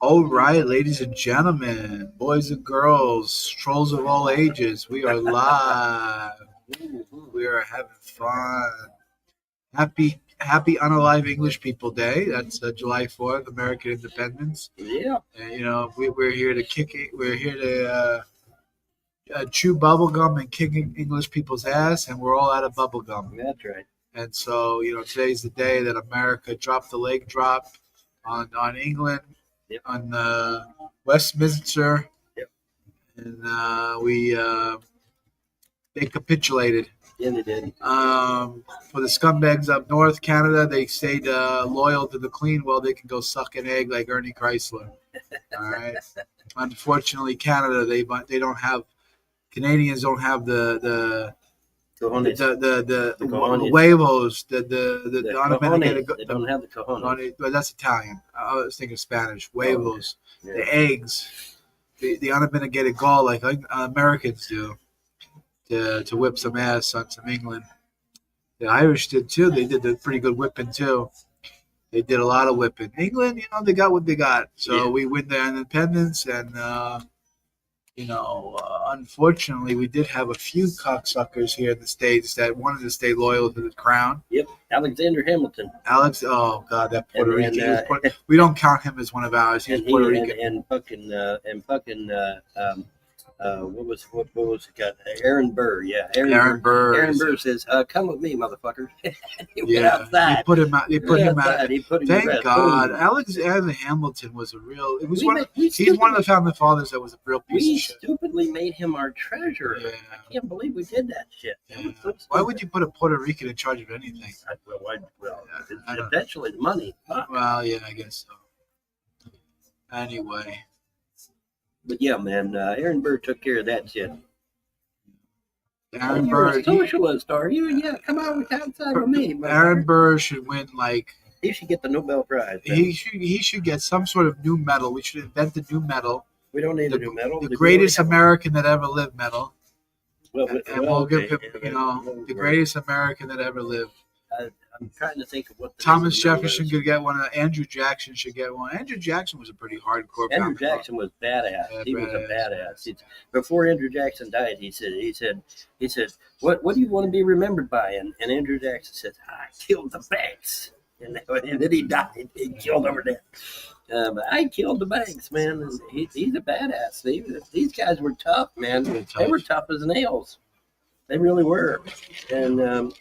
All right, ladies and gentlemen, boys and girls, trolls of all ages, we are live. We are having fun. Happy unalive English People Day. That's July 4th, American Independence. Yeah. And, we're here to kick it. We're here to chew bubblegum and kick English people's ass, and we're all out of bubblegum. That's right. And so, today's the day that America dropped the leg drop on England, on Westminster. Yep. And they capitulated. Yeah, they did. For the scumbags up north, Canada, they stayed loyal to the Queen. Well, they can go suck an egg like Ernie Chrysler. All right. Unfortunately, Canada, they don't have. Canadians don't have the cojones. The cojones. huevos, the cojones. They don't have the cojones. But that's Italian. I was thinking Spanish. Huevos, Yeah. the eggs, the unabenigated gall like Americans do, to whip some ass on some England. The Irish did too. They did a pretty good whipping too. They did a lot of whipping. England, they got what they got. So we win their independence, and unfortunately, we did have a few cocksuckers here in the States that wanted to stay loyal to the crown. Yep, Alexander Hamilton. Oh God, that Puerto Rican. We don't count him as one of ours. He's Puerto Rican. And fucking what was it got? Aaron Burr. Yeah, Aaron Burr. Aaron Burr says, "Come with me, motherfucker." He went outside. They put him out. Thank God, Boom. Alexander Hamilton was a real. It was he's one of the founding fathers that was a real piece of shit. We stupidly made him our treasurer. Yeah. I can't believe we did that shit. Yeah. Why would you put a Puerto Rican in charge of anything? Eventually the money. Well, yeah, I guess so. Anyway. But yeah, man, Aaron Burr took care of that shit. Aaron Burr, you're a socialist, are you? Yeah, come on outside with me. Aaron Burr should win he should get the Nobel Prize. Man. He should get some sort of new medal. We should invent a new medal. We don't need a new medal. The greatest American that ever lived medal. We'll give him, the greatest American that ever lived. I'm trying to think of what. Thomas Jefferson could get one. Andrew Jackson should get one. Andrew Jackson was a pretty hardcore. Andrew Jackson was badass. Yeah, he was a badass. Before Andrew Jackson died, he said, what do you want to be remembered by? And Andrew Jackson said, I killed the banks. And then he died. He killed over there. But I killed the banks, man. And he's a badass. These guys were tough, man. They were tough as nails. They really were. And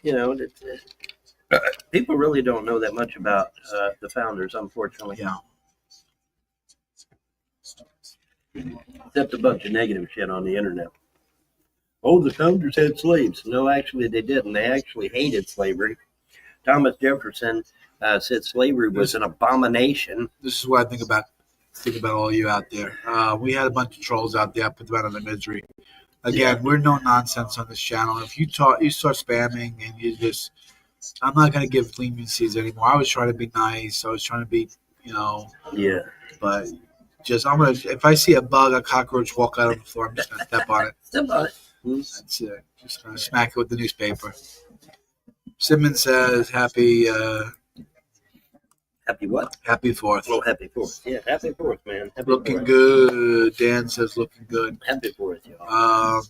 people really don't know that much about the founders, unfortunately. Yeah. Except a bunch of negative shit on the internet. Oh, the founders had slaves. No, actually, they didn't. They actually hated slavery. Thomas Jefferson said slavery was an abomination. This is what I think about all you out there. We had a bunch of trolls out there. I put them out of their misery. Again, we're no nonsense on this channel. If you start spamming and you just, I'm not gonna give leniencies anymore. I was trying to be nice. I was trying to be, Yeah. But if I see a bug, a cockroach walk out on the floor, I'm just gonna step on it. Step on it. That's it. Just gonna smack it with the newspaper. Simmons says, "Happy what? Happy 4th. Well, happy 4th. Yeah, happy 4th, man. Looking 4th. Good." Dan says, "Looking good." Happy 4th, y'all.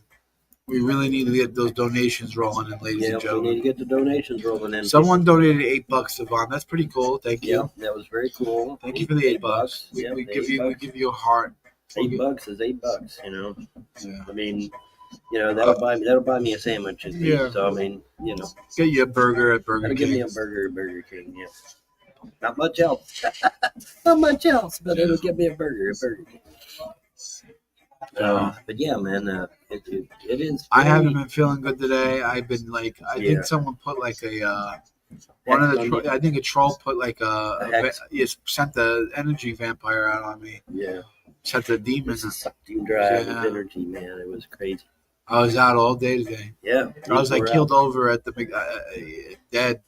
We really need to get those donations rolling in, ladies and gentlemen. We need to get the donations rolling in. Someone donated $8 to Vaughn. That's pretty cool. Thank you. Yeah, that was very cool. Thank you for the $8. We give you a heart. $8 is $8. Yeah. I mean, that'll buy me a sandwich. So I mean, get you a burger at Burger King. Give me a burger at Burger King. Yeah. Not much else. Not much else, but it'll give me a burger at Burger King. But yeah, man, it is. I haven't been feeling good today. I've been think someone put I think a troll put sent the energy vampire out on me. Yeah. Sent the demon. Sucked you dry with energy, man. It was crazy. I was out all day today. Yeah. I was keeled over at the dead.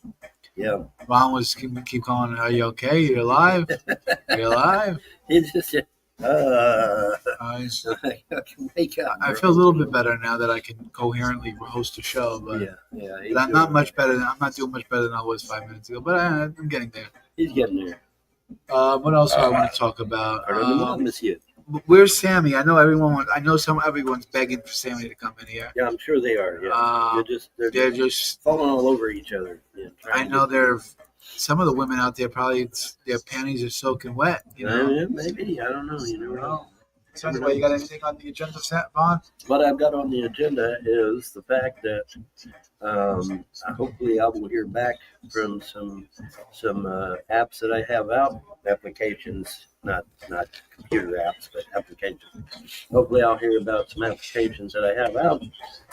Yeah. Mom was keep calling, "Are you okay? You're alive? You're alive?" It's just I wake up. I feel a little bit better now that I can coherently host a show, but yeah. not much better. I'm not doing much better than I was 5 minutes ago, but I'm getting there. He's getting there. What else do I want to talk about? Monsieur. Where's Sammy? I know everyone's begging for Sammy to come in here. Yeah, I'm sure they are. Yeah, they're just falling all over each other. Yeah, I know some of the women out there probably their panties are soaking wet. You know, yeah, maybe I don't know. You never know. So anyway, you got anything on the agenda, Vaughn? What I've got on the agenda is the fact that hopefully I will hear back from some apps that I have out, applications, not computer apps, but applications. Hopefully I'll hear about some applications that I have out,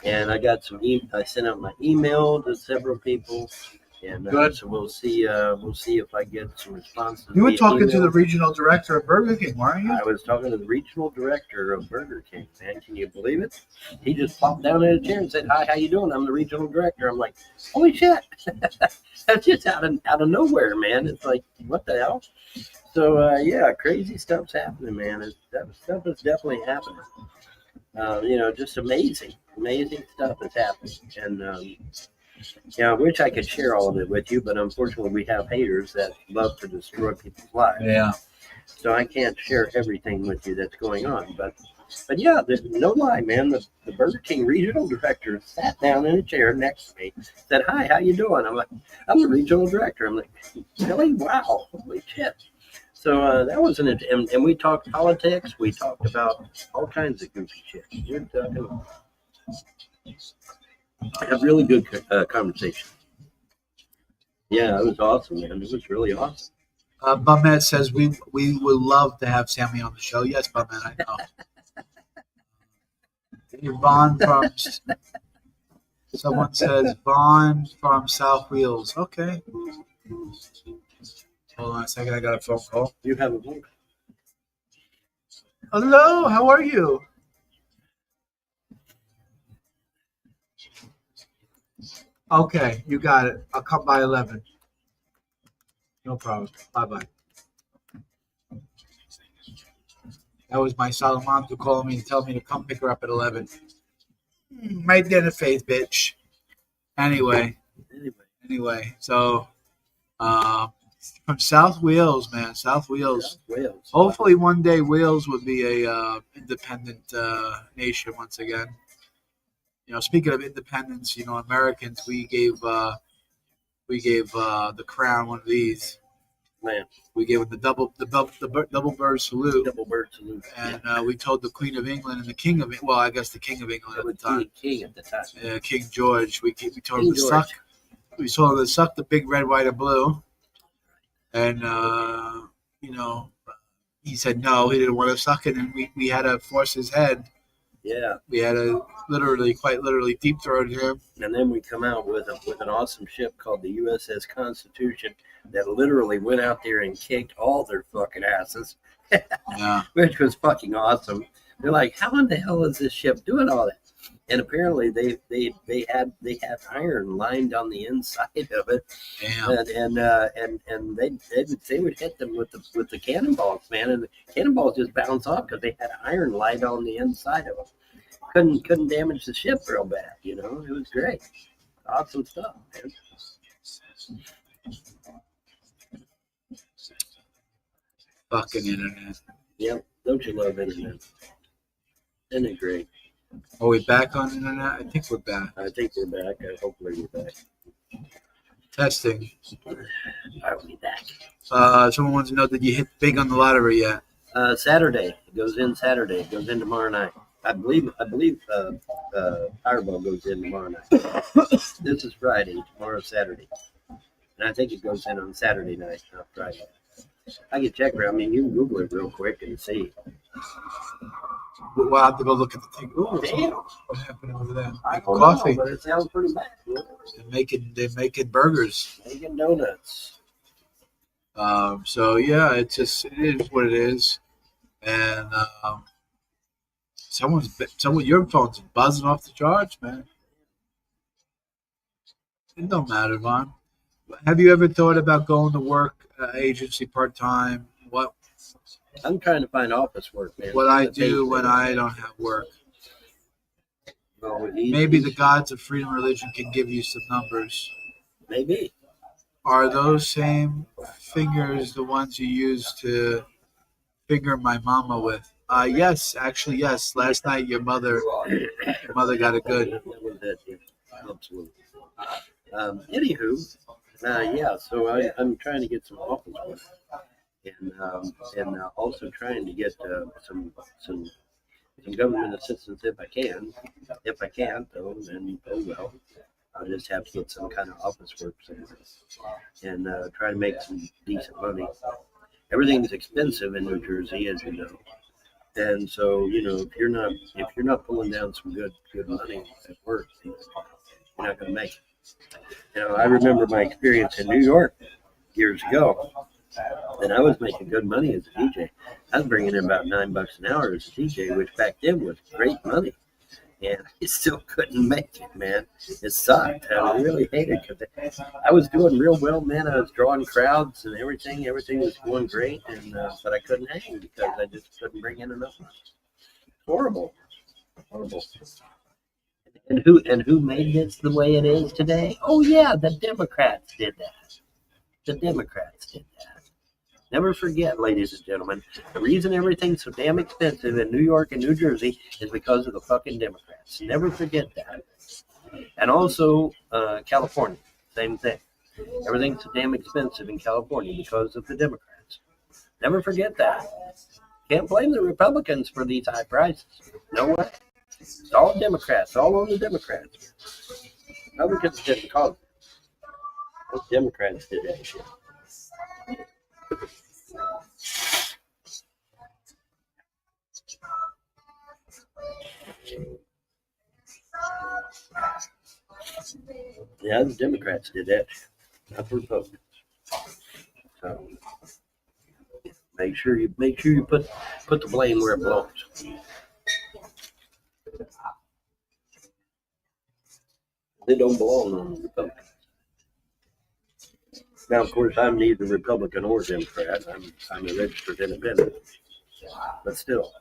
and I got some. I sent out my email to several people. And so we'll see if I get some responses. You were talking to the regional director of Burger King, weren't you? I was talking to the regional director of Burger King. Man, can you believe it? He just popped down in a chair and said, "Hi, how you doing? I'm the regional director." I'm like, "Holy shit!" That's just out of nowhere, man. It's like, what the hell? So yeah, crazy stuff's happening, man. That stuff is definitely happening. Just amazing stuff is happening, and. I wish I could share all of it with you, but unfortunately, we have haters that love to destroy people's lives. Yeah. So I can't share everything with you that's going on. But yeah, no lie, man. The Burger King regional director sat down in a chair next to me, said, "Hi, how you doing?" I'm like, "I'm the regional director." I'm like, "Really? Wow, holy shit!" So that was and we talked politics. We talked about all kinds of goofy shit. You're talking. Have really good conversation. Yeah, it was awesome, man. It was really awesome. Bumhead says we would love to have Sammy on the show. Yes, Bumhead, I know. Vaughn from someone says Vaughn from South Wheels. Okay. Hold on a second. I got a phone call. You have a phone. Hello. How are you? Okay, you got it. I'll come by 11. No problem. Bye-bye. That was my solid mom to call me and tell me to come pick her up at 11. Right there in the face, bitch. Anyway, so from South Wales, man. South Wales. Hopefully one day Wales would be a independent nation once again. Speaking of independence, Americans, we gave the crown one of these. Man, we gave it the double bird salute. Double bird salute. And we told the Queen of England and the King of I guess the King of England at the time. King at the time. King George. We told him to suck. We told him to suck the big red, white, and blue. And he said no, he didn't want to suck it, and we had to force his head. Yeah, we had to quite literally deep throat him. And then we come out with an awesome ship called the USS Constitution that literally went out there and kicked all their fucking asses. Yeah, which was fucking awesome. They're like, how in the hell is this ship doing all that? And apparently they had iron lined on the inside of it. Damn. And they would hit them with the cannonballs, man, and the cannonballs just bounce off because they had iron lined on the inside of them. Couldn't damage the ship real bad, It was great, awesome stuff, man. Fucking internet. Yep, don't you love internet? Isn't it great? Are we back on internet? I think we're back. Hopefully we're back. Testing. Are we back? Someone wants to know, did you hit big on the lottery yet? Saturday. It goes in Saturday. It goes in tomorrow night. I believe Powerball goes in tomorrow night. This is Friday. Tomorrow's Saturday. And I think it goes in on Saturday night, not Friday. I can check around. I mean, you can Google it real quick and see. We'll have to go look at the thing. Oh, damn. What happened over there? I don't Coffee. know, but it sounds pretty bad. They're making burgers. Making donuts. So yeah, it is what it is. And your phone's buzzing off the charge, man. It don't matter, Vaughn. Have you ever thought about going to work agency part time? What? I'm trying to find office work, man. What I do when I don't have work. Well, maybe the gods of freedom religion can give you some numbers. Maybe. Are those same fingers the ones you used to finger my mama with? Yes, actually, yes. Last night your mother got a good. That was it. Yeah. Absolutely. Anywho, yeah. So I'm trying to get some office work, and also trying to get some some government assistance if I can. If I can't, though, then oh well. I'll just have to get some kind of office work somewhere and try to make some decent money. Everything's expensive in New Jersey, as you know, and so if you're not pulling down some good money at work, you're not going to make it. I remember my experience in New York years ago, and I was making good money as a DJ. I was bringing in about $9 an hour as a DJ, which back then was great money. And I still couldn't make it, man. It sucked. I really hated it because I was doing real well, man. I was drawing crowds and everything. Everything was going great, and but I couldn't hang because I just couldn't bring in enough money. Horrible, horrible. And who made this the way it is today? Oh yeah, the Democrats did that. The Democrats did that. Never forget, ladies and gentlemen, the reason everything's so damn expensive in New York and New Jersey is because of the fucking Democrats. Never forget that. And also California, same thing. Everything's so damn expensive in California because of the Democrats. Never forget that. Can't blame the Republicans for these high prices. No way. It's all Democrats, all on the Democrats. Republicans didn't cause it. Those Democrats did that shit. Yeah, the Democrats did that, not the Republicans. So make sure you put the blame where it belongs. They don't belong on the Republicans. Now, of course, I'm neither Republican or Democrat. I'm a registered independent, but still.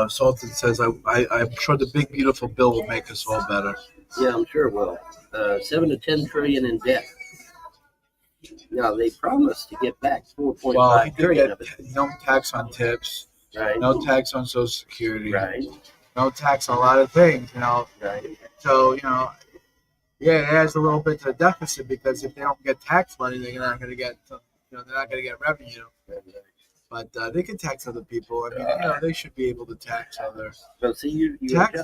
Sultan says, I'm sure the big beautiful bill will make us all better. Yeah, I'm sure it will. 7 to 10 trillion in debt. Now they promised to get back 4.5 trillion of it. No tax on tips. Right. No tax on Social Security. Right. No tax on a lot of things. Right. So yeah, it has a little bit of a deficit because if they don't get tax money, they're not going to get they're not going to get revenue. But they can tax other people. I mean, they should be able to tax others. So see, you tax.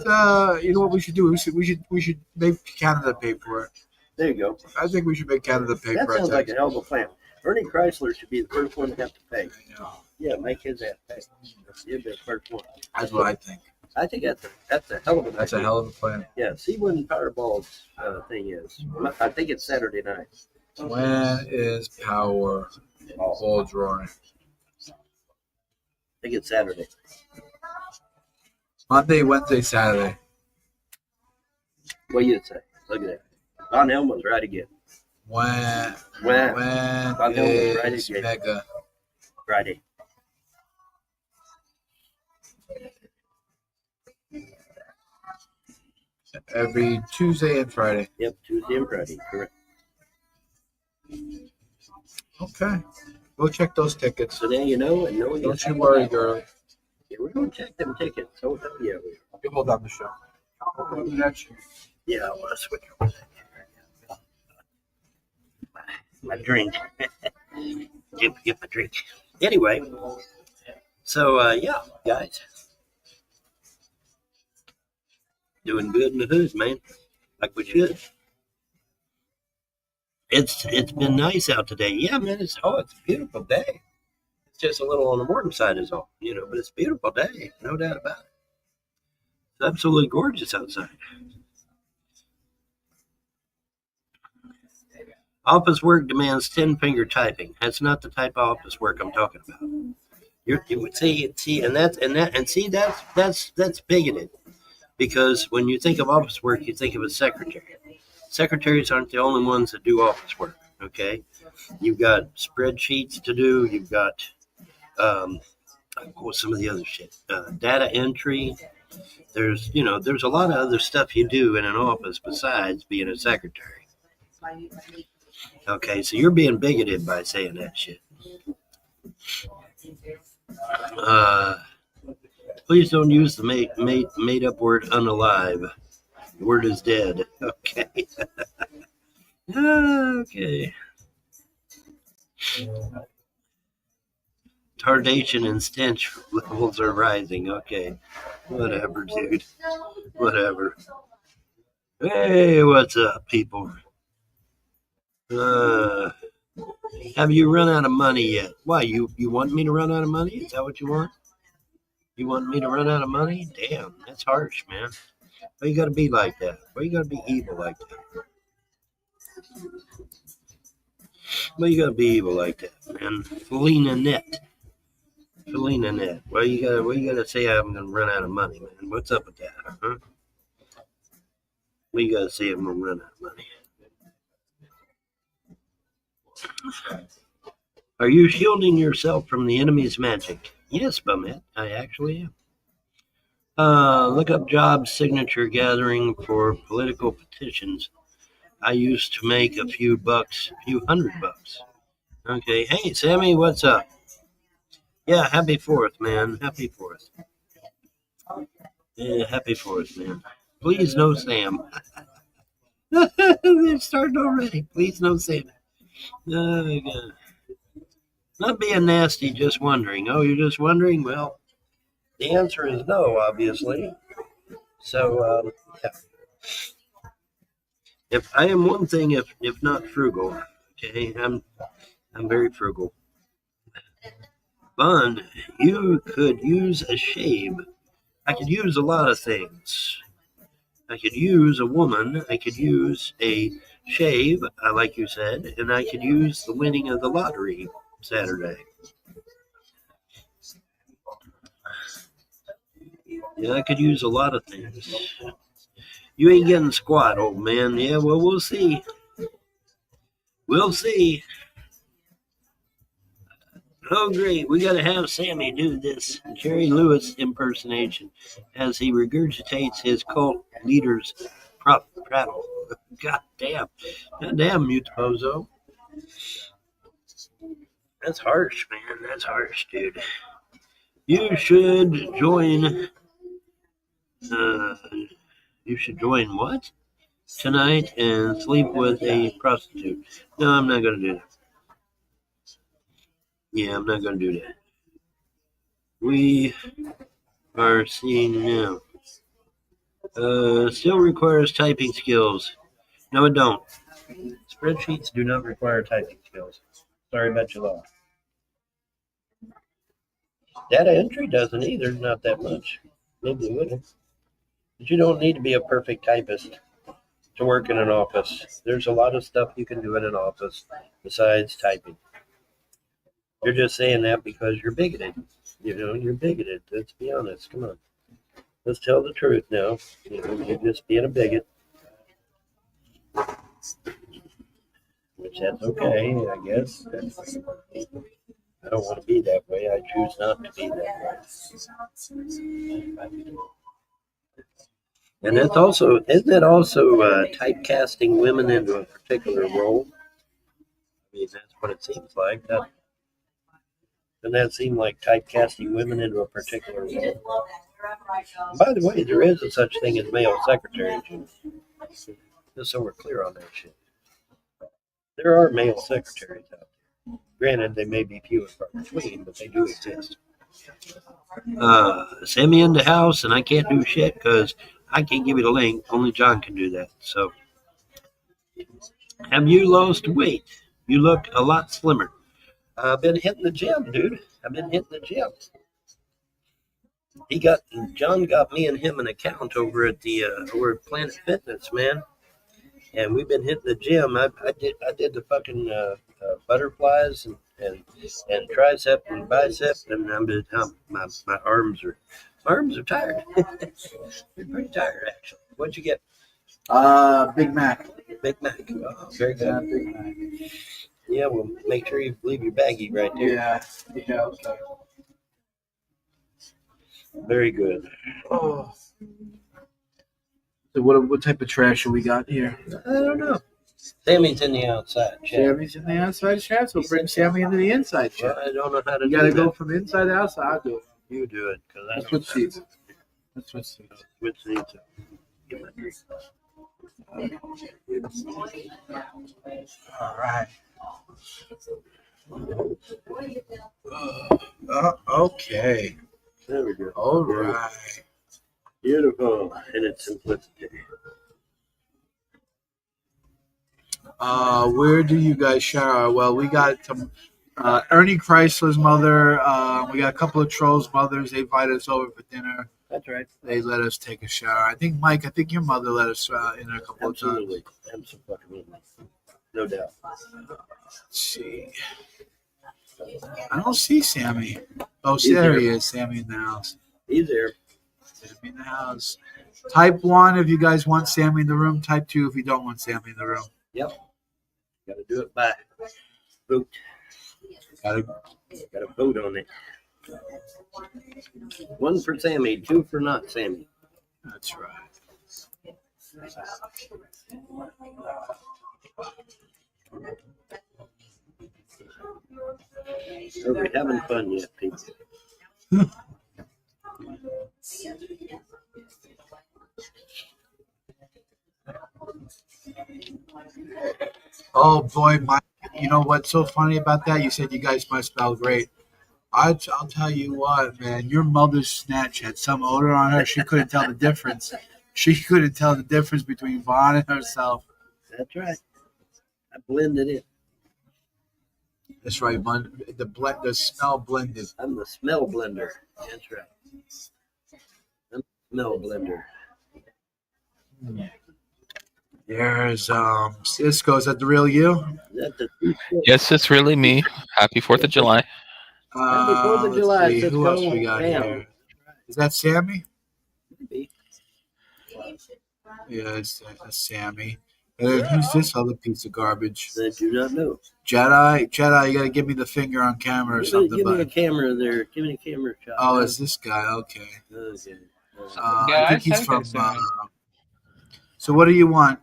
You know what we should do? We should make Canada pay for it. There you go. I think we should make Canada pay for it. That sounds like a hell of a plan. Bernie Chrysler should be the first one to have to pay. Yeah, make his ass pay. He'd be the first one. That's what I think. I think that's a hell of a That's a hell of a plan. Yeah, see when Powerball's thing is. I think it's Saturday night. When is Powerball drawing? I think it's Saturday. Monday, Wednesday, Saturday. What do you say? Look at that. Von Helman's right again. When Von Helman's right is again. Mega? Friday. Every Tuesday and Friday. Yep, Tuesday and Friday, correct. Okay. Go check those tickets. So now you know, and knowing Don't you worry, girl. Yeah, we're going to check them tickets. So, yeah. You hold on the show. Yeah, I want to switch over that. My drink. Get my drink. Anyway, so, yeah, guys. Doing good in the hood, man. Like we should. It's been nice out today. Yeah, man. It's a beautiful day. It's just a little on the warm side is all, but it's a beautiful day, no doubt about it. It's absolutely gorgeous outside. Office work demands 10-finger typing. That's not the type of office work I'm talking about. You would see, that's bigoted, because when you think of office work, you think of a secretary. Secretaries aren't the only ones that do office work. Okay, you've got spreadsheets to do. You've got what's some of the other shit? Data entry. There's a lot of other stuff you do in an office besides being a secretary. Okay, so you're being bigoted by saying that shit. Please don't use the made up word unalive. The word is dead. Okay. Okay. Tardation and stench levels are rising. Okay. Whatever, dude. Whatever. Hey, what's up, people? Have you run out of money yet? Why, you want me to run out of money? Is that what you want? You want me to run out of money? Damn, that's harsh, man. Why you gotta be like that? Why you gotta be evil like that? Why you gotta be evil like that, man? Felina net. Why you gotta say I'm gonna run out of money, man? What's up with that, huh? Why you gotta say I'm gonna run out of money? Are you shielding yourself from the enemy's magic? Yes, Bumette, I actually am. Look up job signature gathering for political petitions. I used to make a few $100. Okay, hey Sammy, what's up? Yeah, happy 4th, man. Happy 4th. Yeah, happy 4th, man. Please no Sam. They're starting already. Please no Sam. Oh, God. Not being nasty, just wondering. Oh, you're just wondering? Well, the answer is no, obviously. So, yeah. If I am one thing, if not frugal, okay, I'm very frugal. Bun, you could use a shave. I could use a lot of things. I could use a woman. I could use a shave, like you said, and I could use the winning of the lottery Saturday. Yeah, I could use a lot of things. You ain't getting squat, old man. Yeah, well, we'll see. We'll see. Oh, great. We got to have Sammy do this Jerry Lewis impersonation as he regurgitates his cult leader's prattle. God damn. God damn, Mutabozo. That's harsh, man. That's harsh, dude. You should join. You should join what? Tonight and sleep with a prostitute. No, I'm not going to do that. Yeah, I'm not going to do that. We are seeing now. Still requires typing skills. No, it don't. Spreadsheets do not require typing skills. Sorry about your loss. Data entry doesn't either, not that much. Maybe it wouldn't. But you don't need to be a perfect typist to work in an office. There's a lot of stuff you can do in an office besides typing. You're just saying that because you're bigoted. You're bigoted. Let's be honest. Come on. Let's tell the truth now. You're just being a bigot. Which that's okay, I guess. I don't want to be that way. I choose not to be that way. And isn't that also typecasting women into a particular role? I mean, that's what it seems like. Doesn't that seem like typecasting women into a particular role? By the way, there is a such thing as male secretaries. Just so we're clear on that shit. There are male secretaries out there. Granted, they may be few and far between, but they do exist. Send me in the house, and I can't do shit because I can't give you the link. Only John can do that. So, have you lost weight? You look a lot slimmer. I've been hitting the gym, dude. I've been hitting the gym. John got me and him an account over at Planet Fitness, man. And we've been hitting the gym. I did the fucking butterflies, and and tricep and bicep, and my arms are tired. They're pretty tired actually. What'd you get? Big Mac. Big Mac. Oh, very Yeah, good. Big Mac. Yeah, well, make sure you leave your baggie right there. Yeah, okay. Very good. Oh. So what type of trash we got here? I don't know. Sammy's in the outside chat. Sammy's in the outside chat, so bring Sammy into the inside chat. Well, I don't know how to You do gotta that. go from inside to outside. I'll do it. You do it, because I Let's don't switch seats. Let's switch seats. Switch seats. Get my drink. All right. Okay. There we go. All right. Beautiful in its simplicity. Where do you guys shower? Well, we got some Ernie Chrysler's mother. We got a couple of Trolls' mothers. They invited us over for dinner. That's right. They let us take a shower. I think, Mike, your mother let us in a couple of times. Absolutely. No doubt. Let's see. I don't see Sammy. Oh, see, there he is. Sammy in the house. He's there. Sammy in the house. Type 1 if you guys want Sammy in the room. Type 2 if you don't want Sammy in the room. Yep. Got to do it by vote. Got to vote on it. 1 for Sammy, 2 for not Sammy. That's right. Are we having fun yet, people? Oh boy, Mike! You know what's so funny about that? You said you guys must smell great. I'll tell you what, man. Your mother's snatch had some odor on her. She couldn't tell the difference. She couldn't tell the difference between Vaughn and herself. That's right. I blended it. That's right, man. The smell blended. I'm the smell blender. That's right. I'm the smell blender. There's Cisco. Is that the real you? Yes, it's really me. Happy 4th of July. Happy 4th of July, Let's see. Who Cisco. else we got Bam. here? Is that Sammy? Maybe. Yeah, that's Sammy. And then who's this other piece of garbage? I do not know. Jedi, you gotta give me the finger on camera or something. Give me a camera there. Give me a camera shot. Oh, it's this guy. Okay. Okay. I think he's from. So what do you want,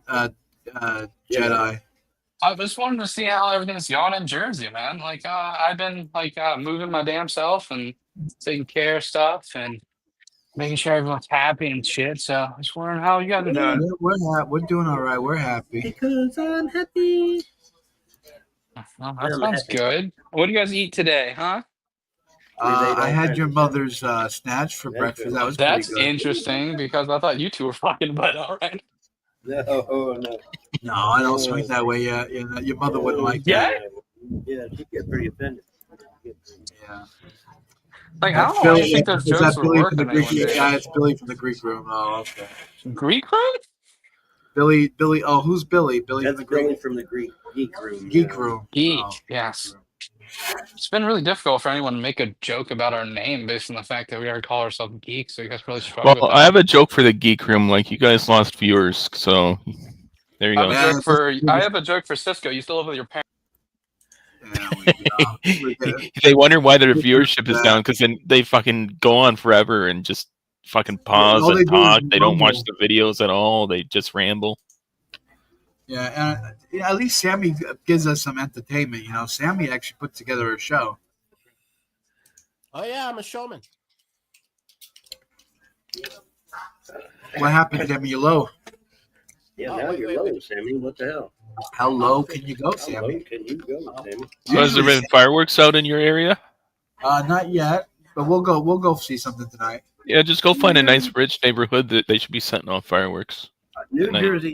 Jedi? I just wanted to see how everything's going in Jersey, man. Like, I've been moving my damn self and taking care of stuff and making sure everyone's happy and shit. So I was wondering how you guys are doing. We're doing all right. We're happy. Because I'm happy. Well, that sounds good. What do you guys eat today, huh? I had your mother's snatch for breakfast. That was That's pretty good. interesting because I thought you two were fucking, but all right. No. No, I don't swing that way. Yeah, your mother wouldn't like that. Yeah, she'd get pretty offended. Yeah. Like, I don't know. I think those Is that jokes were Billy from the working Greek? anyway. Yeah, it's Billy from the Greek room. Oh, okay. Greek room? Billy. Oh, who's Billy? Billy That's from the Billy Greek from the geek room. Geek room. Geek, Oh. yes. It's been really difficult for anyone to make a joke about our name based on the fact that we already call ourselves geeks. So you guys really struggle Well, with that. I have a joke for the geek room. Like, you guys lost viewers, so there you I go. have a joke for Cisco. You still live with your parents. They wonder why their viewership is down because then they fucking go on forever and just fucking pause all they and do is talk. They don't watch mumble. the videos at all. They just ramble. Yeah, and at least Sammy gives us some entertainment. You know, Sammy actually put together a show. Oh yeah, I'm a showman. What happened, Demi? You low? Yeah, now you're low, Sammy. What the hell? How low can you go, How Sammy? low can you go, Sammy? So has there been fireworks out in your area? Not yet, but we'll go. We'll go see something tonight. Yeah, just go find a nice rich neighborhood that they should be setting off fireworks. New Good night. Jersey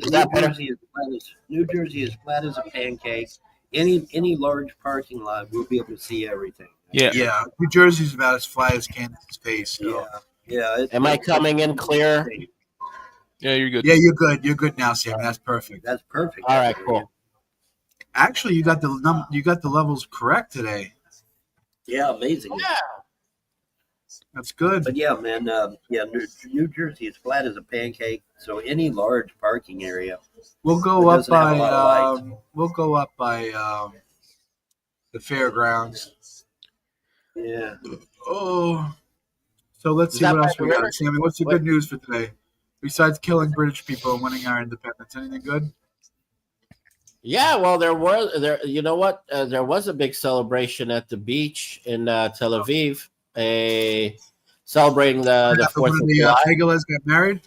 is flat as a pancake. Any large parking lot, we'll be able to see everything. Yeah. Yeah, New Jersey's about as flat as Kansas face. So. Yeah. Am I coming in clear? Yeah, you're good. Yeah, you're good. You're good now, Sammy. That's perfect. That's perfect. All right, cool. Actually, you got the levels correct today. Yeah, amazing. Yeah. That's good. But yeah, man, New Jersey is flat as a pancake. So any large parking area, We'll it go up doesn't have a lot of lights. the fairgrounds. Yeah. Oh, so let's Is see that what by else the we river? got. Sammy, what's the Wait. good news for today? Besides killing British people and winning our independence, anything good? Yeah, well, there. You know what? There was a big celebration at the beach in Tel Aviv, celebrating the One 4th of of the July. Pegulas got married.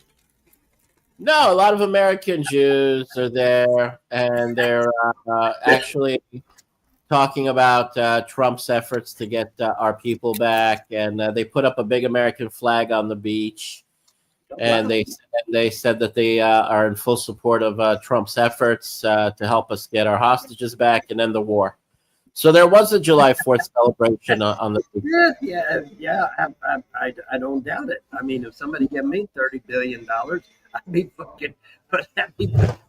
No, a lot of American Jews are there, and they're actually talking about Trump's efforts to get our people back, and they put up a big American flag on the beach, and they said that they are in full support of Trump's efforts to help us get our hostages back and end the war. So there was a July 4th celebration on the beach. I don't doubt it. I mean, if somebody gave me $30 billion, I'd be fucking,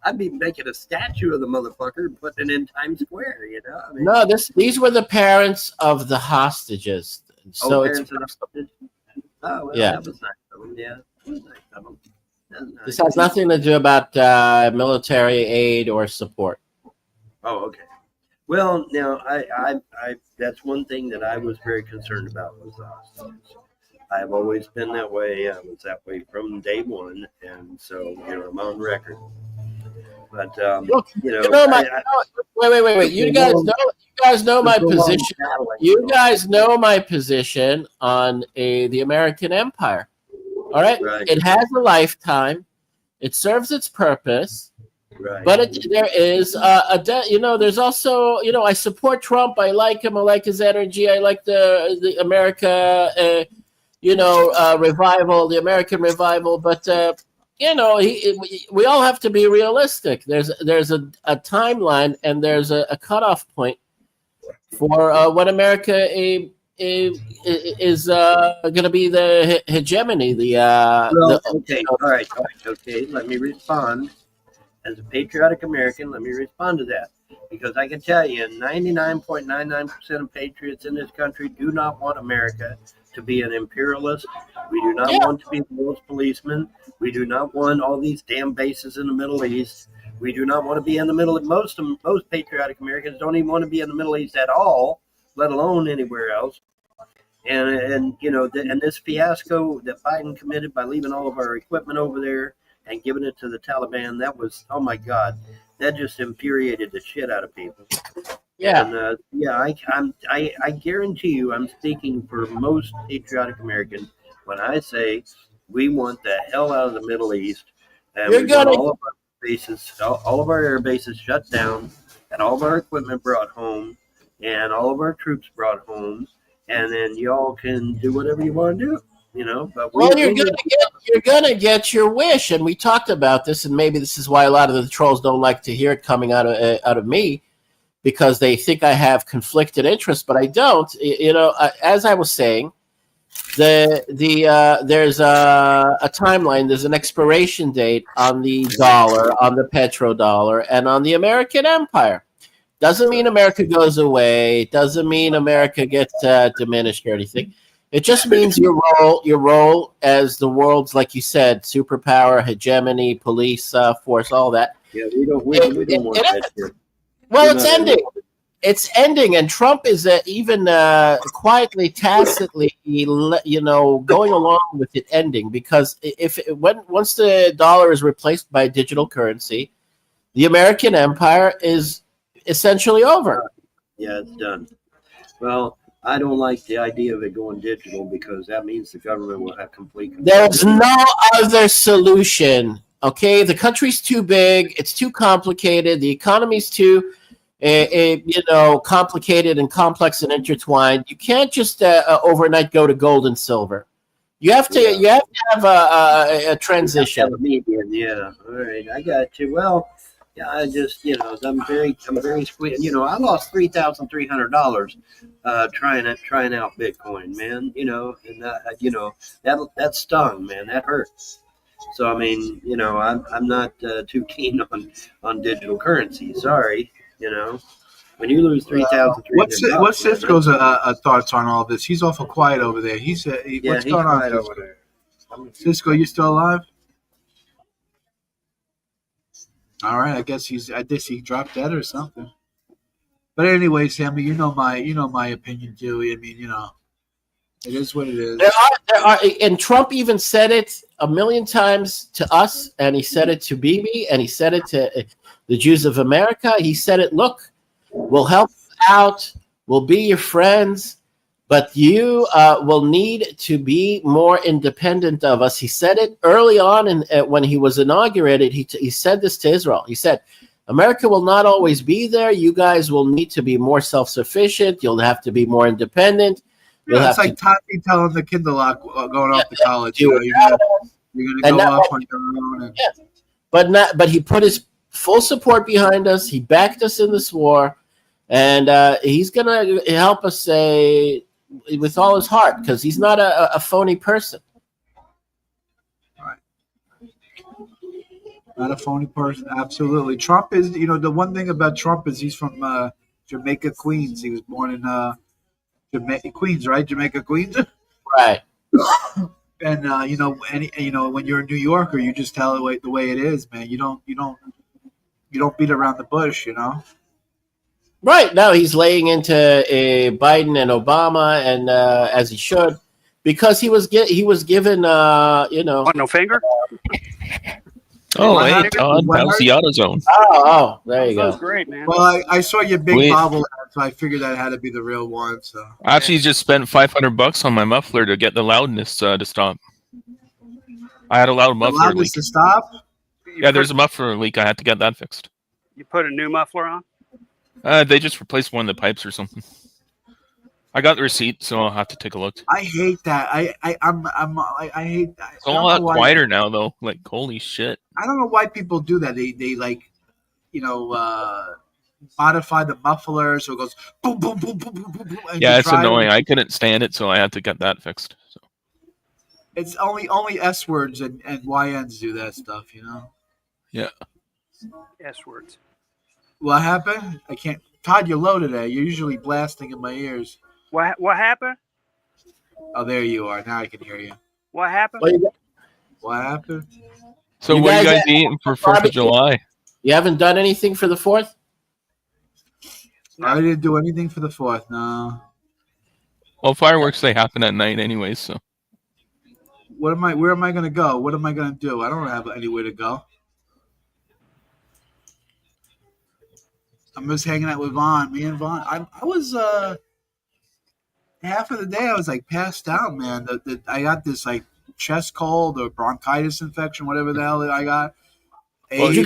I'd be making a statue of the motherfucker and putting it in Times Square. You know, I mean, No, these were the parents of the hostages. So it's parents of the oh, well, yeah. that was nice of them. Yeah, that was nice of them. That was nice. This has nothing to do about military aid or support. Oh, okay. Well, now I that's one thing that I was very concerned about was the hostages. I've always been that way. I was that way from day one, and so I'm on record. But Look, wait. You guys know my position. You guys know my position on the American empire. All right? Right. It has a lifetime. It serves its purpose. Right. But there is there's also, I support Trump. I like him. I like his energy. I like the America, revival, the American revival. But we all have to be realistic. There's a timeline and there's a cutoff point for when America is going to be the hegemony. Okay. All right. Okay. Let me respond. As a patriotic American, let me respond to that. Because I can tell you, 99.99% of patriots in this country do not want America to be an imperialist. We do not want to be the world's policeman. We do not want all these damn bases in the Middle East. We do not want to be in the middle of most patriotic Americans don't even want to be in the Middle East at all, let alone anywhere else. And this fiasco that Biden committed by leaving all of our equipment over there and giving it to the Taliban, that was, oh my God, that just infuriated the shit out of people. Yeah. And I guarantee you, I'm speaking for most patriotic Americans when I say we want the hell out of the Middle East, and we want all of our bases, all of our air bases shut down, and all of our equipment brought home, and all of our troops brought home, and then y'all can do whatever you want to do. But you're gonna get your wish, and we talked about this, and maybe this is why a lot of the trolls don't like to hear it coming out of me, because they think I have conflicted interests, but I don't. As I was saying, there's a timeline, there's an expiration date on the dollar, on the petrodollar, and on the American empire. Doesn't mean America goes away. Doesn't mean America gets diminished or anything. It just means your role as the world's, like you said, superpower, hegemony, police force, all that. Yeah, we don't want that here. Well, it's ending. It's ending, and Trump is even quietly, tacitly, going along with it ending, because once the dollar is replaced by digital currency, the American empire is essentially over. Yeah, it's done. Well, I don't like the idea of it going digital, because that means the government will have complete control. There's no other solution. Okay, the country's too big. It's too complicated. The economy's too, complicated and complex and intertwined. You can't just overnight go to gold and silver. You have to. You have to have a transition. Yeah. All right, I got you. Well, yeah, I just, I'm very sweet. I lost $3,300 trying out Bitcoin, man. And that stung, man. That hurt. So I mean, I'm not too keen on digital currency. Sorry, You know, when you lose 3,300. What's Cisco's thoughts on all this? He's awful quiet over there. What's he's going on, quiet Cisco? over there. Cisco, you still alive? All right, I guess he dropped dead or something. But anyway, Sammy, you know my opinion too. I mean, it is what it is. There are, and Trump even said it a million times to us, and he said it to Bibi, and he said it to the Jews of America. He said it, look, we'll help you out, we'll be your friends, but you will need to be more independent of us. He said it early on when he was inaugurated. He said this to Israel. He said, America will not always be there. You guys will need to be more self-sufficient. You'll have to be more independent. It's like Tati telling the Kinderlock going off to college. You're going to go off on your own. But he put his full support behind us. He backed us in this war. And he's going to help us say with all his heart, because he's not a phony person. Right. Not a phony person. Absolutely. Trump is, the one thing about Trump is he's from Jamaica, Queens. He was born in Queens, right? Jamaica, Queens. Right. And when you're a New Yorker, you just tell it the way it is, man. You don't beat around the bush, Right. Now he's laying into Biden and Obama, and as he should, because he was given What, no finger? Hey, Todd, how's the AutoZone? Oh, there you That go. was great, man. Well, I saw your big bobble, so I figured that had to be the real one. So I actually just spent $500 on my muffler to get the loudness to stop. I had a loud muffler leak. To stop? Yeah, there's a muffler leak. I had to get that fixed. You put a new muffler on? They just replaced one of the pipes or something. I got the receipt, so I'll have to take a look. I hate that. I hate that. It's a lot quieter now, though. Like, holy shit. I don't know why people do that. They modify the muffler so it goes boom, boom, boom, boom, boom, boom, boom. Yeah, it's annoying. I couldn't stand it, so I had to get that fixed. So. It's only S words and YNs do that stuff, Yeah. S words. What happened? I can't. Todd, you're low today. You're usually blasting in my ears. What happened? Oh, there you are. Now I can hear you. What happened? What happened? So what are you guys eating for 4th of July? You haven't done anything for the 4th? I didn't do anything for the 4th, no. Well, fireworks, they happen at night anyways, so. Where am I going to go? What am I going to do? I don't have anywhere to go. I'm just hanging out with Vaughn. Me and Vaughn. I was half of the day I was like passed out, man. I got this like chest cold or bronchitis infection, whatever the hell I got. Well, did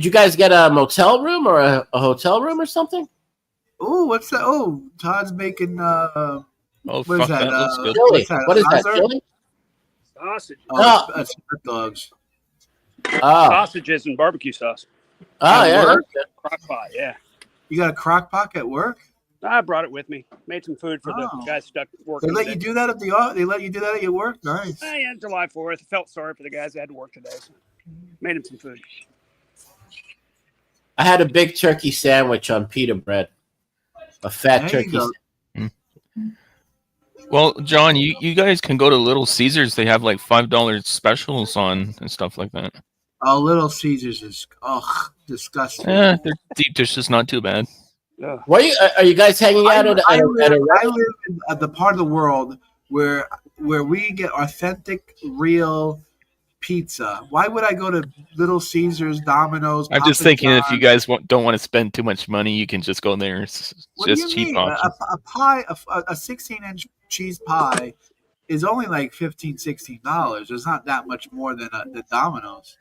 you guys get a motel room or a hotel room or something? Oh, what's that? Oh, Todd's making what is that? That looks good. Chili. What is that? Chili? Sausage. That's hot dogs. Sausages and barbecue sauce. Oh, yeah. Crock pot, yeah. You got a crock pot at work? I brought it with me. Made some food for the guys stuck working. They let you do that at They let you do that at your work? Nice. Yeah, July 4th. Felt sorry for the guys that had to work today. So made them some food. I had a big turkey sandwich on pita bread. A fat turkey sandwich. Well, John, you guys can go to Little Caesars. They have like $5 specials on and stuff like that. Oh, Little Caesars is disgusting. Yeah, their deep dish is not too bad. Are you guys hanging out at I live in the part of the world where we get authentic, real pizza. Why would I go to Little Caesars, Domino's? I'm just thinking if you guys don't want to spend too much money, you can just go there. It's just cheap options. A pie, a 16-inch cheese pie is only like $15-$16. It's not that much more than the Domino's.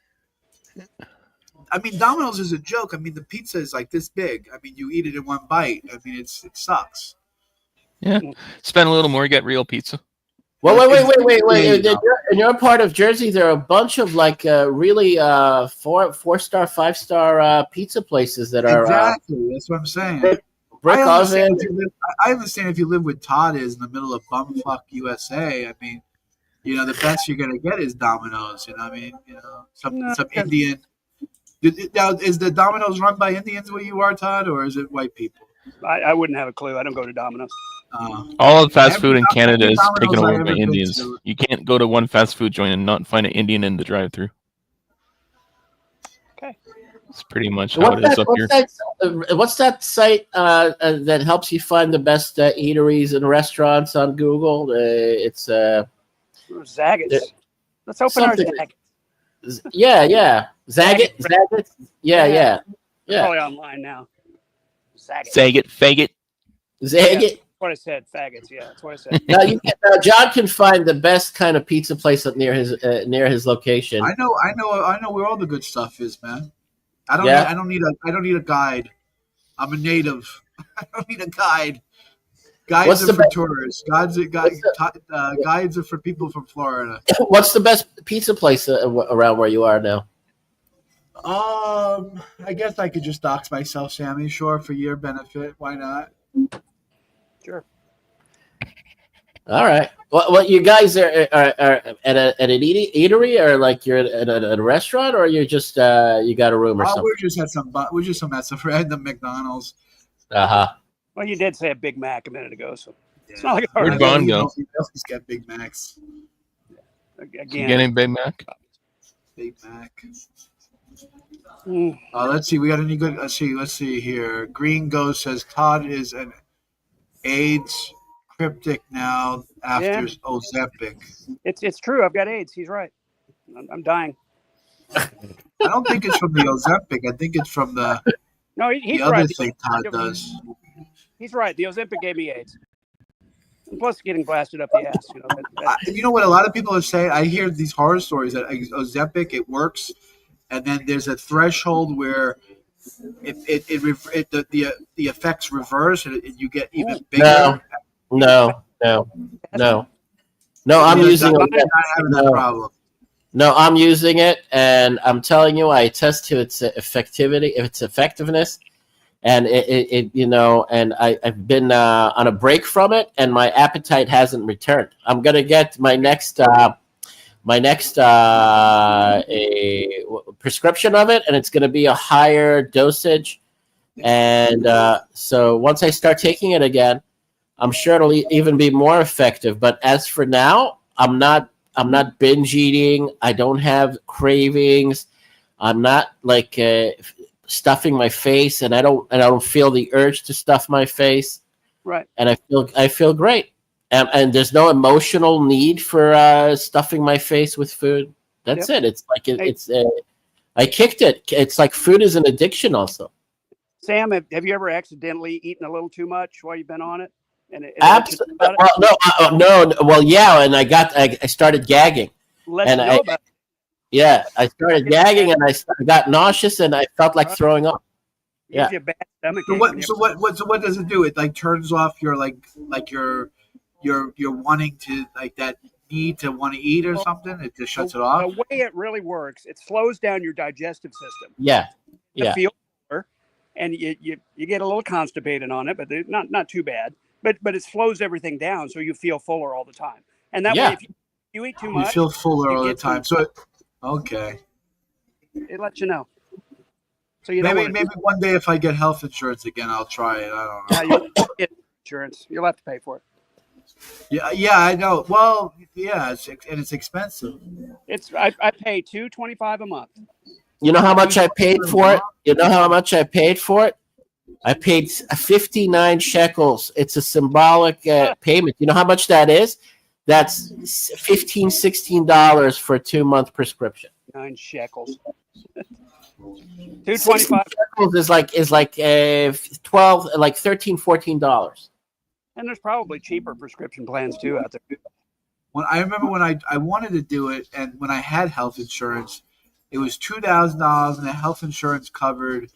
I mean, Domino's is a joke. I mean, the pizza is like this big. I mean, you eat it in one bite. I mean, it sucks. Yeah, spend a little more, get real pizza. Well, wait. In your part of Jersey, there are a bunch of like really 4-star, 5-star pizza places that are exactly. That's what I'm saying. Brick oven. I understand if you live with Todd is in the middle of bumfuck USA. I mean, the best you're gonna get is Domino's. You know what I mean? Some Indian Now, is the Domino's run by Indians where you are, Todd, or is it white people? I wouldn't have a clue. I don't go to Domino's. All of fast Every food in Canada is taken Domino's I over by ever been Indians. to- You can't go to one fast food joint and not find an Indian in the drive-thru. Okay. It's pretty much how it is up here. What's that site that helps you find the best eateries and restaurants on Google? It's Zagat's. Let's open our something- Zagat's. yeah. Zagat? Yeah. Probably online now. Zagat's. Faggot. Zagat. What I said, faggots. Yeah, that's what I said. Now John can find the best kind of pizza place up near his location. I know where all the good stuff is, man. I don't need a guide. I'm a native. I don't need a guide. Guides are for tourists. Guides are for people from Florida. What's the best pizza place around where you are now? I guess I could just dox myself, Sammy. Sure, for your benefit. Why not? Sure. All right. Well, you guys are at an eatery, or like you're at a restaurant, or you're just you got a room or something? We're just at some random McDonald's. Well, you did say a Big Mac a minute ago, so it's not like Where'd Vaughn go? We always get Big Macs. again. Getting Big Mac. Big Mac. Mm. Let's see. We got any good? Let's see here. Green Ghost says Todd is an AIDS cryptic now after Ozempic. It's true. I've got AIDS. He's right. I'm dying. I don't think it's from the Ozempic. I think it's from the he's other right. thing Todd does. He's right. The Ozempic gave me AIDS. And plus, getting blasted up the ass. You know what a lot of people are saying? I hear these horror stories that Ozempic, it works, and then there's a threshold where the effects reverse and you get even bigger. No. I'm using problem. No, I'm using it, and I'm telling you, I attest to its effectiveness, and and I've been on a break from it, and my appetite hasn't returned. I'm gonna get my next prescription of it, and it's gonna be a higher dosage, and so once I start taking it again, I'm sure it'll even be more effective. But as for now, I'm not binge eating. I don't have cravings. I'm not like stuffing my face, and I don't feel the urge to stuff my face. Right. And I feel great. And there's no emotional need for stuffing my face with food. That's it. It's like I kicked it. It's like food is an addiction also. Sam, have you ever accidentally eaten a little too much while you've been on it? Absolutely. No. Well, yeah, and I started gagging. I started gagging, and I got nauseous, and I felt like throwing up. Yeah. So what does it do? It like turns off your you're wanting to like that need to want to eat or something. It just shuts it off. The way it really works, it slows down your digestive system. Yeah. Feel better, and you get a little constipated on it, but not too bad. But it slows everything down, so you feel fuller all the time. And that way, if you eat too much, you feel fuller all the time. So, okay, it lets you know. So maybe one day if I get health insurance again, I'll try it. I don't know. You'll get insurance. You'll have to pay for it. Yeah, I know. Well, yeah, it's expensive. I pay $225 a month. You know how much I paid for it? I paid 59 shekels. It's a symbolic payment. You know how much that is? That's $16 for a 2-month prescription. 9 shekels. $225 shekels is like $12, like $13, $14. And there's probably cheaper prescription plans too out there. I remember when I wanted to do it, and when I had health insurance, it was $2,000, and the health insurance covered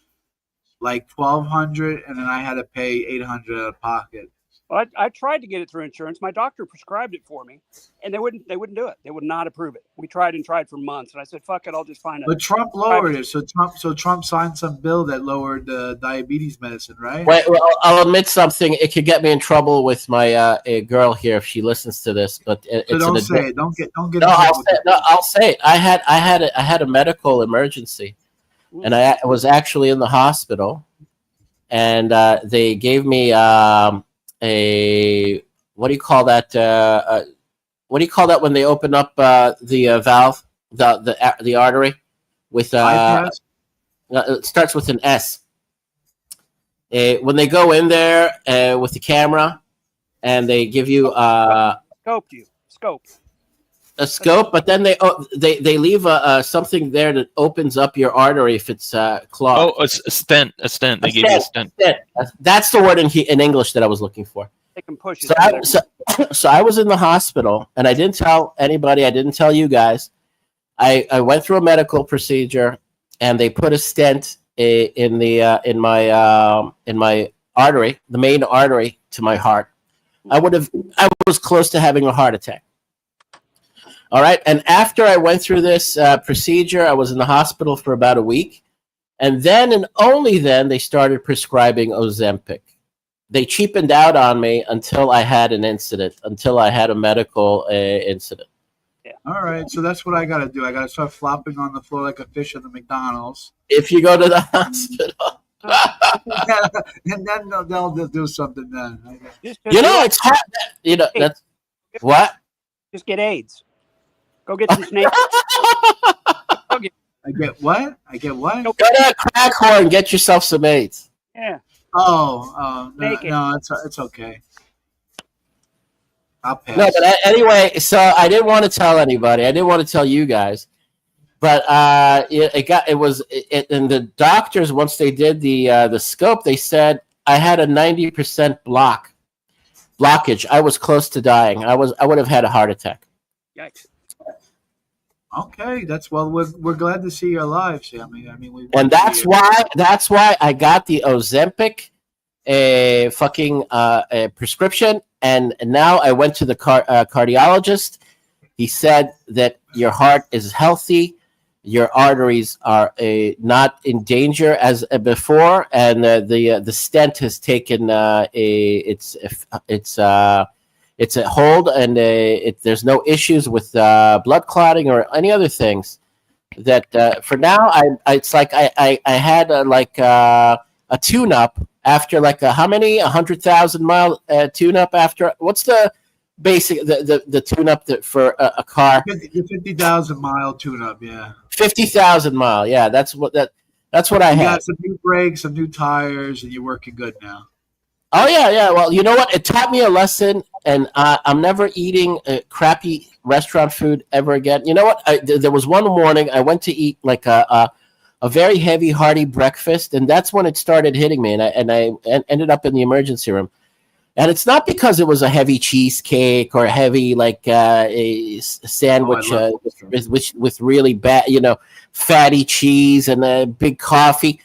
like $1,200, and then I had to pay $800 out of pocket. Well, I tried to get it through insurance. My doctor prescribed it for me, and they wouldn't do it. They would not approve it. We tried for months, and I said, "Fuck it, I'll just find it." But Trump lowered it, so Trump signed some bill that lowered the diabetes medicine, right? Wait, well, I'll admit something. It could get me in trouble with my girl here if she listens to this. But don't say it. Don't get. No, I'll say it. I had a medical emergency. and I was actually in the hospital, and they gave me a what do you call that? What do you call that when they open up the valve, the artery with it starts with an S. When they go in there with the camera, and they give you scope. A scope, but then they leave something there that opens up your artery if it's clogged. Oh, a stent. They gave you a stent. That's the word in English that I was looking for. They can push it. So I was in the hospital, and I didn't tell anybody. I didn't tell you guys. I went through a medical procedure, and they put a stent in my artery, the main artery to my heart. I was close to having a heart attack. All right. And after I went through this procedure, I was in the hospital for about a week. And then and only then they started prescribing Ozempic. They cheapened out on me until I had an incident, until I had a medical incident. Yeah. All right. So that's what I got to do. I got to start flopping on the floor like a fish at the McDonald's. If you go to the hospital. And then they'll do something then. It's hard. That's what? Just get AIDS. Go get some snakes. I get what? Go to a crack whore and get yourself some AIDS. Yeah. No, it's okay. I'll pass. No, but anyway, so I didn't want to tell anybody. I didn't want to tell you guys. But and the doctors, once they did the scope, they said I had a 90% blockage. I was close to dying. I would have had a heart attack. Yikes. Okay, we're glad to see you alive, Sammy. I mean, that's why I got the Ozempic, prescription, and now I went to the cardiologist. He said that your heart is healthy, your arteries are not in danger as before, and the stent has taken it's a hold, and there's no issues with blood clotting or any other things. That for now, it's like I had a tune-up after how many 100,000 mile tune-up after. What's the basic the tune-up for a car? 50,000 mile tune-up, yeah. 50,000 mile, yeah. That's what I had. You got some new brakes, some new tires, and you're working good now. Oh yeah. Well, you know what? It taught me a lesson, and I'm never eating crappy restaurant food ever again. You know what? There was one morning I went to eat like a very heavy, hearty breakfast, and that's when it started hitting me, and I ended up in the emergency room. And it's not because it was a heavy cheesecake or a heavy a sandwich with really bad, fatty cheese and a big coffee.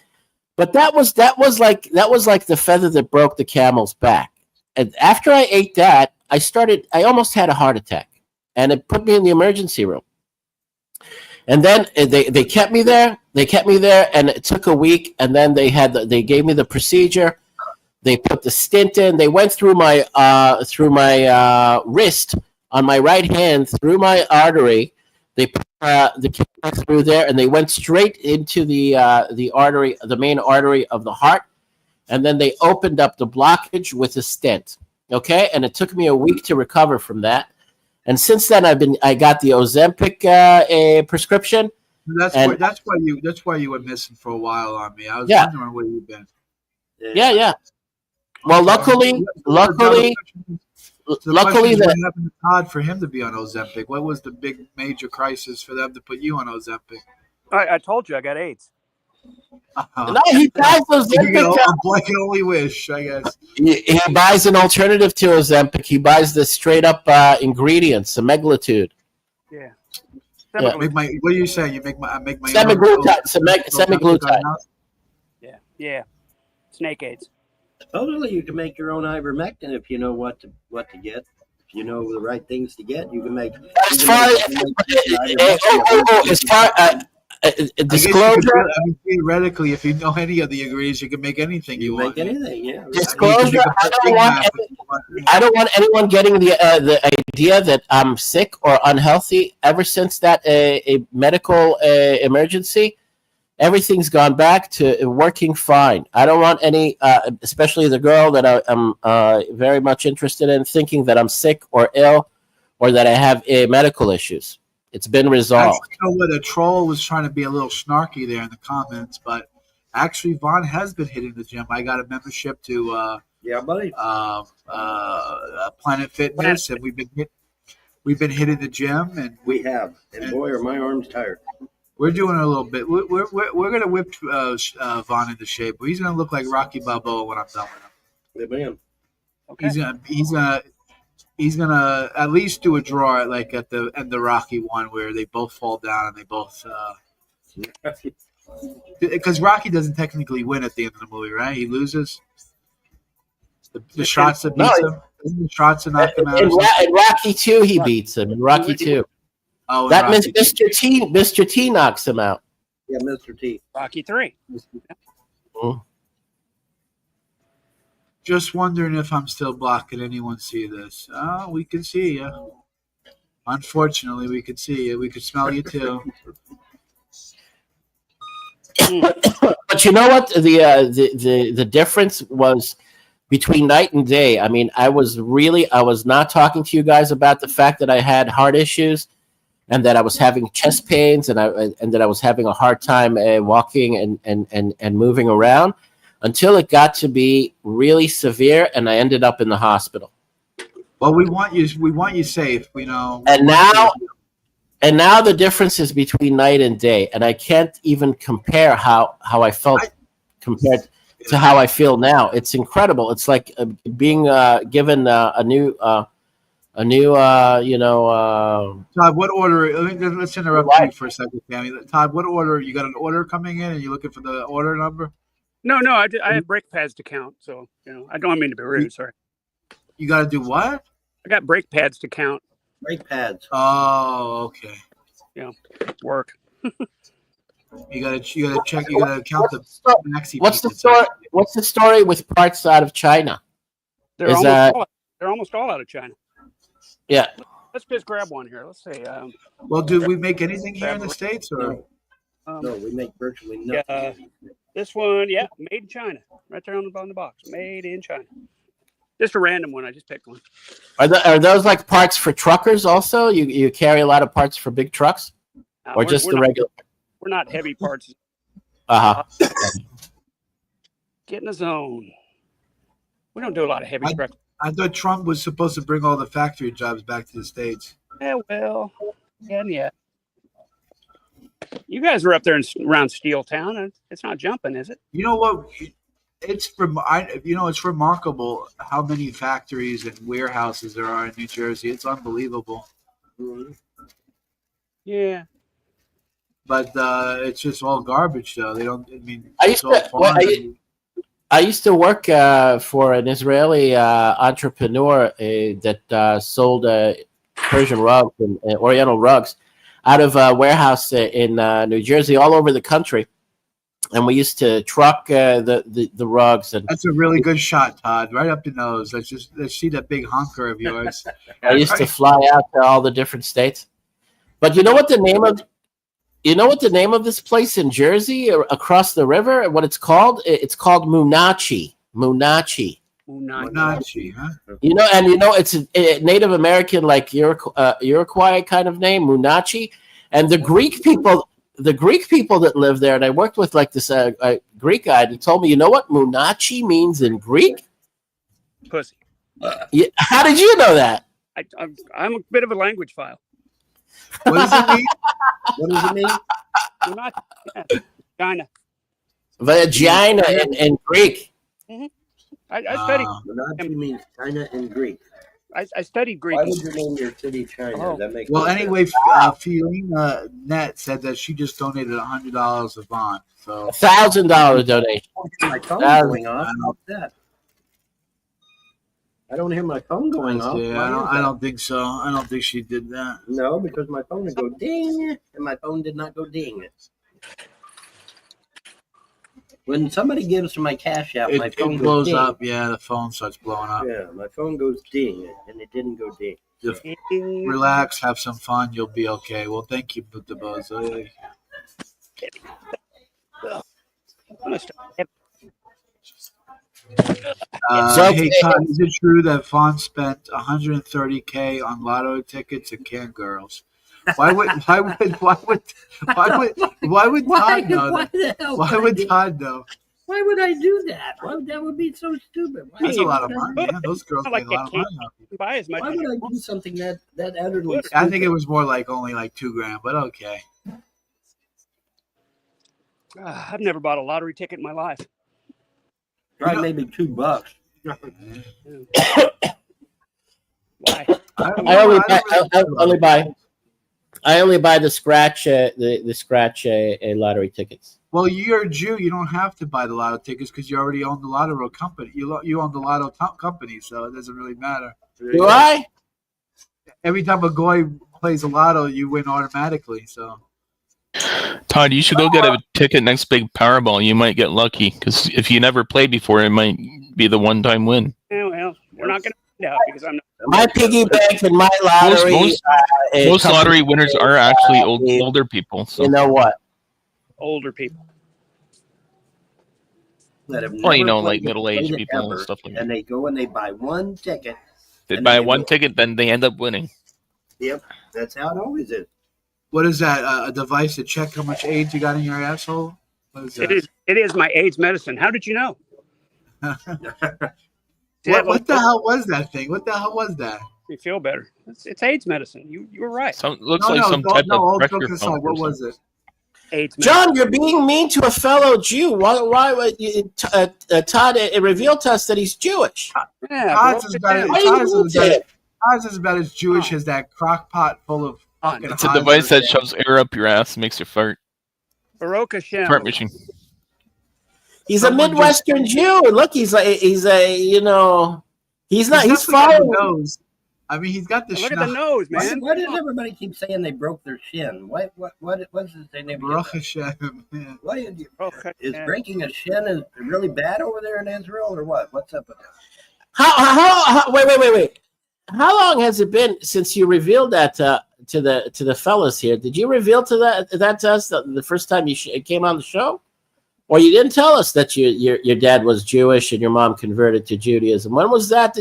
But that was like the feather that broke the camel's back. And after I ate that, I almost had a heart attack, and it put me in the emergency room. And then they kept me there. And it took a week. And then they gave me the procedure. They put the stent in. They went through my wrist on my right hand, through my artery. They put the camera through there, and they went straight into the artery, the main artery of the heart. And then they opened up the blockage with a stent. Okay, and it took me a week to recover from that. And since then, I got the Ozempic prescription. That's why you were missing for a while on me. I was wondering where you've been. Yeah. Well, luckily, what happened to Todd for him to be on Ozempic? What was the big major crisis for them to put you on Ozempic? I told you I got AIDS. No, he buys Ozempic. I can only wish, I guess. He buys an alternative to Ozempic. He buys the straight up ingredients, the Megalitude. Yeah. What do you say? You make my semaglutide. Yeah. Snake AIDS. Supposedly, you can make your own ivermectin if you know what to get. If you know the right things to get, you can make. Disclosure. Theoretically, if you know any of the ingredients, you can make anything you want. Make anything, yeah. Disclosure. I don't want anyone getting the idea that I'm sick or unhealthy. Ever since that a medical emergency, everything's gone back to working fine. I don't want any, especially the girl that I'm very much interested in, thinking that I'm sick or ill or that I have medical issues. It's been resolved. Actually, you know what? A troll was trying to be a little snarky there in the comments, but actually, Vaughn has been hitting the gym. I got a membership to Yeah, buddy. Planet Fitness, and we've been hitting the gym, and We have. And boy, are my arms tired. we're doing a little bit. We're gonna whip Vaughn into shape. He's gonna look like Rocky Balboa when I'm done with him. Amen. Okay. He's gonna at least do a draw like at the end of Rocky one where they both fall down and they both because Rocky doesn't technically win at the end of the movie, right? He loses. The shots that beats him, the shots that knock him out. In Rocky 2, he beats him. In Rocky 2. Oh, That means Mr. T knocks him out. Yeah, Mr. T. Rocky 3. Mm. Just wondering if I'm still blocked. Can anyone see this? Oh, we can see you. Unfortunately, we can see you. We can smell you too. But you know what? The difference was between night and day. I mean, I was not talking to you guys about the fact that I had heart issues and that I was having chest pains and that I was having a hard time walking and moving around until it got to be really severe and I ended up in the hospital. Well, we want you safe, you know. And now the difference is between night and day, and I can't even compare how I felt compared to how I feel now. It's incredible. It's like being given a new Todd, what order? Let's interrupt you for a second, Tammy. Todd, what order? You got an order coming in, and you looking for the order number? No, I have brake pads to count, so I don't mean to be rude. Sorry. You got to do what? I got brake pads to count. Brake pads. Oh, okay. Work. You gotta check. You gotta count the maxi. What's the story? What's the story with parts out of China? They're almost all out of China. Yeah. Let's just grab one here. Let's see. Well, do we make anything here in the States, or No, we make virtually nothing. This one, made in China, right there on the box, made in China. Just a random one. I just picked one. Are those like parts for truckers also? You carry a lot of parts for big trucks, or just the regular? We're not heavy parts. Get in the zone. We don't do a lot of heavy trucks. I thought Trump was supposed to bring all the factory jobs back to the States. Yeah, well, yeah. You guys were up there around Steel Town. It's not jumping, is it? You know what? It's remarkable how many factories and warehouses there are in New Jersey. It's unbelievable. Yeah. But it's just all garbage, though. They don't. I mean, I used to work for an Israeli entrepreneur that sold Persian rugs and Oriental rugs out of a warehouse in New Jersey, all over the country. And we used to truck the rugs. And that's a really good shot, Todd. Right up the nose. Let's see that big honker of yours. I used to fly out to all the different states. But you know what the name of this place in Jersey across the river? What it's called? It's called Munachi. Munachi, huh? It's a Native American, like Iroquois kind of name, Munachi. And the Greek people that live there, and I worked with like this Greek guy, and he told me, you know what Munachi means in Greek? Pussy. How did you know that? I'm a bit of a language file. What does it mean? What does it mean? Munachi. China. Vagina in Greek. Mm-hmm. I studied. Munachi means China in Greek. I studied Greek. Why would you name your city China? That makes anyway, Fiolina Net said that she just donated $100 to Vaughn. So $1,000 donation. My phone going off. What's that? I don't hear my phone going off. Yeah, I don't think so. I don't think she did that. No, because my phone would go ding, and my phone did not go ding. When somebody gives my cash out, my phone blows goes ding. up. Yeah, the phone starts blowing up. Yeah, my phone goes ding, and it didn't go ding. Just relax, have some fun. You'll be okay. Well, thank you, Buddha Bozo. So- Hey Todd, is it true that Vaughn spent $130K on lotto tickets and canned girls? Why would Todd know that? Why would Todd know? Why would I do that? That would be so stupid. Why, That's a lot of would I- money. Man. Those girls Not make like a lot of you money. can't buy as much. Why as would you I do something that utterly stupid? I think it was more like only like $2,000, but okay. I've never bought a lottery ticket in my life. Probably maybe $2. Why? I only buy the scratch the scratch lottery tickets. Well, you're a Jew. You don't have to buy the lotto tickets because you already own the lotto company. You own the lotto company, so it doesn't really matter. Do I? Every time a goy plays a lotto, you win automatically. So Todd, you should go get a ticket next big Powerball. You might get lucky because if you never played before, it might be the one-time win. Yeah, well, we're not going to find out because I'm not. My piggy bank and my lottery. Most lottery winners are actually older people. So. You know what? Older people. That have Well, you never know, like played middle-aged it people ever, and stuff like that. And they go and they buy one ticket. They and buy then one go- ticket, then they end up winning. Yep, that's how it always is. what is that? A device to check how much AIDS you got in your asshole? What is that? It is my AIDS medicine. How did you know? What the hell was that thing? What the hell was that? You feel better. It's AIDS medicine. You were right. Looks like some type of all pressure joking aside, pump. what or was something. it? AIDS medicine. John, you're being mean to a fellow Jew. Why would you, Todd? It revealed to us that he's Jewish. Yeah, Todd's bro, is about Why you do that? Todd's is about as Jewish as that crock pot full of fucking It's a device that shoves air up your ass, makes you fart. Baruch Hashem. Fart machine. He's a Someone Midwestern Jew. Look, he's not. He's definitely got the following. nose. I mean, he's got the Look at the schnoz. nose, Why, man. why does everybody keep saying they broke their shin? What's his name? Baruch Hashem. Yeah. Why is, Baruch is Hashem. breaking a shin is really bad over there in Israel or what? What's up with that? How wait. How long has it been since you revealed that to the fellas here? Did you reveal that to us the first time you came on the show, or you didn't tell us that your dad was Jewish and your mom converted to Judaism? When was that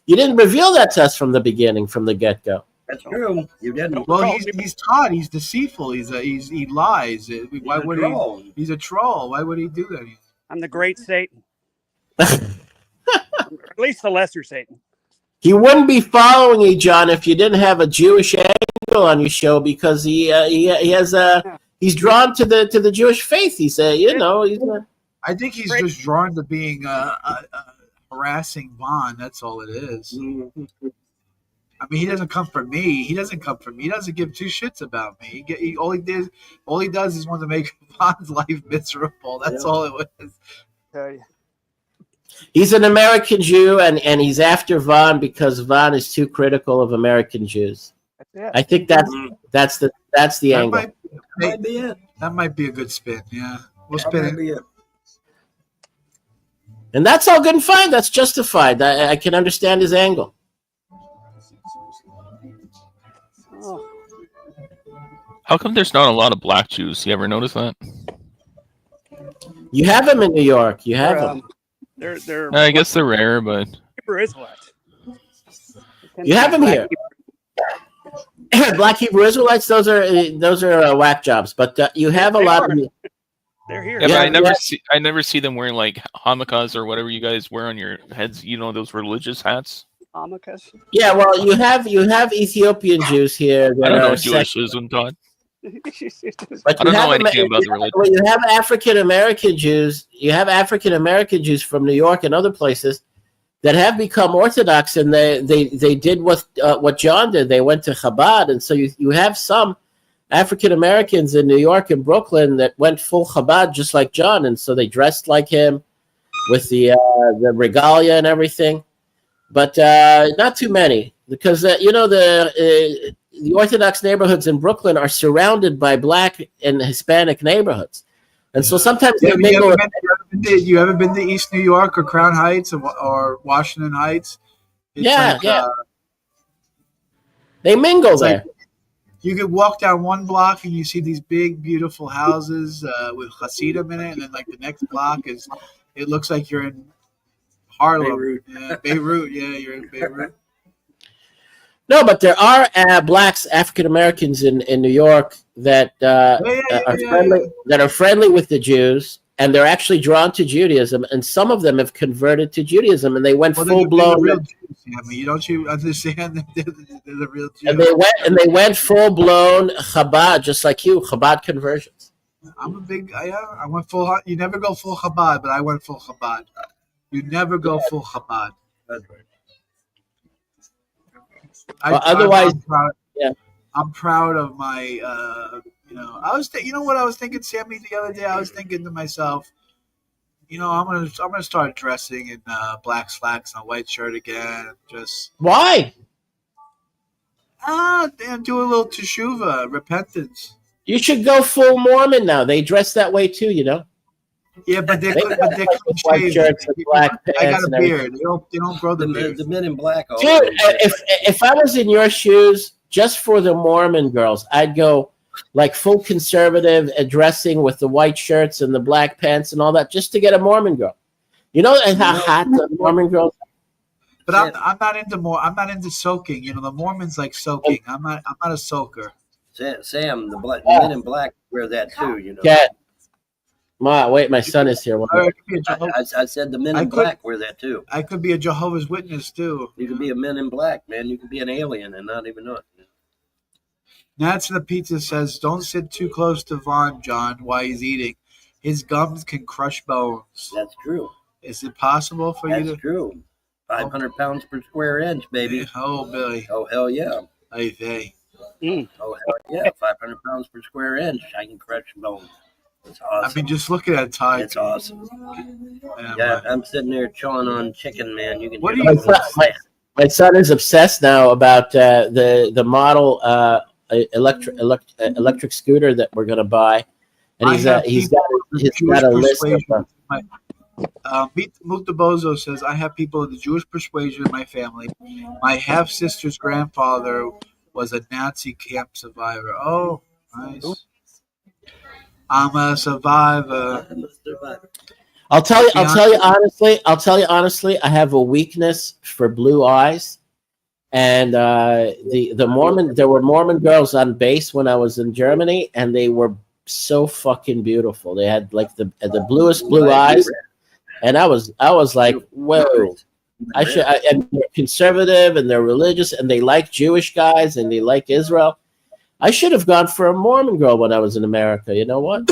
you didn't reveal that to us from the beginning, from the get go? That's true. You didn't. Well, he's Todd. He's deceitful. He lies. Why would troll. he? He's a troll. Why would he do that? I'm the great Satan. At least the lesser Satan. He wouldn't be following you, John, if you didn't have a Jewish angle on your show, because he has he's drawn to the Jewish faith. He's he's I think he's just drawn to being harassing Vaughn. That's all it is. I mean, he doesn't come for me. He doesn't give two shits about me. All he does is want to make Vaughn's life miserable. That's all it was. He's an American Jew, and he's after Vaughn because Vaughn is too critical of American Jews. I think that's the angle. That might be a good spin. Yeah, we'll spin it. And that's all good and fine. That's justified. I can understand his angle. How come there's not a lot of black Jews? You ever notice that? You have them in New York. You have them. They're I guess they're rare, but Hebrew Israelites. You have them here. Black Hebrew Israelites. Those are whack jobs. But you have a lot of. They're here. yeah, but Yeah, I never see them wearing like yarmulkes or whatever you guys wear on your heads. You know, those religious hats. Amicus. Yeah, well, you have Ethiopian Jews here. I don't know Jewishism, Todd. But I don't know anything about the religion. Well, you have African American Jews. You have African American Jews from New York and other places that have become Orthodox, and they did what John did. They went to Chabad, and so you have some African Americans in New York and Brooklyn that went full Chabad just like John, and so they dressed like him with the regalia and everything. But not too many, because the Orthodox neighborhoods in Brooklyn are surrounded by Black and Hispanic neighborhoods, and so sometimes they mingle. You ever been to East New York or Crown Heights or Washington Heights? It's they mingle there. Like, you could walk down one block and you see these big, beautiful houses with Hasidim in it, and then like the next block it looks like you're in Harlem. Beirut. Yeah, Beirut. Yeah, you're in Beirut. No, but there are blacks, African Americans in New York that are friendly with the Jews, and they're actually drawn to Judaism. And some of them have converted to Judaism, and they went full blown. Real Jews, you don't you understand? They're the real Jews. And they went full blown Chabad, just like you, Chabad conversions. I'm a big. I went full. You never go full Chabad, but I went full Chabad. You never go full Chabad. That's right. Otherwise, I'm proud of my. I was. You know what I was thinking, Sammy, the other day. I was thinking to myself, I'm gonna start dressing in black slacks and a white shirt again. Just why? And do a little teshuva, repentance. You should go full Mormon now. They dress that way too, Yeah, but they're white shirts and black pants. I got a beard. Everything. They don't grow the beard. The men in black. Dude, if I was in your shoes, just for the Mormon girls, I'd go like full conservative dressing with the white shirts and the black pants and all that, just to get a Mormon girl. And how hot the Mormon girls are? But I'm not into soaking. The Mormons like soaking. I'm not a soaker. Sam, the men in black wear that too. Yeah. Wait, my son is here. I said the men in black wear that too. I could be a Jehovah's Witness too. You could be a men in black, man. You could be an alien and not even know it. Nats in the Pizza says, "Don't sit too close to Vaughn, John, while he's eating. His gums can crush bones." That's true. Is it possible for you to? That's true. 500 pounds per square inch, baby. Oh, Billy. Oh, hell yeah. Hey. Oh, hell yeah. 500 pounds per square inch. I can crush bones. It's awesome. I mean, just looking at Ty. It's awesome. Yeah, I'm sitting there chawing on chicken, man. You can. What do you? My son is obsessed now about the model electric scooter that we're going to buy, and he's got a list of. Muktabozo says, "I have people of the Jewish persuasion in my family. My half sister's grandfather was a Nazi camp survivor." Oh, nice. I'm a survivor. I'll tell you honestly, I have a weakness for blue eyes. And there were Mormon girls on base when I was in Germany, and they were so fucking beautiful. They had like the bluest blue eyes, and I was like, whoa. And they're conservative and they're religious and they like Jewish guys and they like Israel. I should have gone for a Mormon girl when I was in America. You know what?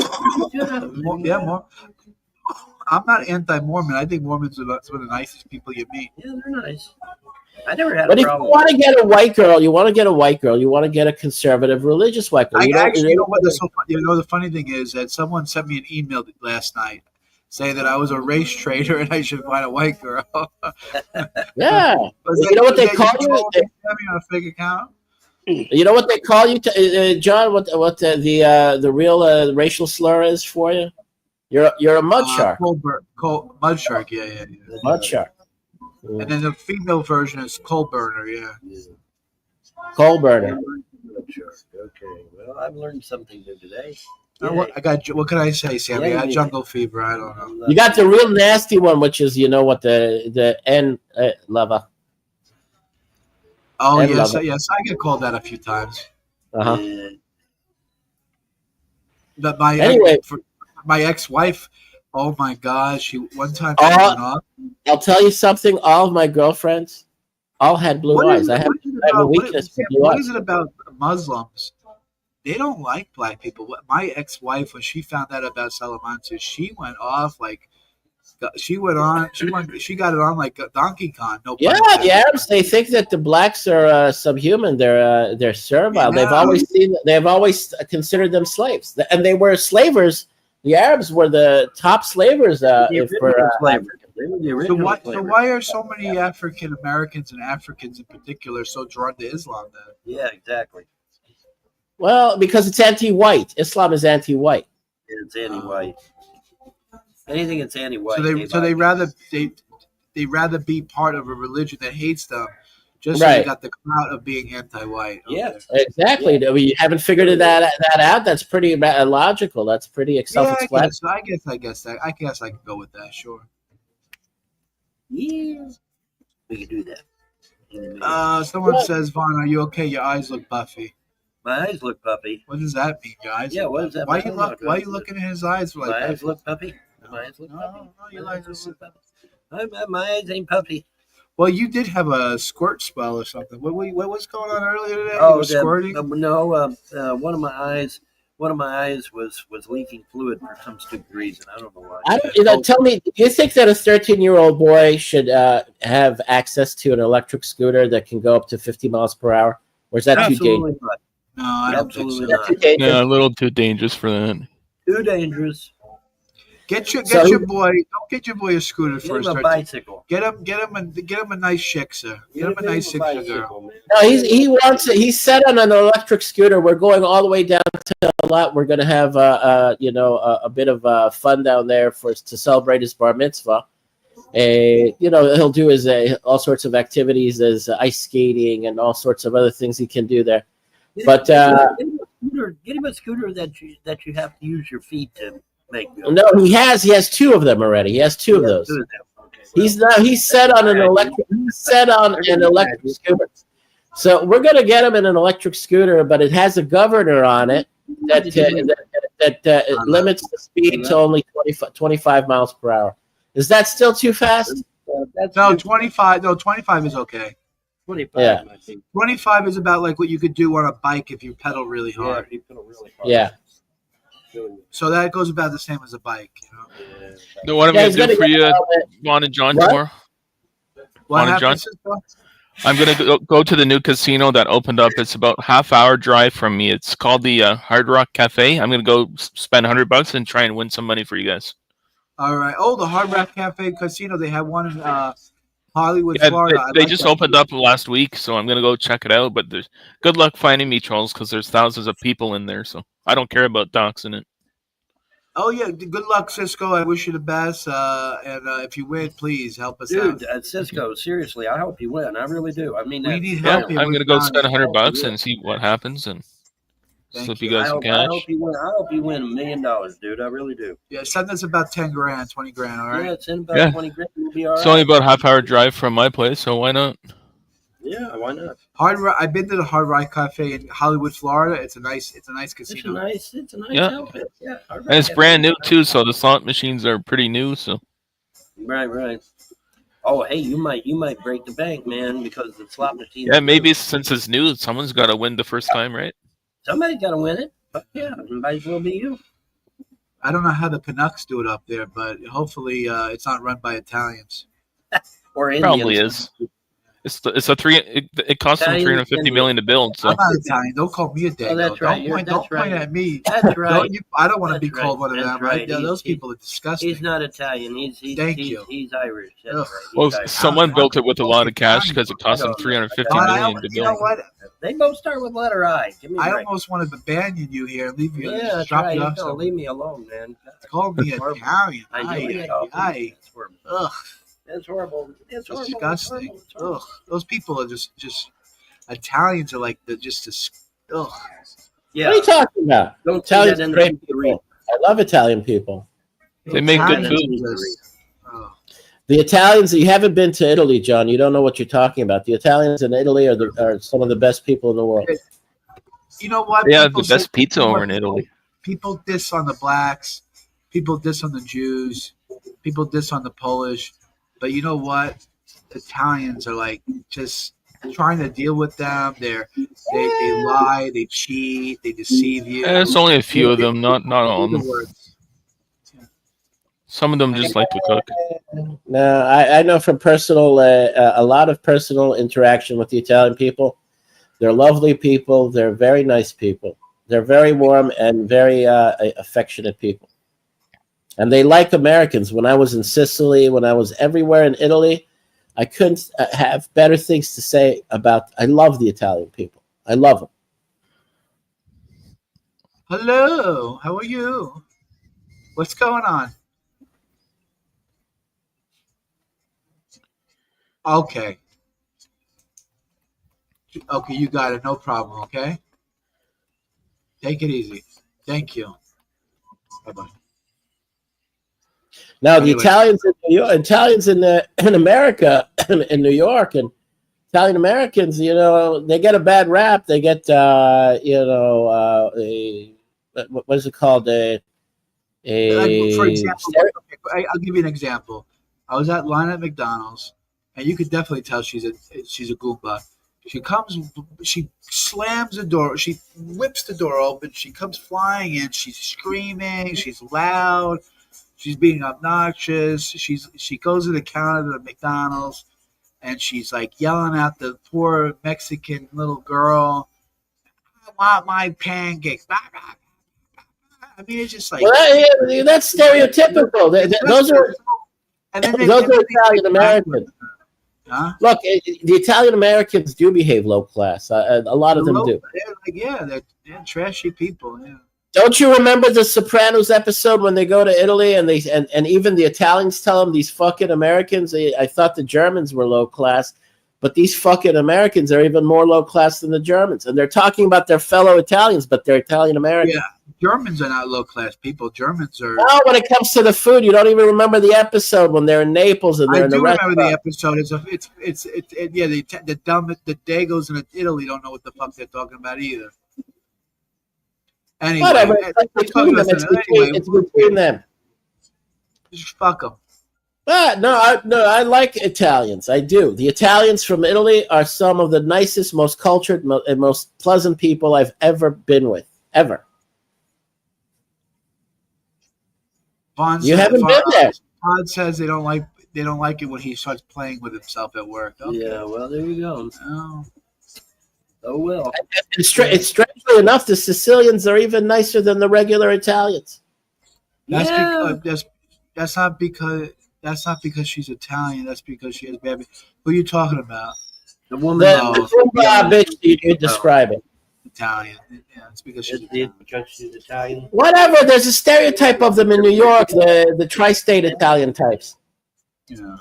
I'm not anti-Mormon. I think Mormons are some of the nicest people you meet. Yeah, they're nice. I never had but a problem. But if you want to get a white girl, you want to get a conservative religious white girl. The funny thing is that someone sent me an email last night saying that I was a race trader and I should find a white girl. Yeah. You know what they call you? On a fake account. You know what they call you, John? What the real racial slur is for you? You're a mud shark. Mud shark, yeah. Mud shark. And then the female version is coal burner, yeah. Coal burner. Okay, well, I've learned something new today. What can I say, Sammy? I got jungle fever. I don't know. You got the real nasty one, which is the N lava. Oh, yes, I get called that a few times. But my ex-wife, oh my God, one time she went off. I'll tell you something. All of my girlfriends all had blue eyes. I have a weakness for blue eyes. What is it about Muslims? They don't like black people. My ex-wife, when she found out about Salamanca, she went off like. She got it on like Donkey Kong. The Arabs, they think that the blacks are subhuman. They're servile. Yeah. They've always considered them slaves, and they were slavers. The Arabs were the top slavers. So why are so many African Americans and Africans in particular so drawn to Islam then? Yeah, exactly. Well, because it's anti-white. Islam is anti-white. It's anti-white. Anything that's anti-white. So they rather be part of a religion that hates them, just so they got the clout of being anti-white. Okay. Yes, exactly. Yeah. You haven't figured that out. That's pretty logical. That's pretty self-explanatory. I guess I can go with that. Sure. Yeah, we can do that. Someone says, Vaughn, are you okay? Your eyes look buffy. My eyes look puppy. What does that mean? Your eyes? Yeah, look what is buffy? that? Why are you looking in his eyes like my that? eyes look puppy. My eyes look puppy. My eyes ain't puppy. Well, you did have a squirt spell or something. What was going on earlier today? Oh, you were squirting? No, one of my eyes was leaking fluid for some stupid reason. I don't know why. Tell me, do you think that a 13-year-old boy should have access to an electric scooter that can go up to 50 miles per hour? Or is that too Absolutely dangerous? not. No, I don't think Absolutely so. not. Too dangerous? Yeah, a little too dangerous for that. Too dangerous. Get your So- boy. Don't get your boy a scooter Get first. him a bicycle. Get him a nice shiksa. Get him a nice shiksa girl. man. No, he's set on an electric scooter. We're going all the way down to a lot. We're going to have a bit of fun down there to celebrate his bar mitzvah. He'll do all sorts of activities as ice skating and all sorts of other things he can do there. But get him a scooter that you have to use your feet to make. no, he has two of them already. He has two of those. Okay. He's set on an electric scooter. So we're going to get him in an electric scooter, but it has a governor on it that limits the speed to only 25 miles per hour. Is that still too fast? No, 25. No, 25 is okay. 25. Yeah. I think. 25 is about like what you could do on a bike if you pedal really Yeah, hard. if you pedal really hard. Yeah. So that goes about the same as a bike. You know? Yeah. So what I'm Yeah, gonna he's do gonna for get you, all that- Vaughn and John, What? tomorrow? What Morning, happens? Cisco? I'm gonna go to the new casino that opened up. It's about half-hour drive from me. It's called the Hard Rock Cafe. I'm gonna go spend $100 and try and win some money for you guys. All right. Oh, the Hard Rock Cafe Casino. They have one in Hollywood, Yeah, Florida. they just opened up last week, so I'm gonna go check it out. But there's good luck finding me, Charles, because there's thousands of people in there. So I don't care about doxing it. Oh yeah. Good luck, Cisco. I wish you the best. And if you win, please help us out. Dude, Cisco, seriously, I hope you win. I really do. I mean, We that. need Yeah, help here. I'm We're gonna go done. spend $100 and see what happens and Thank slip you. you guys some I cash. hope you win. I hope you win $1 million, dude. I really do. Yeah, send us about 10 grand, 20 grand. All right. Yeah, it's in about Yeah. 20 grand. We'll be all It's right. only about a half-hour drive from my place, so why not? Yeah, why not? Hard Rock. I've been to the Hard Rock Cafe in Hollywood, Florida. It's a nice It's a casino. nice Yeah. outfit. Yeah, all right. And it's brand new too, so the slot machines are pretty new. So Right. Oh, hey, you might break the bank, man, because the slot machine. yeah, maybe since it's new, someone's got to win the first time, right? Somebody's got to win it. But yeah, it might as well be you. I don't know how the Canucks do it up there, but hopefully it's not run by Italians. Or Indians. Probably is. It's a three. It costs them Italian 350 million to build. So I'm not Italian. Don't call me a dago. Oh, that's right. Don't point at me. That's right. I don't want to be That's called right. one of That's them, right? right. Yeah, those He's- people are disgusting. He's not Italian. He's Thank you. He's Irish. That's Ugh. right. He's well, Irish. someone built it with a lot of cash because it cost them 350 God, million to you know build. what? They both start with letter I. Give me a I break. almost wanted to abandon you here and leave you. Yeah, just that's drop right. you You off don't somewhere. leave me alone, man. Call me Horrible. Italian. I know Aye, it. aye, aye. It's horrible. Ugh, It's horrible. It's horrible. disgusting. It's horrible. Ugh, those people are just Italians are like ugh. Yeah. What are you talking about? Don't say Italians that are in great the three. people. I love Italian people. They make good Italians food. are just- oh. The Italians, you haven't been to Italy, John. You don't know what you're talking about. The Italians in Italy are some of the best people in the world. You know what? They have People the best say- pizza over in Italy. People diss on the blacks. People diss on the Jews. People diss on the Polish. But you know what? Italians are like just trying to deal with them. They lie, they cheat, they deceive you. It's only a few of them, not all of The them. words. Some of them just like to cook. No, I know from personal, a lot of personal interaction with the Italian people. They're lovely people. They're very nice people. They're very warm and very affectionate people. And they like Americans. When I was in Sicily, when I was everywhere in Italy, I couldn't have better things to say about. I love the Italian people. I love them. Hello, how are you? What's going on? Okay. Okay, you got it. No problem, okay? Take it easy. Thank you. Bye-bye. Now the Anyway. Italians in America, in New York, and Italian Americans, they get a bad rap. They get, what is it called? For example, I'll give you an example. I was at line at McDonald's, and you could definitely tell she's a Goomba. She slams the door, she whips the door open, she comes flying in, she's screaming, she's loud, she's being obnoxious. She goes to the counter at McDonald's, and she's like yelling at the poor Mexican little girl, "I want my pancakes." I mean, it's just like that's stereotypical. Those are Italian Americans. Huh? Look, the Italian Americans do behave low class. A lot of them do. They're trashy people. Yeah. Don't you remember the Sopranos episode when they go to Italy and and even the Italians tell them, these fucking Americans? I thought the Germans were low class, but these fucking Americans are even more low class than the Germans. And they're talking about their fellow Italians, but they're Italian Americans. Yeah, Germans are not low class people. Germans are. No, when it comes to the food, you don't even remember the episode when they're in Naples and they're in the restaurant. I do remember the episode. The Dagos in Italy don't know what the fuck they're talking about either. Anyway, whatever. It's between them. Just fuck them. No, I like Italians. I do. The Italians from Italy are some of the nicest, most cultured, and most pleasant people I've ever been with. Ever. You haven't been there. Vaughn says they don't like it when he starts playing with himself at work. Okay. Yeah, well, there you go. Oh well. It's strangely enough, the Sicilians are even nicer than the regular Italians. That's not because she's Italian. That's because she has bad. Who are you talking about? The woman. The bitch you're describing. Italian. Yeah, it's because she's Italian. Whatever. There's a stereotype of them in New York. The tri-state Italian types. Yeah.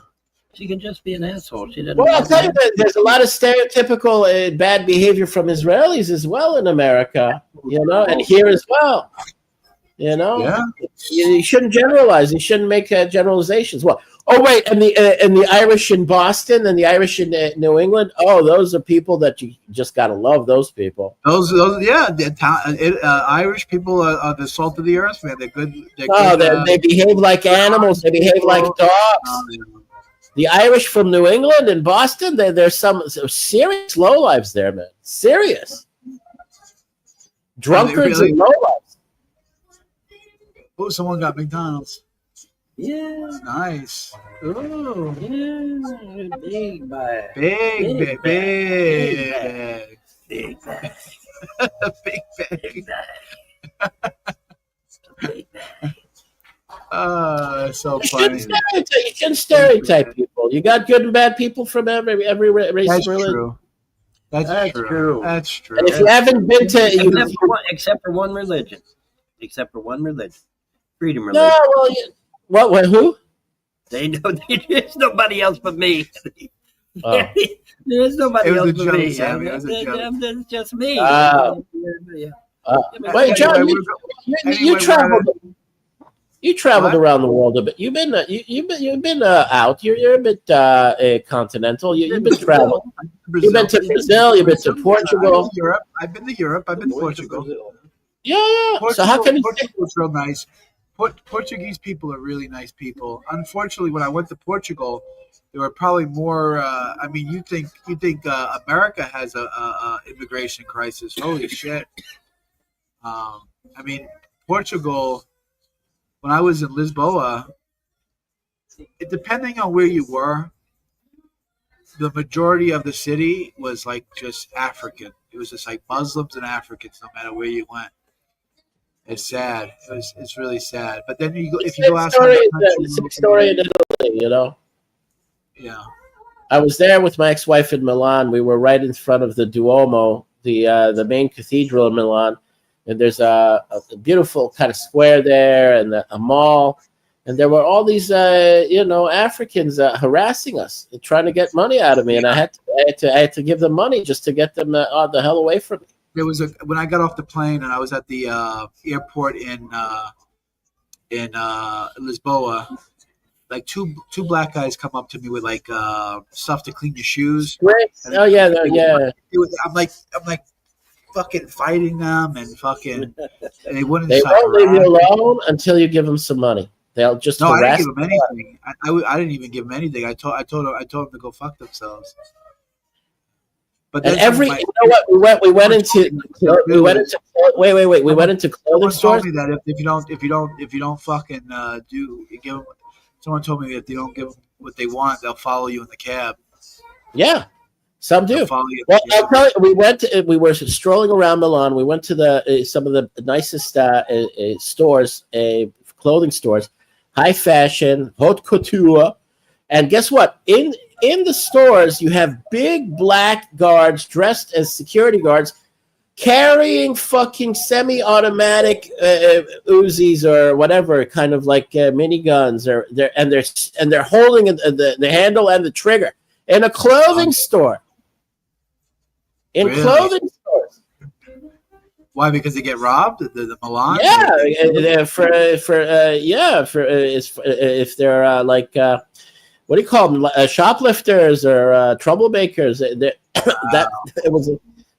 She can just be an asshole. She doesn't. Well, I'll tell you that there's a lot of stereotypical bad behavior from Israelis as well in America, and here as well. Yeah. You shouldn't generalize. You shouldn't make generalizations. Well, wait, and the Irish in Boston and the Irish in New England. Oh, those are people that you just gotta love. Those people. Those Irish people are the salt of the earth, man. They're good. They behave like animals. They behave like dogs. The Irish from New England and Boston, there's some serious lowlives there, man. Serious. Drunkards and lowlives. Oh, someone got McDonald's. Yeah. Nice. Oh, yeah. Big bag. Big bag. Big bag. Big bag. Big bag. Big bag. So funny. You shouldn't stereotype people. You got good and bad people from every race and religion. True. That's true. That's true. And if you haven't been to... Except for one religion. Freedom religion. No, well, what? Who? They know there's nobody else but me. There's nobody else but me. It's just me. Wait, John, you traveled around the world a bit. You've been out. You're a bit continental. You've been traveling. You've been to Brazil. You've been to Portugal. I've been to Europe. I've been to Portugal. Yeah. So how can Portugal's real nice? Portuguese people are really nice people. Unfortunately, when I went to Portugal, there were probably more. You think America has a immigration crisis? Holy shit! Portugal. When I was in Lisboa, depending on where you were, the majority of the city was like just African. It was just like Muslims and Africans, no matter where you went. It's sad. It's really sad. But then if you go outside the country, it's a story in Italy, Yeah. I was there with my ex-wife in Milan. We were right in front of the Duomo, the main cathedral in Milan. And there's a beautiful kind of square there and a mall. And there were all these, Africans harassing us, trying to get money out of me. And I had to give them money just to get them the hell away from me. There was when I got off the plane and I was at the airport in Lisboa, like two black guys come up to me with like stuff to clean your shoes. Oh yeah, yeah. I'm like fucking fighting them and fucking, and they wouldn't They stop won't leave you harassing. alone until you give them some money. They'll just No, I harass. didn't give them anything. I didn't even give them anything. I told them to go fuck themselves. But And then you know what? We went into clothing someone stores. told me that if you don't fucking give them, someone told me that if they don't give them what they want, they'll follow you in the cab. Yeah, some do. They'll follow you in Well, the cab. I'll tell you, we were strolling around Milan. We went to some of the nicest stores, clothing stores, high fashion, haute couture, and guess what? In the stores, you have big black guards dressed as security guards, carrying fucking semi-automatic Uzis or whatever, kind of like miniguns, and they're holding the handle and the trigger in a clothing store. In Really? clothing stores. Why? Because they get robbed? The Milan? Yeah, if they're like what do you call them? Shoplifters or troublemakers. That it was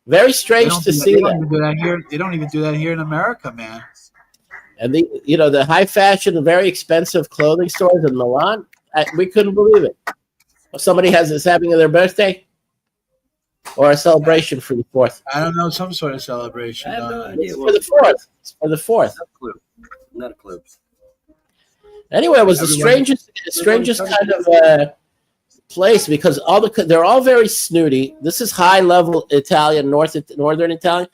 very strange to see that. They don't even do that here in America, man. And the high fashion, very expensive clothing stores in Milan, we couldn't believe it. Somebody is having their birthday or a celebration for the 4th. I don't know, some sort of celebration. I have no idea. For the 4th. It's for the 4th. Not a clue. Anyway, it was the strangest kind of place because they're all very snooty. This is high level Italian, northern Italian.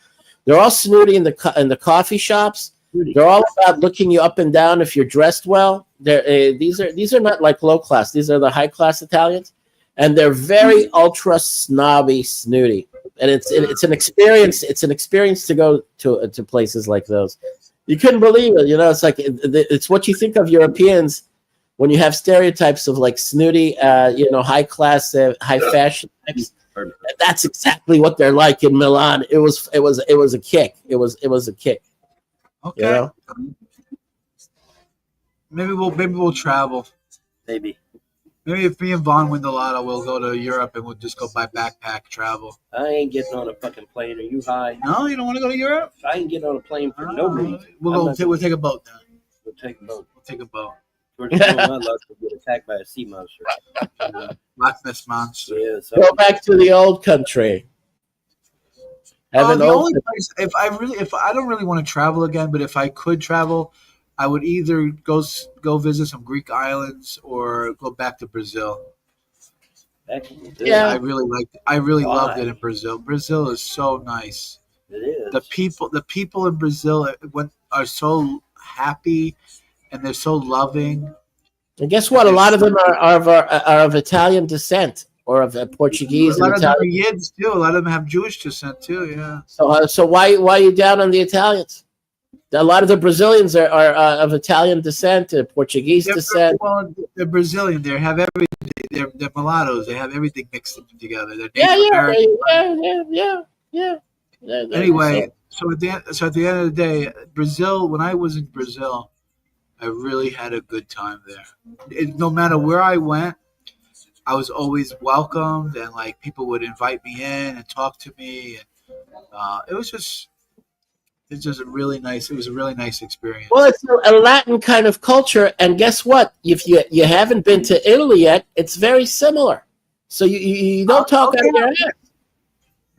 They're all snooty in the coffee shops. They're all about looking you up and down if you're dressed well. These are not like low class. These are the high class Italians, and they're very ultra snobby, snooty. And it's an experience. It's an experience to go to places like those. You couldn't believe it. It's like it's what you think of Europeans when you have stereotypes of like snooty, high class, high fashion types. That's exactly what they're like in Milan. It was a kick. It was a kick. Okay. Maybe we'll travel. Maybe if me and Vaughn win the lotto, we'll go to Europe and we'll just go by backpack travel. I ain't getting on a fucking plane. Are you high? No, you don't want to go to Europe? I ain't getting on a plane for no reason. We'll take a boat then. We'll take a boat. We'll take a boat. Towards my luck, we'll get attacked by a sea monster. Loch Ness monster. Yeah, so Go back to the old country. The only place, if I don't really want to travel again, but if I could travel, I would either go visit some Greek islands or go back to Brazil. Yeah, I really loved it in Brazil. Brazil is so nice. it is. The people in Brazil are so happy and they're so loving. and guess what? A lot of them are of Italian descent or of Portuguese. A lot And of them are Italian. Yids too. A lot of them have Jewish descent too. Yeah. So why are you down on the Italians? A lot of the Brazilians are of Italian descent, Portuguese descent. Well, they're Brazilian. They have everything. They're mulattoes. They have everything mixed together. They're Native American. Yeah. Anyway, so at the end of the day, Brazil. When I was in Brazil, I really had a good time there. No matter where I went, I was always welcomed, and like people would invite me in and talk to me. And it's just a really nice. It was a really nice experience. Well, it's a Latin kind of culture, and guess what? If you haven't been to Italy yet, it's very similar. So you don't talk out of your head.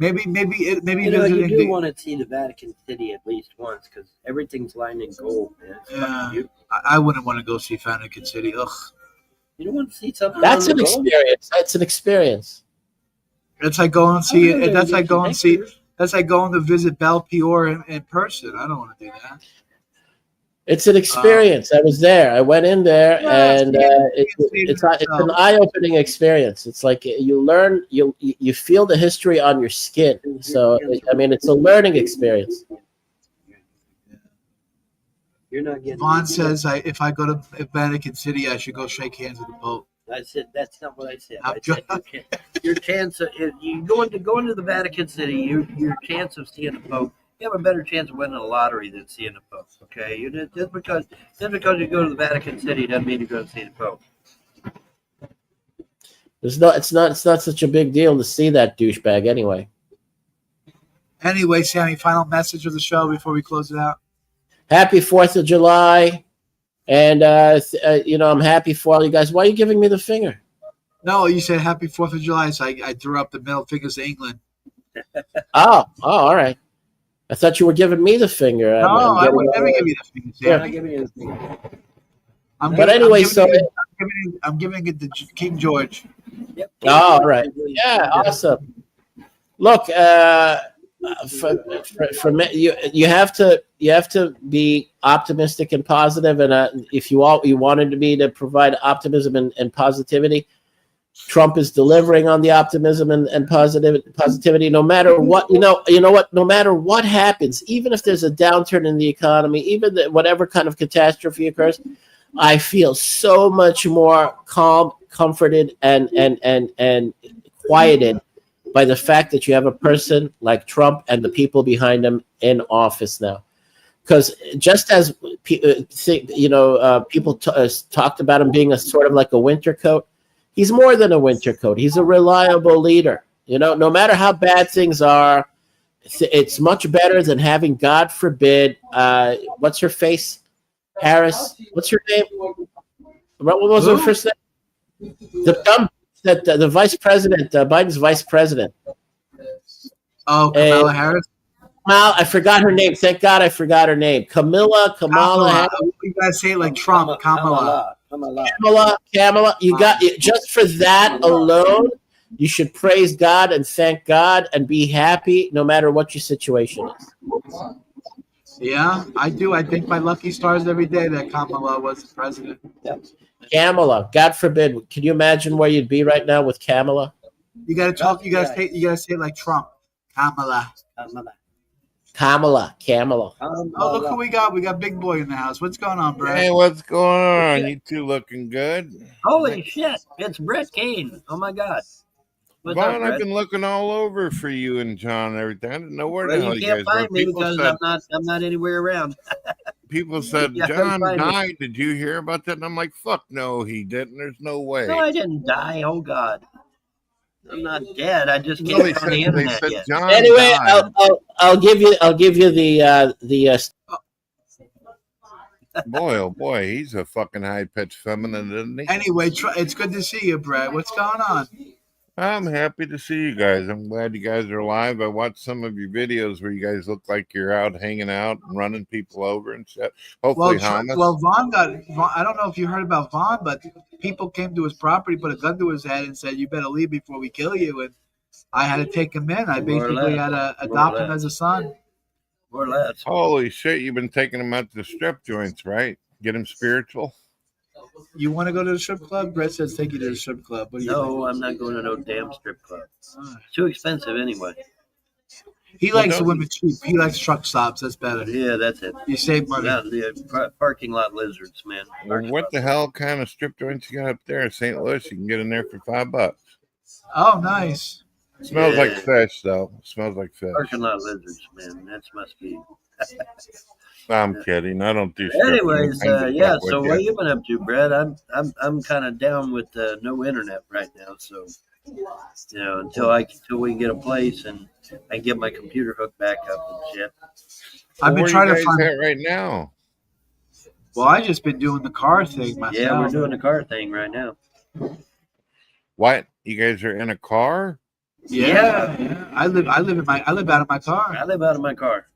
Maybe You do want to see the Vatican City at least once because everything's lined in gold, man. It's fucking beautiful. I wouldn't want to go see Vatican City. Ugh. You don't want to see something. That's lined an in gold? experience. That's an experience. That's like going to see it. That's like going to see. Pictures. That's like going to visit Belpior in person. I don't want to do that. It's an experience. I was there. I went in there, and it's an eye-opening experience. It's like you learn, you feel the history on your skin. So I mean, it's a learning experience. You're not getting. Vaughn says if I go to Vatican City, I should go shake hands with the Pope. I said that's not what I said. I said your chance of if you going to the Vatican City, your chance of seeing the Pope you have a better chance of winning the lottery than seeing the Pope. Okay, just because you go to the Vatican City doesn't mean you're going to see the Pope. It's not such a big deal to see that douchebag anyway. Anyway, Sammy, final message of the show before we close it out. Happy 4th of July. And, I'm happy for all you guys. Why are you giving me the finger? No, you said happy 4th of July, so I threw up the middle fingers to England. Oh, all right. I thought you were giving me the finger. No, I would never give you the finger, Sammy. I'm not giving you the finger. I'm giving it to King George. Yep. Oh, all right. Yeah, awesome. Look, for me, you have to be optimistic and positive, and if you wanted to be to provide optimism and positivity, Trump is delivering on the optimism and positivity. No matter what, you know what, no matter what happens, even if there's a downturn in the economy, even whatever kind of catastrophe occurs, I feel so much more calm, comforted, and quieted by the fact that you have a person like Trump and the people behind him in office now. Because just as people talked about him being a sort of like a winter coat, he's more than a winter coat. He's a reliable leader. No matter how bad things are, it's much better than having, God forbid, what's her face? Harris. What's her name? What was her first name? The vice president, Biden's vice president. Oh, Kamala Harris? I forgot her name. Thank God I forgot her name. Kamala Harris. You gotta say it like Trump. Kamala. You got just for that alone, you should praise God and thank God and be happy no matter what your situation is. Yeah, I do. I thank my lucky stars every day that Kamala was the president. Yep. Kamala, God forbid. Can you imagine where you'd be right now with Kamala? You gotta talk. You gotta say it like Trump. Kamala. Kamala. Oh, look who we got. We got Big Boy in the house. What's going on, Brett? Hey, what's going on? You two looking good? Holy shit! It's Brett Kane. Oh my God. Vaughn, I've been looking all over for you and John and everything. I didn't know where the hell you guys were. Find me because I'm not anywhere around. People said John died. Did you hear about that? And I'm like, fuck no, he didn't. There's no way. No, I didn't die. Oh God, I'm not dead. I just can't get on the internet yet. John anyway, died. I'll give you the. Boy, oh boy, he's a fucking high pitched feminine, isn't he? Anyway, it's good to see you, Brett. What's going on? I'm happy to see you guys. I'm glad you guys are alive. I watched some of your videos where you guys look like you're out hanging out and running people over and shit. Hopefully, Vaughn I don't know if you heard about Vaughn, but people came to his property, put a gun to his head, and said, "You better leave before we kill you." And I had to take him in. I basically had to adopt him as a son. More or less. Holy shit! You've been taking him out to the strip joints, right? Get him spiritual. You want to go to the strip club? Brett says take you to the strip club. No, I'm not going to no damn strip club. It's too expensive anyway. He likes the women cheap. He likes truck stops. That's better. Yeah, that's it. You save money. Yeah, the parking lot lizards, man. What the hell kind of strip joints you got up there in St. Louis? You can get in there for $5. Oh, nice. It smells like fish, though. It smells like fish. Parking lot lizards, man. That must be. I'm kidding. I don't do. Anyways, yeah. So what you been up to, Brad? I'm kind of down with no internet right now. So until we can get a place and I get my computer hooked back up and shit. I've been trying to find it right now. Well, I just been doing the car thing myself. Yeah, we're doing the car thing right now. What? You guys are in a car? Yeah. I live out of my car. I live out of my car.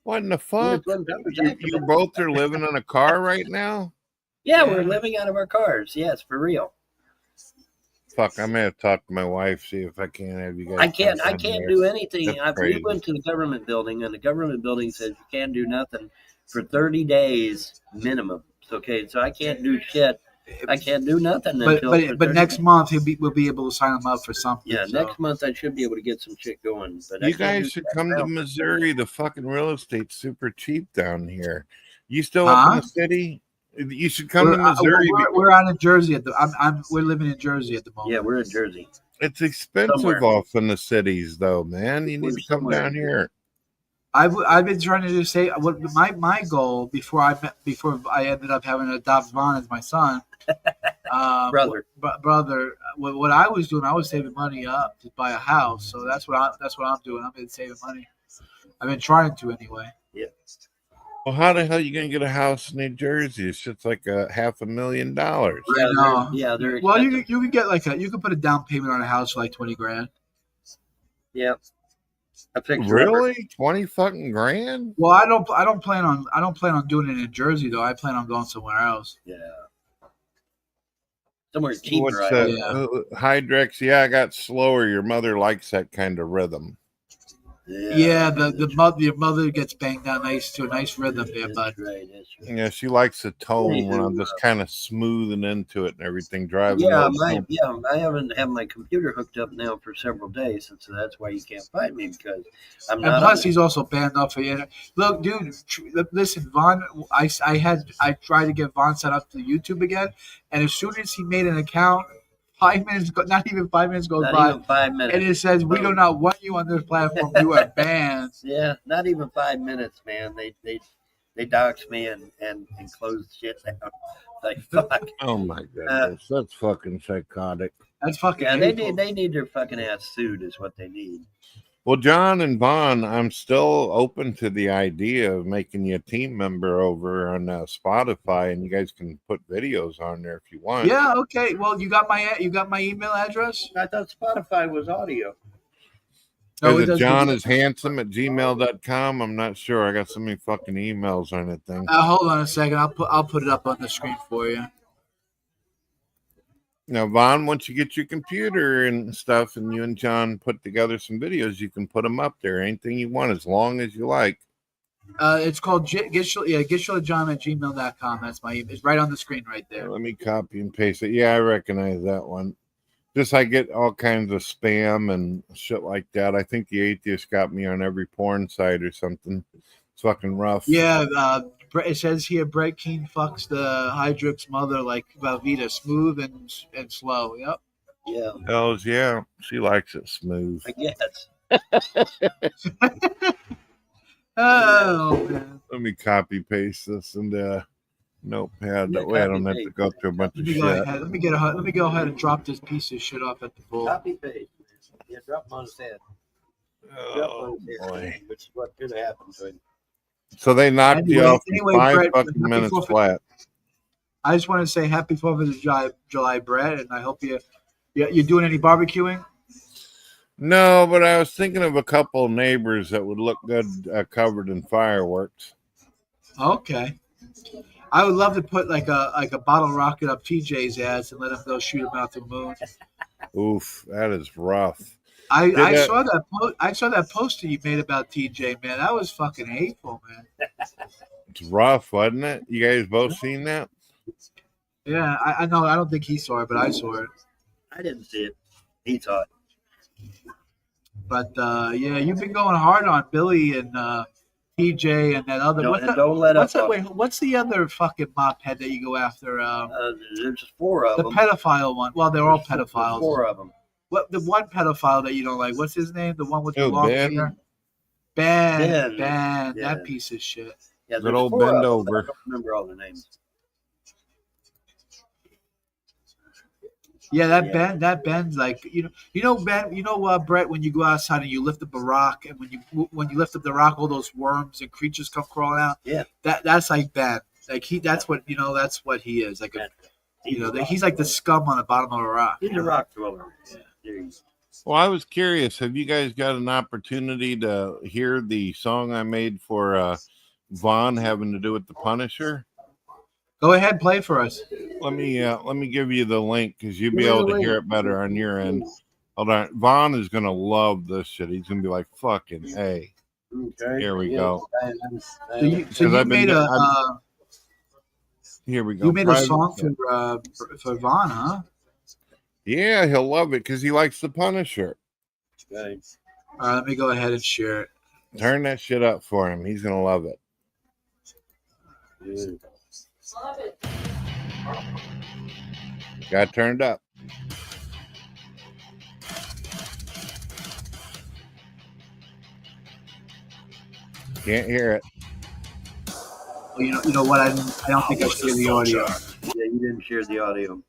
What in the fuck? You both are living in a car right now? Yeah, we're living out of our cars. Yes, for real. Fuck, I'm gonna talk to my wife, see if I can have you guys. I can't do anything. We went to the government building, and the government building says you can't do nothing for 30 days minimum. Okay, so I can't do shit. I can't do nothing. But next month we'll be able to sign him up for something. Yeah, next month I should be able to get some shit going. But you guys should come to Missouri. The fucking real estate's super cheap down here. You still up in the city? You should come to Missouri. We're out in Jersey we're living in Jersey at the moment. Yeah, we're in Jersey. It's expensive off in the cities, though, man. You need to come down here. I've been trying to say what my goal before I ended up having to adopt Vaughn as my son. Brother. Brother. What I was doing, I was saving money up to buy a house. So that's what I'm doing. I've been saving money. I've been trying to anyway. Yeah. Well, how the hell are you gonna get a house in New Jersey? It's just like $500,000. Yeah, I know. they're Well, expensive. you could get you could put a down payment on a house for like 20 grand. Yeah. A fixer-upper. Really? 20 fucking grand? Well, I don't plan on doing it in Jersey though. I plan on going somewhere else. Yeah. Somewhere cheaper. What's I that? hope. Hydrex? Yeah, I got slower. Your mother likes that kind of rhythm. Yeah, your mother gets banged out nice to a nice rhythm there, bud. That's right. That's right. Yeah, she likes the tone when I'm just kind of smoothing into it and everything. Driving. Yeah, I haven't had my computer hooked up now for several days, and so that's why you can't find me because I'm not. And plus, he's also banned off for Look, dude, listen, Vaughn. I tried to get Vaughn set up to YouTube again, and as soon as he made an account, 5 minutes, not even 5 minutes goes Not by, even 5 minutes. and it says we do not want you on this platform. You are banned. Yeah, not even 5 minutes, man. They dox me and close shit down. Like fuck. Oh my goodness, that's fucking psychotic. That's fucking. Yeah, hateful. they need their fucking ass sued is what they need. Well, John and Vaughn, I'm still open to the idea of making you a team member over on Spotify, and you guys can put videos on there if you want. Yeah. Okay. Well, you got my email address. I thought Spotify was audio. No, Is it John doesn't. is handsome at gmail.com? I'm not sure. I got so many fucking emails on that thing. Hold on a second. I'll put it up on the screen for you. Now, Vaughn, once you get your computer and stuff and you and John put together some videos, you can put them up there. Anything you want, as long as you like. It's called GischalaJohn at gmail.com. That's my email. It's right on the screen right there. Let me copy and paste it. Yeah, I recognize that one. Just I get all kinds of spam and shit like that. I think the atheist got me on every porn site or something. It's fucking rough. Yeah, it says here Brett Keane fucks the Hydrix mother like Velveeta, smooth and slow. Yep. Yeah, Hells yeah. She likes it smooth. I guess. Oh man. Let me copy paste this and notepad. Yeah, That way I don't copy have to paste. go through a bunch Let of me shit. go ahead. Let me go ahead and drop this piece of shit off at the pool. Copy paste. Yeah, drop him on his head. Drop him on Oh, his head, boy. which is what could happen to him. So they knocked you off in Anyway, 5 Brett, fucking happy minutes 4th of flat. I just want to say happy 4th of July, Brett, and I hope you're doing any barbecuing. No, but I was thinking of a couple neighbors that would look good covered in fireworks. Okay. I would love to put like a bottle rocket up TJ's ass and let him go shoot him out the moon. Oof, that is rough. I saw that poster you made about TJ, man. That was fucking hateful, man. It's rough, wasn't it? You guys both seen that? Yeah, I know. I don't think he saw it, but I saw it. I didn't see it. He saw it. But yeah, you've been going hard on Billy and TJ and that other. Don't let up. What's the other fucking mop head that you go after? There's 4 of The them. pedophile one. Well, they're all There's pedophiles. 4 of them. What the one pedophile that you don't like? What's his name? The one with the Oh, long Ben? hair. Ben. Yeah. That piece of shit. Yeah, Good there's old 4 of bend them, over. but I don't remember all the names. Yeah, Yeah. that Ben's like Ben, Brett, when you go outside and you lift up a rock, and when you lift up the rock, all those worms and creatures come crawling out. Yeah. That's like Ben. Like that's what he is. Like he's like the scum on the bottom of a rock. He's a rock thrower. Yeah. There he is. Well, I was curious. Have you guys got an opportunity to hear the song I made for Vaughn having to do with the Punisher? Go ahead, play for us. Let me give you the link because you'll be able to hear it better on your end. Hold on. Vaughn is gonna love this shit. He's gonna be like, fucking hey. Okay. Here we Yeah. go. So you 'Cause I've been- Here we go. you made a Private- song for Vaughn, huh? Yeah, he'll love it because he likes the Punisher. Okay. All right, let me go ahead and share it. Turn that shit up for him. He's gonna love it. Good. Got turned up. Can't hear it. Well, you know what? I don't think I shared the audio. Yeah, you didn't share the audio.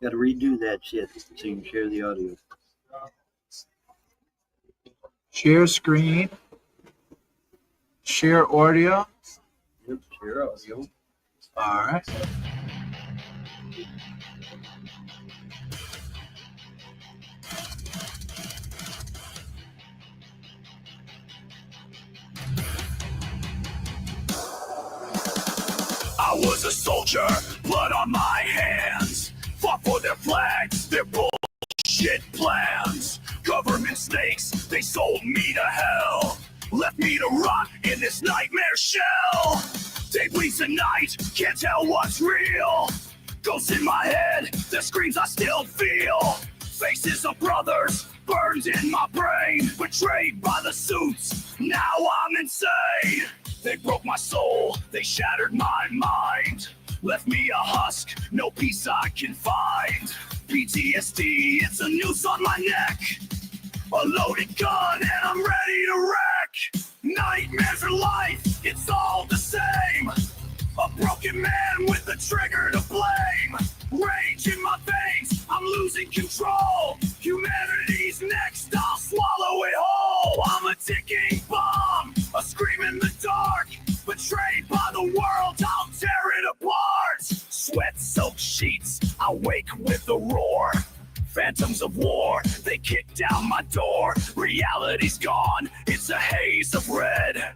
Got to redo that shit so you can share the audio. Share screen. Share audio. Yep, share audio. All right. I was a soldier, blood on my hands. Fought for their flags, their bullshit plans. Government snakes, they sold me to hell. Left me to rot in this nightmare shell. Day bleeds the night, can't tell what's real. Ghosts in my head, the screams I still feel. Faces of brothers, burned in my brain. Betrayed by the suits, now I'm insane. They broke my soul, they shattered my mind. Left me a husk, no peace I can find. PTSD, it's a noose on my neck. A loaded gun and I'm ready to wreck. Nightmares are life, it's all the same. A broken man with a trigger to blame. Rage in my veins, I'm losing control. Humanity's next, I'll swallow it whole. I'm a ticking bomb, a scream in the dark. Betrayed by the world, I'll tear it apart. Sweat-soaked sheets, I wake with a roar. Phantoms of war, they kick down my door. Reality's gone, it's a haze of red.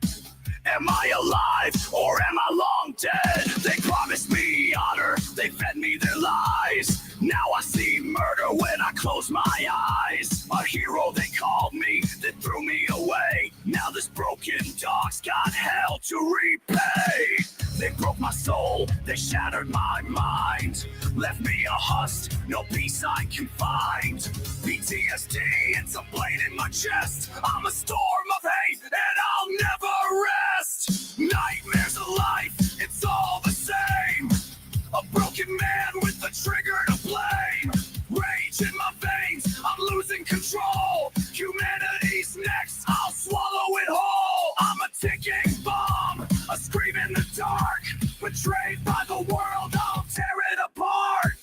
Am I alive or am I long dead? They promised me honor, they fed me their lies. Now I see murder when I close my eyes. A hero they called me, then threw me away. Now this broken dog's got hell to repay. They broke my soul, they shattered my mind. Left me a husk, no peace I can find. PTSD, it's a blade in my chest. I'm a storm of hate and I'll never rest. Nightmares of life, it's all the same. A broken man with a trigger to blame. Rage in my veins, I'm losing control. Humanity's next, I'll swallow it whole. I'm a ticking bomb, a scream in the dark. Betrayed by the world, I'll tear it apart.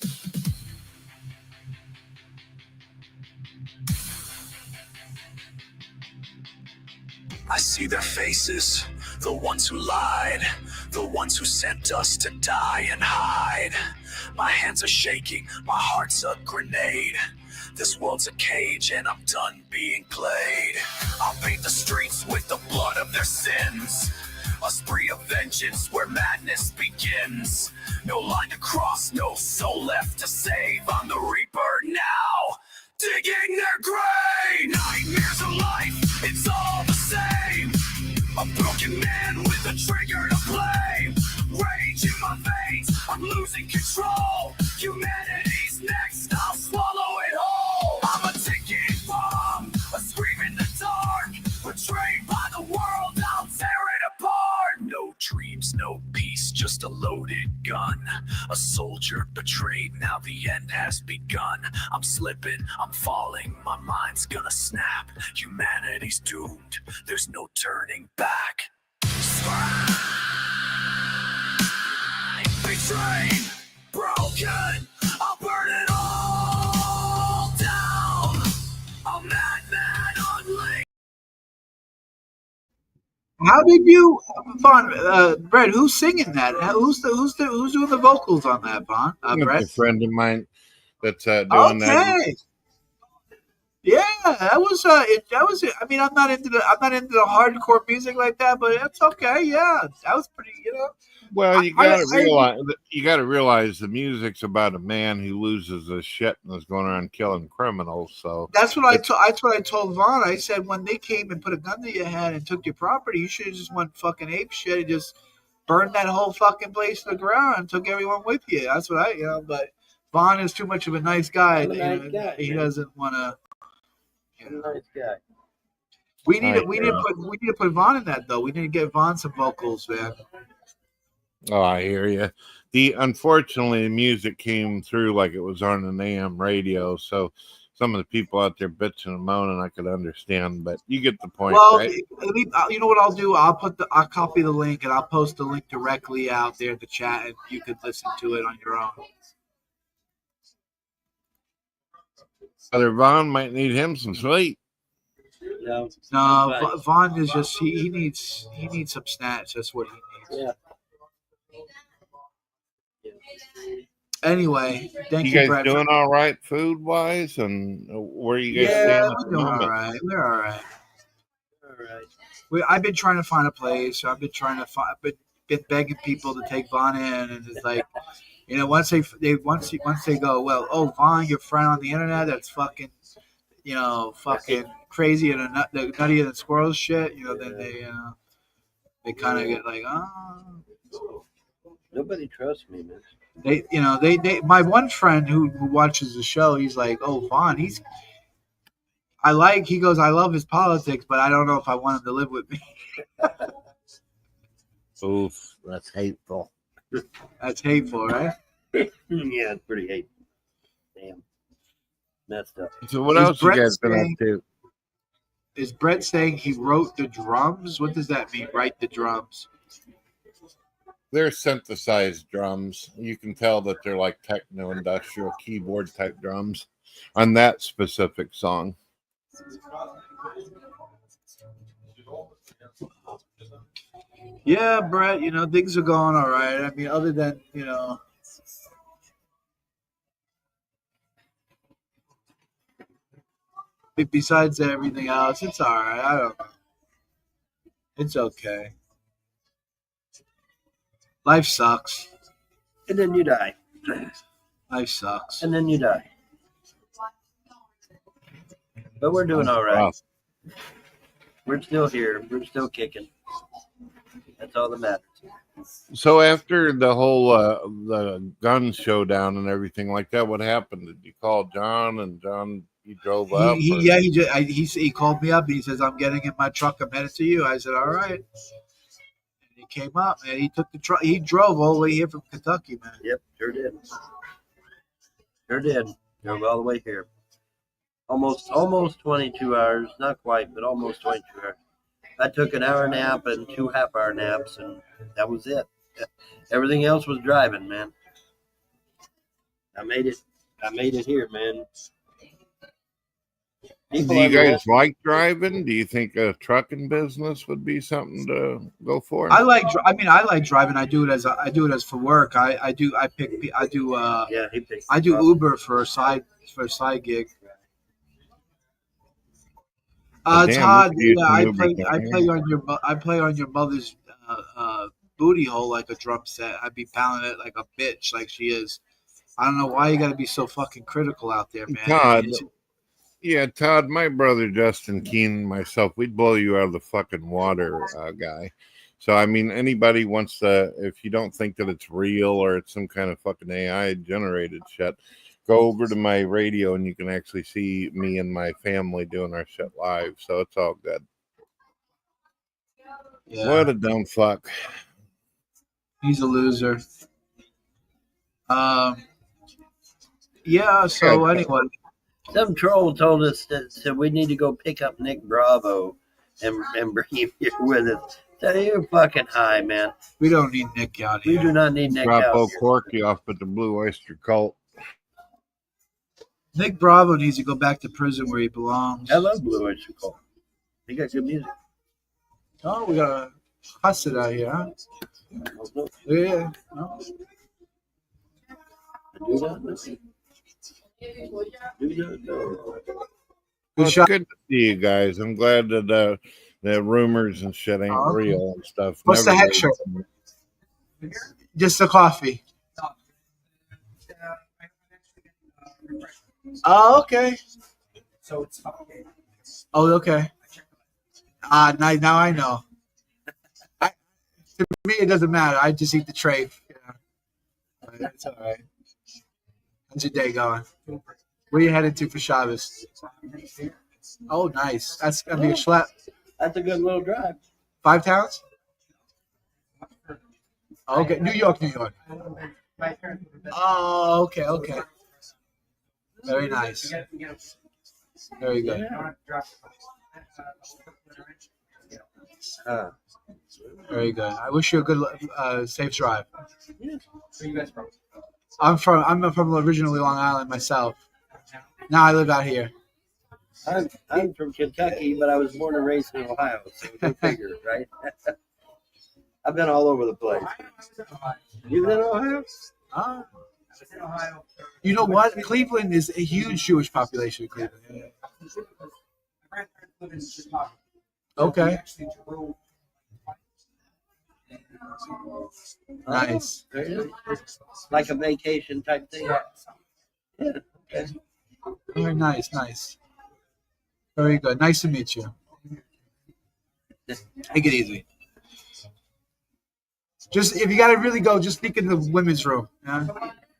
I see their faces, the ones who lied, the ones who sent us to die and hide. My hands are shaking, my heart's a grenade. This world's a cage and I'm done being played. I'll paint the streets with the blood of their sins. A spree of vengeance where madness begins. No line to cross, no soul left to save. I'm the reaper now, digging their grave. Nightmares of life, it's all the same. A broken man with a trigger to blame. Rage in my veins, I'm losing control. Humanity's next, I'll swallow it whole. I'm a ticking bomb, a scream in the dark. Betrayed by the world, I'll tear it apart. No dreams, no peace, just a loaded gun. A soldier betrayed, now the end has begun. I'm slipping, I'm falling, my mind's gonna snap. Humanity's doomed, there's no turning back. Betrayed, broken, I'll burn it all down. A madman unleashed. How did you, Vaughn? Brett, who's singing that? Who's doing the vocals on that, Vaughn? Brett. It's a friend of mine that's doing that. Okay. Yeah, that was. I mean, I'm not into the hardcore music like that, but it's okay. Yeah, that was pretty. Well, you got to realize the music's about a man who loses his shit and is going around killing criminals. So that's what I told Vaughn. I said when they came and put a gun to your head and took your property, you should have just went fucking ape shit and just burned that whole fucking place to the ground and took everyone with you. That's what But Vaughn is too much of a nice guy. He doesn't want to. Nice guy. We need to put Vaughn in that though. We need to get Vaughn some vocals, man. Oh, I hear you. Unfortunately, the music came through like it was on an AM radio, so some of the people out there bitching and moaning, I could understand, but you get the point, Well, right? you know what I'll do? I'll copy the link and I'll post the link directly out there in the chat, and you could listen to it on your own. Brother Vaughn might need him some sleep. No, No, Vaughn is just he needs some snacks. That's what he needs. Yeah. Anyway, thank You you, guys Brett. doing all right food wise, and where you guys Yeah, stand at we're the doing all moment? right. We're all right. All right. I've been trying to find a place. I've been trying to find, but been begging people to take Vaughn in, and it's like, you know, once they go, well, oh, Vaun, your friend on the internet, that's fucking, you know, fucking crazy and the nuttier than squirrels shit. You know, then they kind of get like, oh. Nobody trusts me, man. They my one friend who watches the show, he's like, oh, Vaughn, he goes, I love his politics, but I don't know if I want him to live with me. Oof, that's hateful. That's hateful, right? Yeah, it's pretty hateful. Damn. Messed up. So what Is else you Brett guys been up saying- to? Is Brett saying he wrote the drums? What does that mean, write the drums? They're synthesized drums. You can tell that they're like techno industrial keyboard type drums on that specific song. Yeah, Brett, you know, things are going all right. I mean, other than, you know, besides everything else, it's all right. I don't know. It's okay. Life sucks. And then you die. Life sucks. And then you die. But we're doing all right. Wow. We're still here. We're still kicking. That's all that matters. So after the whole the gun showdown and everything like that, what happened? Did you call John and John? You drove up? He called me up. He says, I'm getting in my truck. I'm headed to you. I said, all right. And he came up, and he took the truck. He drove all the way here from Kentucky, man. Yep, sure did. Sure did. Drove all the way here. Almost 22 hours. Not quite, but almost 22 hours. I took an hour nap and 2 half-hour naps, and that was it. Everything else was driving, man. I made it here, man. Do you guys like driving? Do you think a trucking business would be something to go for? I like driving. I do it as for work. I do Uber for a side gig. Todd, yeah, I play on your mother's booty hole like a drum set. I'd be pounding it like a bitch, like she is. I don't know why you got to be so fucking critical out there, man. Todd, my brother Justin Keen and myself, we'd blow you out of the fucking water, guy. So, I mean, anybody wants to, if you don't think that it's real or it's some kind of fucking AI generated shit, go over to my radio and you can actually see me and my family doing our shit live. So it's all good. Yeah. What a dumb fuck. He's a loser. Yeah, so anyway. Some troll told us that we need to go pick up Nick Bravo and bring him here with us. So you're fucking high, man. We don't need Nick out here. We do not need Nick out Bravo here. Corky off at the Blue Oyster Cult. Nick Bravo needs to go back to prison where he belongs. I love Blue Oyster Cult. They got good music. Oh, we got a hustle out here, huh? Yeah. No. Do not know. Well, it's good to see you guys. I'm glad that the rumors and shit ain't real and stuff. What's the head shirt? Just the coffee. Oh, okay. So it's oh, okay. Now I know. To me, it doesn't matter. I just eat the tray. Yeah. It's all right. How's your day going? Where are you headed to for Shabbos? Oh, nice. That's gonna be a schlep. That's a good little drive. 5 towns? Okay, New York. Oh, okay. Very nice. Very good. Very good. I wish you a good, safe drive. I'm from originally Long Island myself. Now I live out here. I'm from Kentucky, but I was born and raised in Ohio, so go figure, right? I've been all over the place. You been in Ohio? You know what? Cleveland is a huge Jewish population. Cleveland. Okay. Nice. Like a vacation type thing. Yeah. Okay. Very nice. Very good. Nice to meet you. Take it easy. Just if you gotta really go, just sneak in the women's room. Yeah?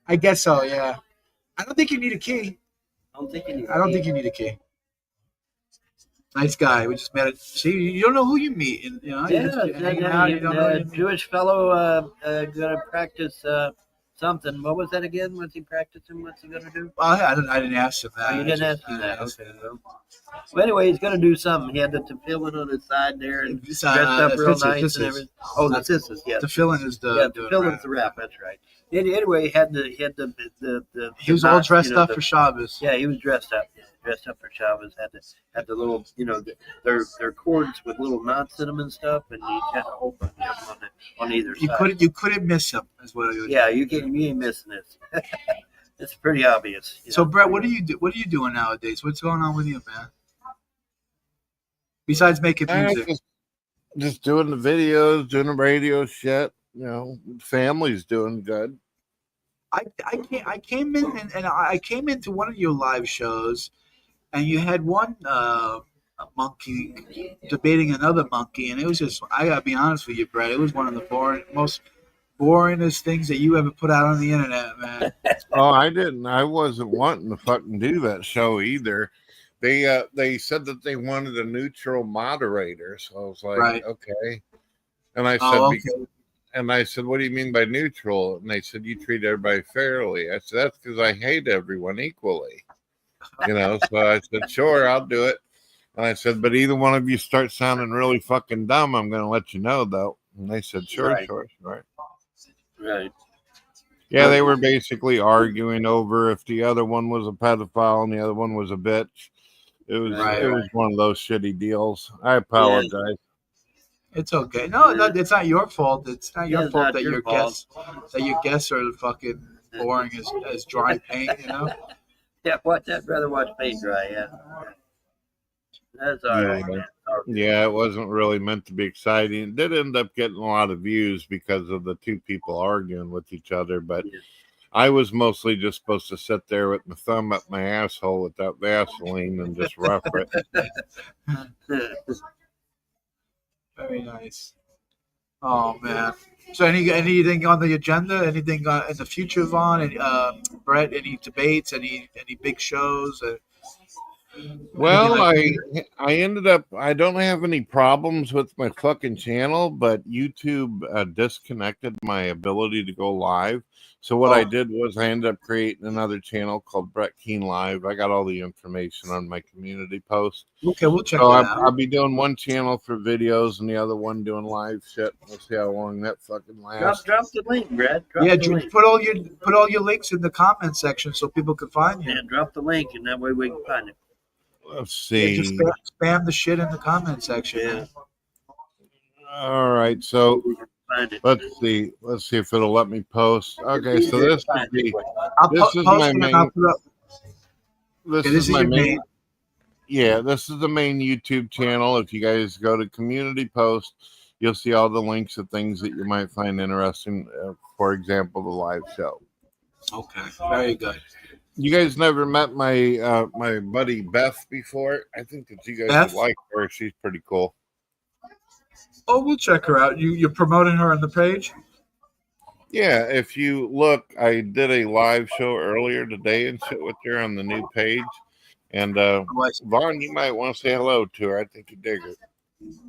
I guess so. Yeah. I don't think you need a key. I don't think you need a key. Nice guy. We just met it. See, you don't know who you meet. And, you know, Jewish fellow gonna practice something. What was that again? What's he practicing? What's he gonna do? Well, I didn't ask him that. Oh, you didn't ask him that. Okay. Well, anyway, he's gonna do something. He had the tefillin on his side there and dressed up real nice and everything. Oh, the tzitzis, yeah. Tefillin is the tefillin's the wrap. That's right. Anyway, he had the he was all dressed up for Shabbos. Yeah, he was dressed up. Dressed up for Shabbos. Had the little, their cords with little knots in them and stuff, and he had a whole bunch of them on either side. You couldn't miss him. Is what I was. Yeah, you ain't missing this. It's pretty obvious. So, Brett, what are you doing nowadays? What's going on with you, man? Besides making music, just doing the videos, doing the radio shit. You know, family's doing good. I came in and I came into one of your live shows, and you had one a monkey debating another monkey, and it was just, I gotta be honest with you, Brett, it was one of the most boringest things that you ever put out on the internet, man. Oh, I wasn't wanting to fucking do that show either. They said that they wanted a neutral moderator, so I was like, right. Okay. And I said, okay. And I said, what do you mean by neutral? And they said, you treat everybody fairly. I said, that's because I hate everyone equally. So I said, sure, I'll do it. And I said, but either one of you start sounding really fucking dumb, I'm going to let you know, though. And they said, sure, right. Sure. Right. Yeah, they were basically arguing over if the other one was a pedophile and the other one was a bitch. It was one of those shitty deals. I apologize. Yeah. It's okay. No, it's not your fault. It's not your fault that your guests are fucking boring as dry paint, Yeah, I'd rather watch paint dry, yeah. That's all right, man. Yeah, it wasn't really meant to be exciting. It did end up getting a lot of views because of the two people arguing with each other, but I was mostly just supposed to sit there with my thumb up my asshole with that Vaseline and just rough it. Very nice. Oh man. So anything on the agenda? Anything in the future, Vaughn? Brett? Any debates? Any big shows? Well, I ended up. I don't have any problems with my fucking channel, but YouTube disconnected my ability to go live. So what I did was I ended up creating another channel called Brett Keen Live. I got all the information on my community post. Okay, we'll check that out. I'll be doing one channel for videos and the other one doing live shit. We'll see how long that fucking lasts. Drop the link, Brett. Put all your links in the comment section so people can find you. Yeah, drop the link, and that way we can find it. Let's see. Yeah, just spam the shit in the comment section. Yeah. All right, so let's see if it'll let me post. Okay, so this is my main. This is my main. Yeah, this is the main YouTube channel. If you guys go to community post, you'll see all the links of things that you might find interesting. For example, the live show. Okay, very good. You guys never met my my buddy Beth before? I think that you guys would like her. She's pretty cool. Oh, we'll check her out. You're promoting her on the page? Yeah, if you look, I did a live show earlier today and shit with her on the new page. And Vaughn, you might want to say hello to her. I think you dig her.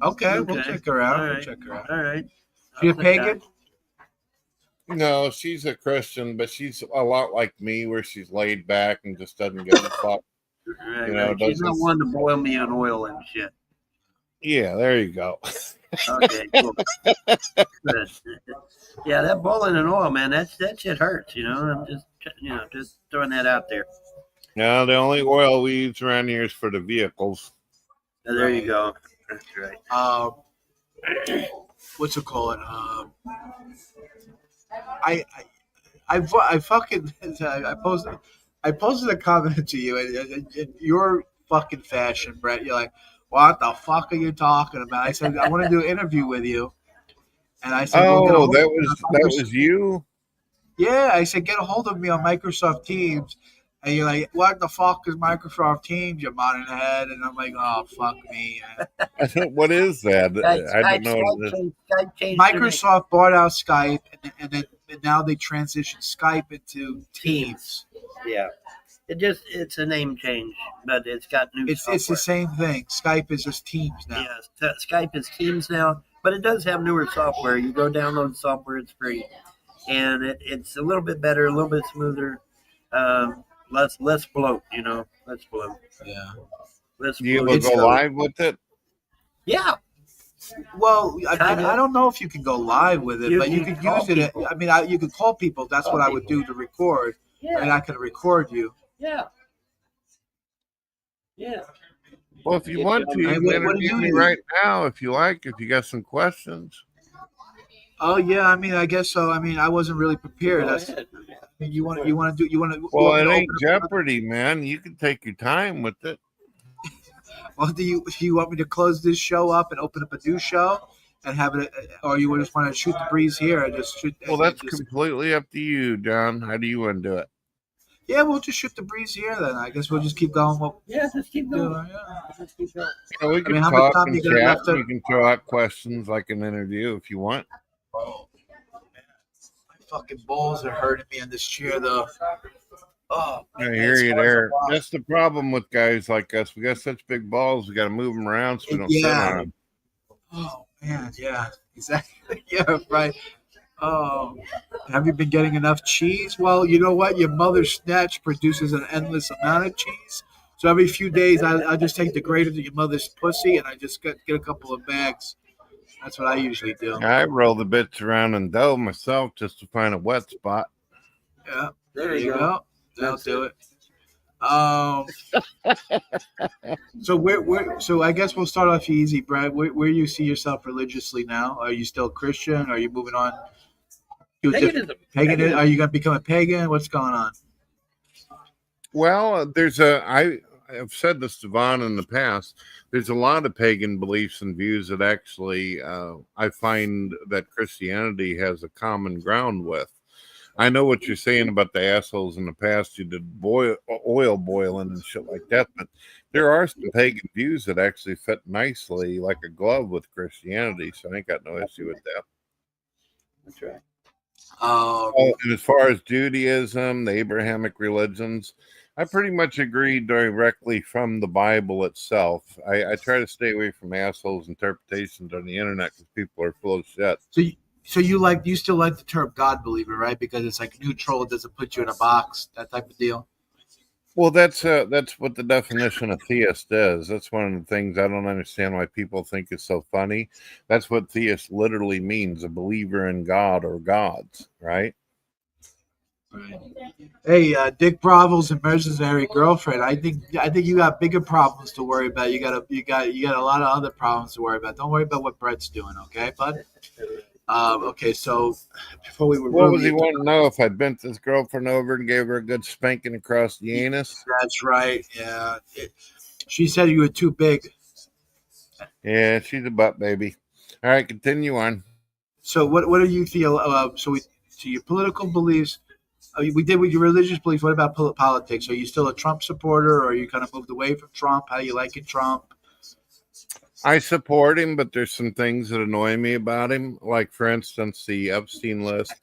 Okay, we'll check her out. All right. She a pagan? No, she's a Christian, but she's a lot like me, where she's laid back and just doesn't give a fuck. Right, You know, right. She's not doesn't. one to boil me in oil and shit. Yeah, there you go. Okay, cool. Good. Yeah, that boiling in oil, man, that shit hurts. I'm just throwing that out there. No, the only oil we use around here is for the vehicles. So there you go. That's right. What's it called? I fucking I posted a comment to you in your fucking fashion, Brett. You're like, what the fuck are you talking about? I said I want to do an interview with you, and I said we'll get a Oh, hold that of me was on that Microsoft. was you. Yeah, I said get a hold of me on Microsoft Teams, and you're like, what the fuck is Microsoft Teams? You modern head, and I'm like, oh fuck me. What is that? I don't know what it is. Skype changed Microsoft bought out Skype, and now they transitioned Skype into Teams. Yeah. It's a name change, but it's got new software. It's the same thing. Skype is just Teams now. Yeah, Skype is Teams now, but it does have newer software. You go download the software; it's free, and it's a little bit better, a little bit smoother, less bloat. Less bloat. Yeah. Less You bloat. able to go live with it? Yeah. Well, I Kinda. don't know if you can go live with it, but you can could call use it. people. I mean, you could call people. That's what I would do to record. Yeah. I mean, I could record you. Yeah. Yeah. Well, if you want to, you Hey, can what do interview you me do? right now if you like. If you got some questions. Oh yeah, I mean, I guess so. I mean, I wasn't really prepared. Go That's, ahead. I mean, you want to. Well, it ain't Jeopardy, man. You can take your time with it. Well, do you want me to close this show up and open up a new show and have it, or you just want to shoot the breeze here and just shoot? Well, that's completely up to you, John. How do you want to do it? Yeah, we'll just shoot the breeze here then. I guess we'll just keep going. Yeah, just keep going. Yeah. Just keep going. Yeah, we can mean, how much talk time and you got chat. left to- You can throw out questions like an interview if you want. Oh, man. My fucking balls are hurting me in this chair, though. Oh, I man, hear it's you hard to there. walk. That's the problem with guys like us. We got such big balls. We got to move them around so we don't sit Yeah. on them. Oh man, yeah, exactly. Yeah, right. Oh, have you been getting enough cheese? Well, you know what? Your mother's snatch produces an endless amount of cheese. So every few days, I just take the grater to your mother's pussy, and I just get a couple of bags. That's what I usually do. I roll the bits around in dough myself just to find a wet spot. Yeah, There you go. That'll That's do it. So I guess we'll start off easy, Brad. Where do you see yourself religiously now? Are you still Christian? Are you moving on to a different pagan? Are you going to become a pagan? What's going on? Well, I've said this to Vaughn in the past. There's a lot of pagan beliefs and views that actually I find that Christianity has a common ground with. I know what you're saying about the assholes in the past who did oil boiling and shit like that, but there are some pagan views that actually fit nicely like a glove with Christianity, so I ain't got no issue with that. That's right. And as far as Judaism, the Abrahamic religions, I pretty much agree directly from the Bible itself. I try to stay away from assholes' interpretations on the internet because people are full of shit. So you still like the term God believer, right? Because it's like neutral, it doesn't put you in a box, that type of deal. Well, that's what the definition of theist is. That's one of the things I don't understand why people think is so funny. That's what theist literally means, a believer in God or gods, right? Right. Hey, Dick Bravo's emergency girlfriend. I think you got bigger problems to worry about. You got a lot of other problems to worry about. Don't worry about what Brett's doing, okay, bud? Okay, so before we were what was he wanting to know if I bent this girlfriend over and gave her a good spanking across the anus? That's right. Yeah, she said you were too big. Yeah, she's a butt baby. All right, continue on. So what do you feel? So your political beliefs. We did with your religious beliefs. What about politics? Are you still a Trump supporter, or are you kind of moved away from Trump? How do you like it, Trump? I support him, but there's some things that annoy me about him. Like, for instance, the Epstein list,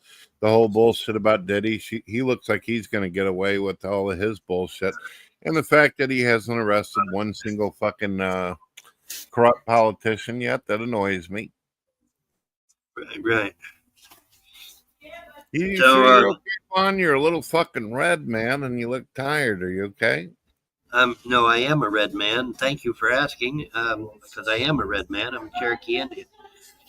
the whole bullshit about Diddy. He looks like he's going to get away with all of his bullshit. And the fact that he hasn't arrested one single fucking corrupt politician yet, that annoys me. Right. You sure you're okay, Juan? You're a little fucking red, man, and you look tired. Are you okay? No, I am a red man. Thank you for asking. Because I am a red man. I'm a Cherokee Indian.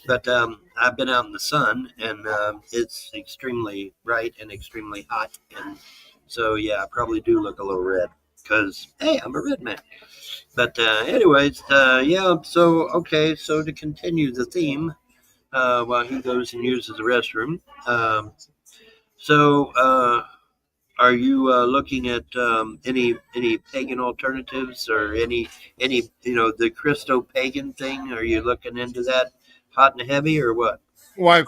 But I've been out in the sun, and it's extremely bright and extremely hot, and so yeah, I probably do look a little red. Because hey, I'm a red man. But anyways, yeah. So okay. So to continue the theme, while he goes and uses the restroom. So are you looking at any pagan alternatives or any the Christo pagan thing? Are you looking into that hot and heavy or what? Well,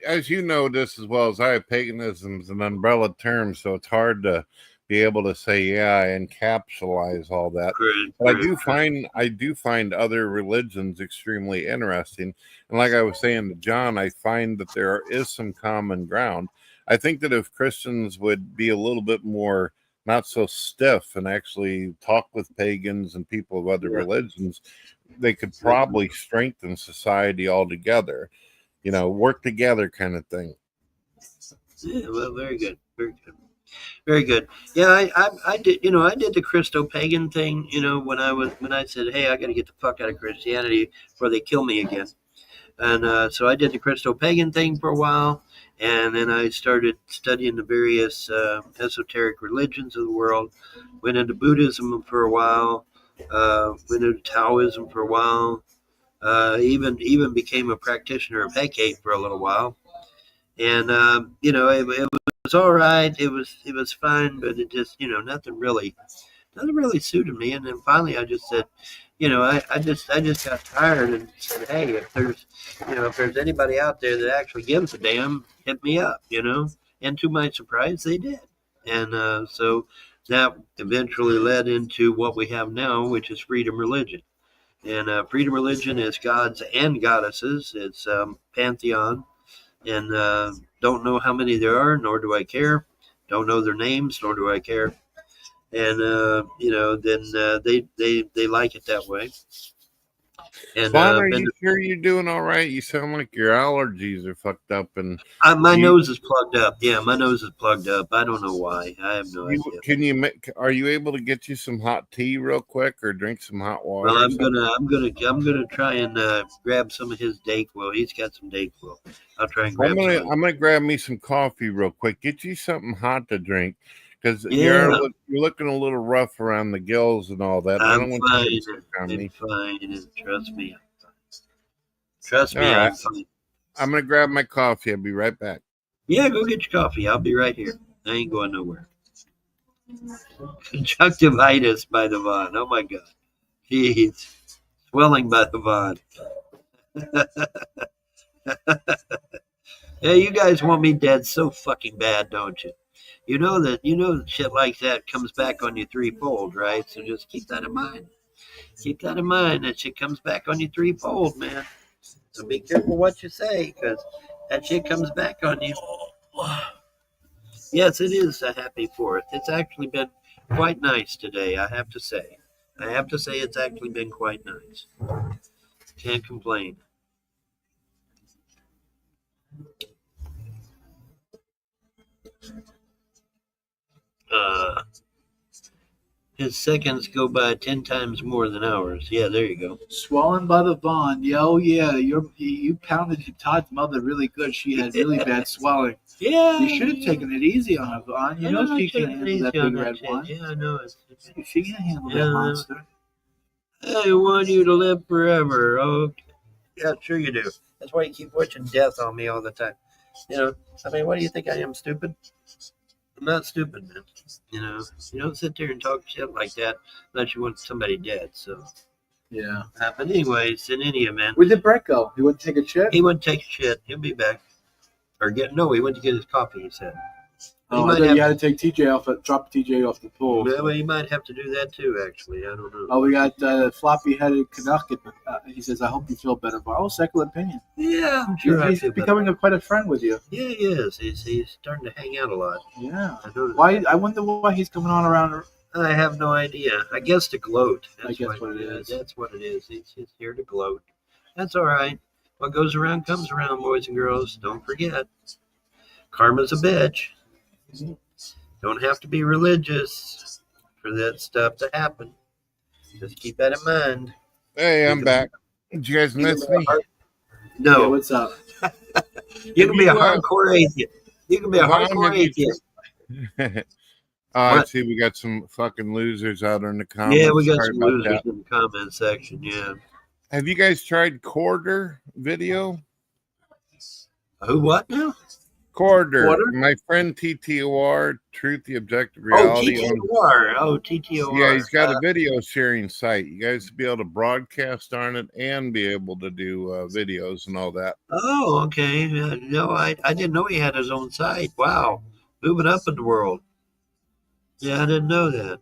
as you know this as well as I, paganism is an umbrella term, so it's hard to be able to say, yeah, I encapsulize all that. But I do find other religions extremely interesting. And like I was saying to John, I find that there is some common ground. I think that if Christians would be a little bit more not so stiff and actually talk with pagans and people of other religions, they could probably strengthen society altogether. Work together kind of thing. Yeah, well, very good, very good, very good. Yeah, I did. I did the Christo pagan thing. When I said, hey, I got to get the fuck out of Christianity before they kill me again. And so I did the Christo pagan thing for a while, and then I started studying the various esoteric religions of the world. Went into Buddhism for a while. Went into Taoism for a while. Even became a practitioner of Hecate for a little while, and it was all right. It was fine, but it just nothing really suited me. And then finally, I just said, I just got tired and said, hey, if there's anybody out there that actually gives a damn, hit me up. And to my surprise, they did, and so that eventually led into what we have now, which is freedom religion. And freedom religion is gods and goddesses. It's pantheon, and don't know how many there are, nor do I care. Don't know their names, nor do I care. And then they like it that way. And Bob, are you sure you're doing all right? You sound like your allergies are fucked up, and my nose is plugged up. Yeah, my nose is plugged up. I don't know why. I have no idea. Are you able to get you some hot tea real quick, or drink some hot water? Well, I'm gonna try and grab some of his Dayquil. He's got some Dayquil. I'll try and grab. I'm gonna grab me some coffee real quick. Get you something hot to drink. Because you're looking a little rough around the gills and all that. I don't want fine. You to I'm fine. Trust me. Trust me. Right. I'm fine. I'm going to grab my coffee. I'll be right back. Yeah, go get your coffee. I'll be right here. I ain't going nowhere. Conjunctivitis by the Vaughn. Oh, my God. Jeez. Swelling by the Vaughn. Yeah, you guys want me dead so fucking bad, don't you? You know that shit like that comes back on you threefold, right? So just keep that in mind. Keep that in mind. That shit comes back on you threefold, man. So be careful what you say, because that shit comes back on you. Yes, it is a happy 4th. It's actually been quite nice today, I have to say. It's actually been quite nice. Can't complain. His seconds go by 10 times more than hours. Yeah, there you go. Swollen by the Vaughn. Yo, yeah, you pounded Todd's mother really good. She had really bad swelling. Yeah. You should have taken it easy on her, Vaughn. You know she can handle that big red one. Yeah, I know. She can handle that monster. I want you to live forever. Oh, yeah, sure you do. That's why you keep watching death on me all the time. What do you think I am, stupid? I'm not stupid, man. You don't sit there and talk shit like that unless you want somebody dead. So, yeah. But anyways, in any event, where did Brett go? He went to take a shit. He went to take a shit. He'll be back. He went to get his coffee. He said. Oh, I thought you had to take TJ off. Drop TJ off the pool. Yeah, well, he might have to do that too. Actually, I don't know. Oh, we got floppy-headed Canuck. He says, "I hope you feel better." But second opinion. Yeah, I'm sure. He's becoming quite a friend with you. Yeah, he is. He's starting to hang out a lot. Yeah. Why? I wonder why he's coming on around. I have no idea. I guess to gloat. That's what it is. That's what it is. He's here to gloat. That's all right. What goes around comes around, boys and girls. Don't forget. Karma's a bitch. Don't have to be religious. for that stuff to happen. Just keep that in mind. Hey, I'm back. Did you guys miss me? No. Yeah, what's up? You can be a hardcore atheist. You can be a hardcore atheist. I see we got some fucking losers out in the comments. Yeah, we got Sorry some about losers that. in the comment section. Yeah. Have you guys tried Quarter video? Who? What now? Quarter. My friend TTOR, Truth the Objective Reality. TTOR. Yeah, he's got a video sharing site. You guys be able to broadcast on it and be able to do videos and all that. Oh, okay. No, I didn't know he had his own site. Wow. Moving up in the world. Yeah, I didn't know that.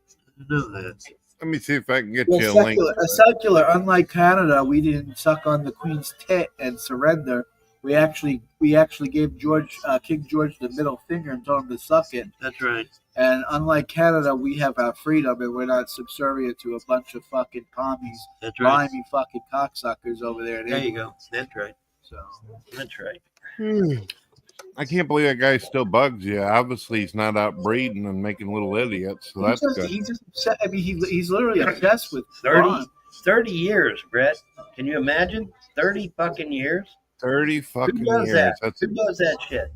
Let me see if I can get Well, you a link. secular, unlike Canada, we didn't suck on the Queen's tit and surrender. We actually gave King George the middle finger and told him to suck it. That's right. And unlike Canada, we have our freedom and we're not subservient to a bunch of fucking commies, That's right. limey fucking cocksuckers over there. There you go. That's right. So that's right. I can't believe that guy still bugs you. Obviously, he's not out breeding and making little idiots, so that's good. He's just upset. I mean, he's literally obsessed with 30 years, Brett. Can you imagine? 30 fucking years? 30 fucking Who does years. that? Who does that shit?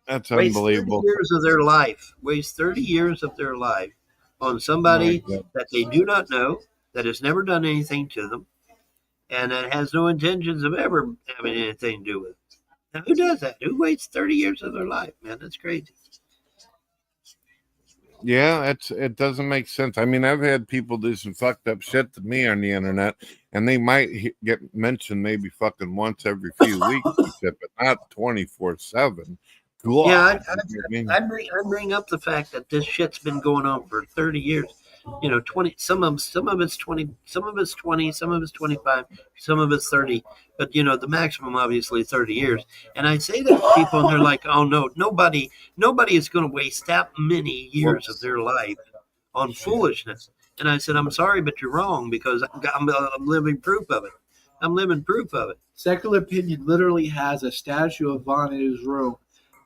That's Waste unbelievable. 30 years of their life. Waste 30 years of their life on somebody that they do not know, that has never done anything to them, and that has no intentions of ever having anything to do with it. Now, who does that? Who waits 30 years of their life, man? That's crazy. Yeah, it doesn't make sense. I mean, I've had people do some fucked up shit to me on the internet, and they might get mentioned maybe fucking once every few weeks, but not 24/7. Yeah, I bring up the fact that this shit's been going on for 30 years. 20. Some of it's 20. Some of it's 20. Some of it's 25. Some of it's 30. But the maximum obviously 30 years. And I say that to people, and they're like, "Oh no, nobody is going to waste that many years of their life on foolishness." And I said, "I'm sorry, but you're wrong because I'm living proof of it. I'm living proof of it." Secular Opinion literally has a statue of Vaughn in his room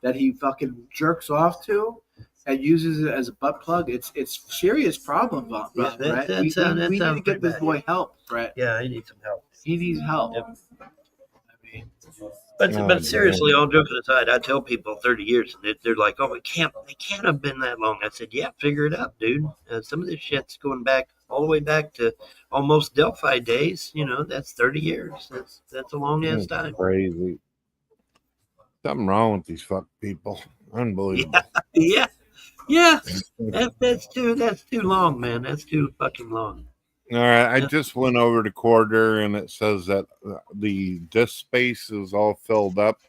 that he fucking jerks off to and uses it as a butt plug. It's serious problem, Brett. We need to get this boy help, Brett. Yeah, he needs some help. He needs help. Yep. But seriously, all joking aside, I tell people 30 years, and they're like, "Oh, it can't have been that long." I said, "Yeah, figure it out, dude. Some of this shit's going back all the way back to almost Delphi days. That's 30 years. That's a long ass time." Crazy. Something wrong with these fuck people. Unbelievable. Yeah. That's too long, man. That's too fucking long. All right, I just went over to Quarter, and it says that the disk space is all filled up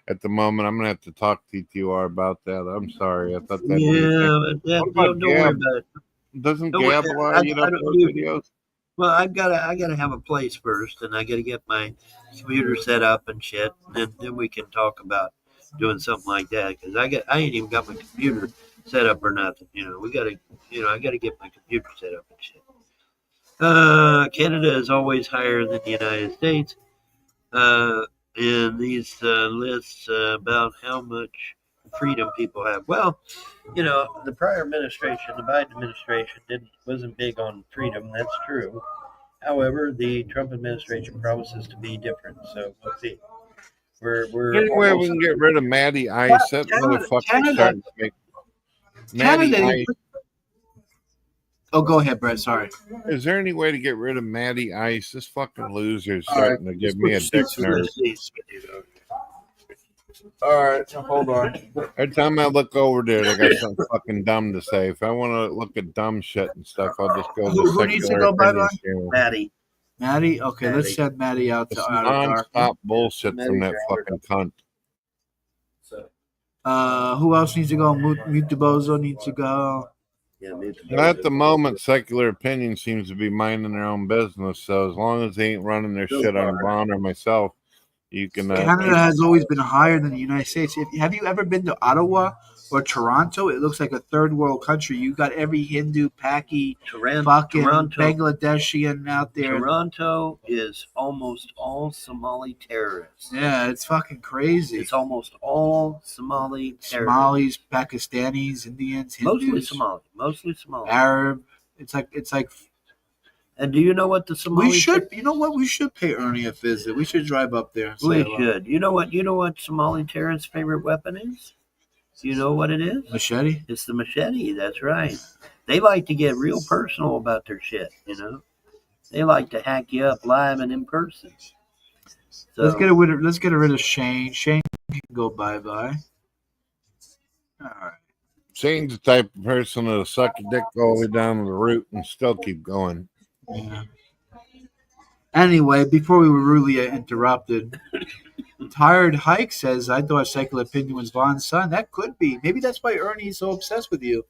at the moment. I'm gonna have to talk to TTR about that. I'm sorry. I thought that. Yeah, don't worry about it. Doesn't Gab allow you to upload videos? Well, I gotta have a place first, and I gotta get my computer set up and shit, and then we can talk about doing something like that. Because I ain't even got my computer set up or nothing. I gotta get my computer set up and shit. Canada is always higher than the United States in these lists about how much freedom people have. Well, the prior administration, the Biden administration, wasn't big on freedom. That's true. However, the Trump administration promises to be different. So we'll see. Anywhere we can get rid of Matty Ice. That motherfucker starting to make Matty Ice. Oh, go ahead, Brett. Sorry. Is there any way to get rid of Matty Ice? This fucking loser is starting to give me a dick nerve. All right, hold on. Every time I look over there, they got something fucking dumb to say. If I want to look at dumb shit and stuff, I'll just go to Who needs to go by the Maddie? Maddie? Okay, let's send Maddie out to non-stop bullshit from that fucking cunt. Who else needs to go? Mutabozo needs to go. At the moment, Secular Opinion seems to be minding their own business. So as long as they ain't running their shit on Vaughn or myself, you can. Canada has always been higher than the United States. Have you ever been to Ottawa or Toronto? It looks like a third world country. You got every Hindu, Paki, fucking Bangladeshian out there. Toronto is almost all Somali terrorists. Yeah, it's fucking crazy. It's almost all Somali terrorists. Somalis, Pakistanis, Indians, Hindus. Mostly Somali. Arab. It's like And do you know what the Somali? we should. You know what? We should pay Ernie a visit. We should drive up there and say We hello. should. You know what? You know what Somali terrorist's favorite weapon is? You know what it is? Machete. It's the machete. That's right. They like to get real personal about their shit. You know, they like to hack you up live and in person. So, Let's get rid of Shane. Shane can go bye-bye. All right. Shane's the type of person that'll suck your dick all the way down to the root and still keep going. Yeah. Anyway, before we were rudely interrupted, Tired Hike says, I thought Secular Opinion was Vaughn's son. That could be. Maybe that's why Ernie's so obsessed with you.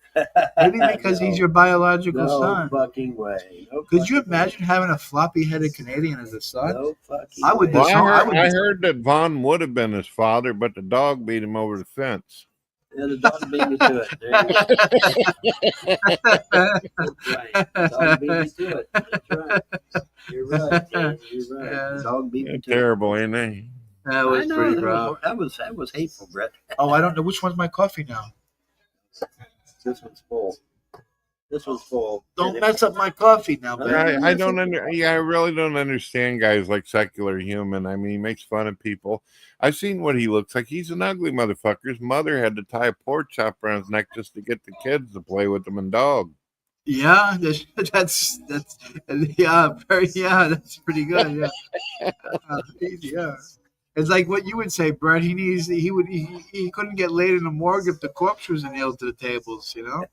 Maybe because he's your biological son. No fucking way. No Could you fucking imagine having a floppy-headed Canadian as a son? No fucking I would way. Well, I heard that Vaughn would have been his father, but the dog beat him over the fence. Yeah, the dog beat me to it. There you go. That's right. The dog beat me to it. That's right. You're right. Dan. You're right. Yeah. The dog beat me They're to it. terrible, ain't they? That was I know, pretty rough. that was hateful, Brett. Oh, I don't know. Which one's my coffee now? This one's full. This one's full. Don't mess up my coffee now, No, man. I don't I really don't understand guys like Secular Human. I mean, he makes fun of people. I've seen what he looks like. He's an ugly motherfucker. His mother had to tie a pork chop around his neck just to get the kids to play with him and dog. Yeah, that's that's pretty good. Yeah, yeah. It's like what you would say, Brett. He couldn't get laid in the morgue if the corpse was nailed to the tables. You know.